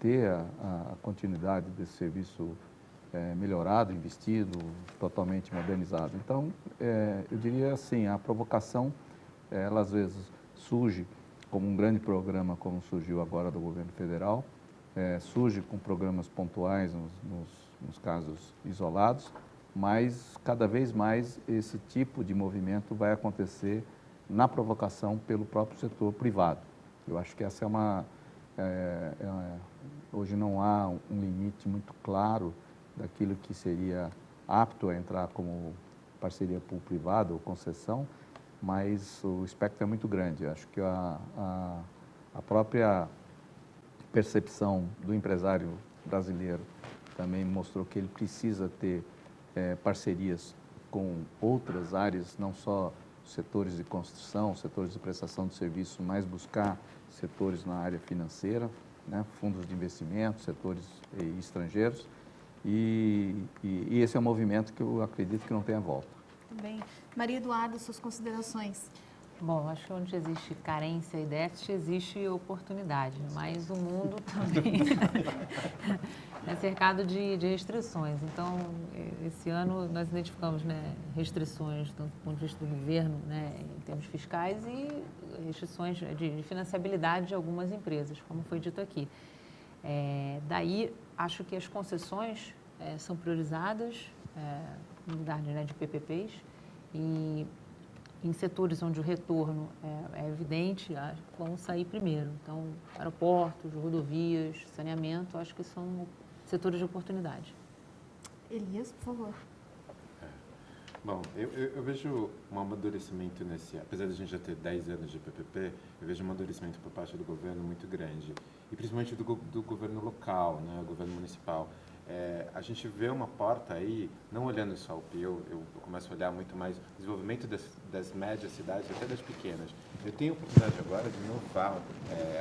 ter a continuidade desse serviço melhorado, investido, totalmente modernizado. Então, eu diria assim, a provocação, ela às vezes surge como um grande programa, como surgiu agora do governo federal, surge com programas pontuais nos casos isolados, mas cada vez mais esse tipo de movimento vai acontecer na provocação pelo próprio setor privado. Eu acho que essa é hoje não há um limite muito claro daquilo que seria apto a entrar como parceria público-privada ou concessão, mas o espectro é muito grande. Acho que a própria percepção do empresário brasileiro também mostrou que ele precisa ter parcerias com outras áreas, não só setores de construção, setores de prestação de serviço, mas buscar setores na área financeira, né, fundos de investimento, setores estrangeiros, e esse é um movimento que eu acredito que não tenha volta. Muito bem. Maria Eduarda, suas considerações? Bom, acho que onde existe carência e déficit, existe oportunidade, mas o mundo também é cercado de restrições. Então, esse ano nós identificamos, né, restrições, tanto do ponto de vista do governo, né, em termos fiscais, e restrições de financiabilidade de algumas empresas, como foi dito aqui. Daí, acho que as concessões são priorizadas no lugar de PPPs, e em setores onde o retorno é evidente, vão sair primeiro. Então, aeroportos, rodovias, saneamento, acho que são setores de oportunidade. Elias, por favor. Bom, eu vejo um amadurecimento apesar de a gente já ter 10 anos de PPP, eu vejo um amadurecimento por parte do governo muito grande, e principalmente do governo local, né, o governo municipal. A gente vê uma porta aí, não olhando só o PIO, eu começo a olhar muito mais o desenvolvimento das médias cidades, até das pequenas. Eu tenho a oportunidade agora de inovar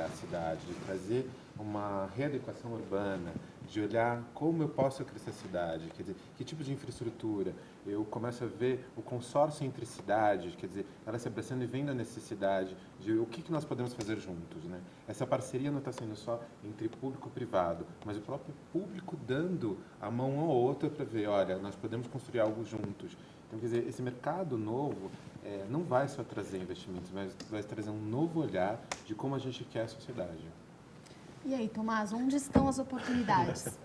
a cidade, de trazer uma readequação urbana, de olhar como eu posso crescer a cidade, quer dizer, que tipo de infraestrutura. Eu começo a ver o consórcio entre cidades, quer dizer, elas se abraçando e vendo a necessidade de o que nós podemos fazer juntos, né? Essa parceria não está sendo só entre público e privado, mas o próprio público dando a mão um ao outro para ver, olha, nós podemos construir algo juntos. Então, quer dizer, esse mercado novo não vai só trazer investimentos, mas vai trazer um novo olhar de como a gente quer a sociedade. E aí, Tomás, onde estão as oportunidades?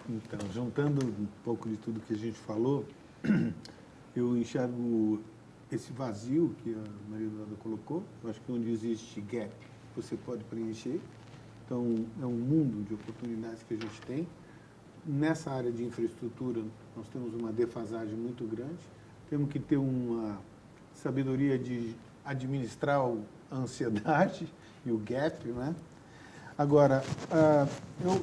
Então, juntando um pouco de tudo que a gente falou, eu enxergo esse vazio que a Maria Eduarda colocou. Eu acho que onde existe gap, você pode preencher. Então, é um mundo de oportunidades que a gente tem. Nessa área de infraestrutura, nós temos uma defasagem muito grande. Temos que ter uma sabedoria de administrar a ansiedade e o gap, né? Agora,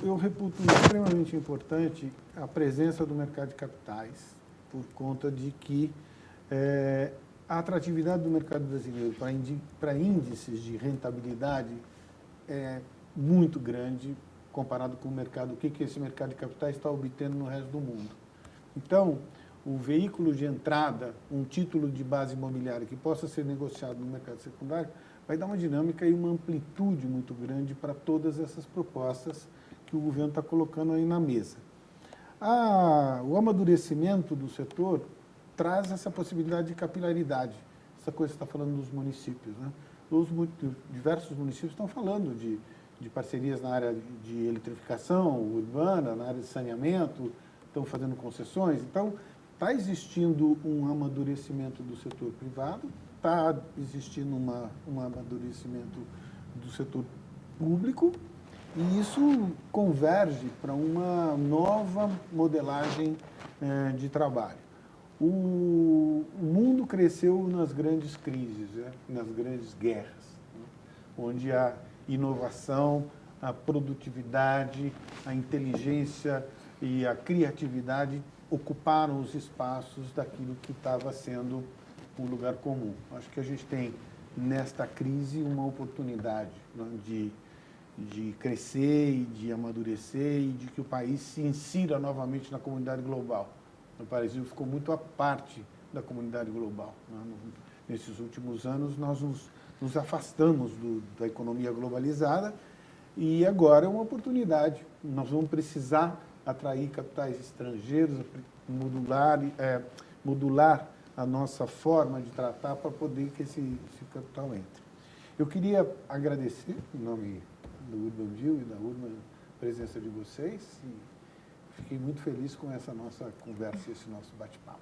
eu reputo extremamente importante a presença do mercado de capitais, por conta de que a atratividade do mercado brasileiro para índices de rentabilidade é muito grande comparado com o mercado, o que esse mercado de capitais está obtendo no resto do mundo. Então, o veículo de entrada, um título de base imobiliária que possa ser negociado no mercado secundário, vai dar uma dinâmica e uma amplitude muito grande para todas essas propostas que o governo está colocando aí na mesa. O amadurecimento do setor traz essa possibilidade de capilaridade, essa coisa que você está falando dos municípios, né? Diversos municípios estão falando de parcerias na área de eletrificação urbana, na área de saneamento, estão fazendo concessões. Então, está existindo um amadurecimento do setor privado, está existindo um amadurecimento do setor público, e isso converge para uma nova modelagem de trabalho. O mundo cresceu nas grandes crises, nas grandes guerras, né? Onde a inovação, a produtividade, a inteligência e a criatividade ocuparam os espaços daquilo que estava sendo um lugar comum. Acho que a gente tem, nesta crise, uma oportunidade, né, de crescer e de amadurecer e de que o país se insira novamente na comunidade global. O Brasil ficou muito à parte da comunidade global, né? Nesses últimos anos, nós nos afastamos da economia globalizada, e agora é uma oportunidade. Nós vamos precisar atrair capitais estrangeiros, modular a nossa forma de tratar para poder que esse capital entre. Eu queria agradecer, em nome do Urbanville e da Urban, a presença de vocês, e fiquei muito feliz com essa nossa conversa, esse nosso bate-papo.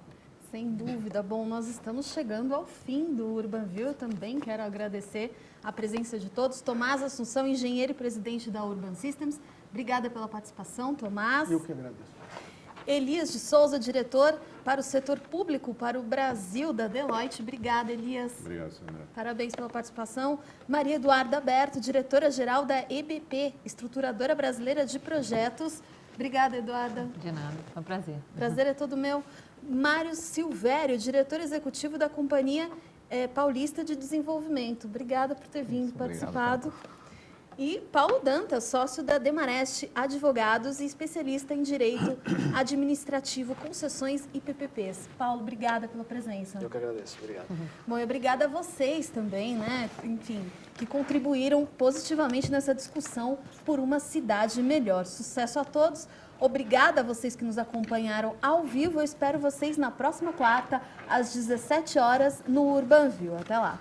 Sem dúvida. Bom, nós estamos chegando ao fim do Urbanville. Eu também quero agradecer a presença de todos. Tomás Assunção, engenheiro e presidente da Urban Systems. Obrigada pela participação, Tomás. Eu que agradeço. Elias de Souza, diretor para o setor público para o Brasil da Deloitte. Obrigada, Elias. Obrigado, Sandra. Parabéns pela participação. Maria Eduarda Berto, diretora-geral da EBP, Estruturadora Brasileira de Projetos. Obrigada, Eduarda. De nada, foi um prazer. Prazer é todo meu. Mário Silvério, diretor executivo da Companhia Paulista de Desenvolvimento. Obrigada por ter vindo, participado. E Paulo Dantas, sócio da Demarest Advogados e especialista em Direito Administrativo, Concessões e PPPs. Paulo, obrigada pela presença. Eu que agradeço, obrigado. Bom, e obrigada a vocês também, né? Enfim, que contribuíram positivamente nessa discussão por uma cidade melhor. Sucesso a todos. Obrigada a vocês que nos acompanharam ao vivo. Eu espero vocês na próxima quarta, às 17 horas, no Urbanville. Até lá.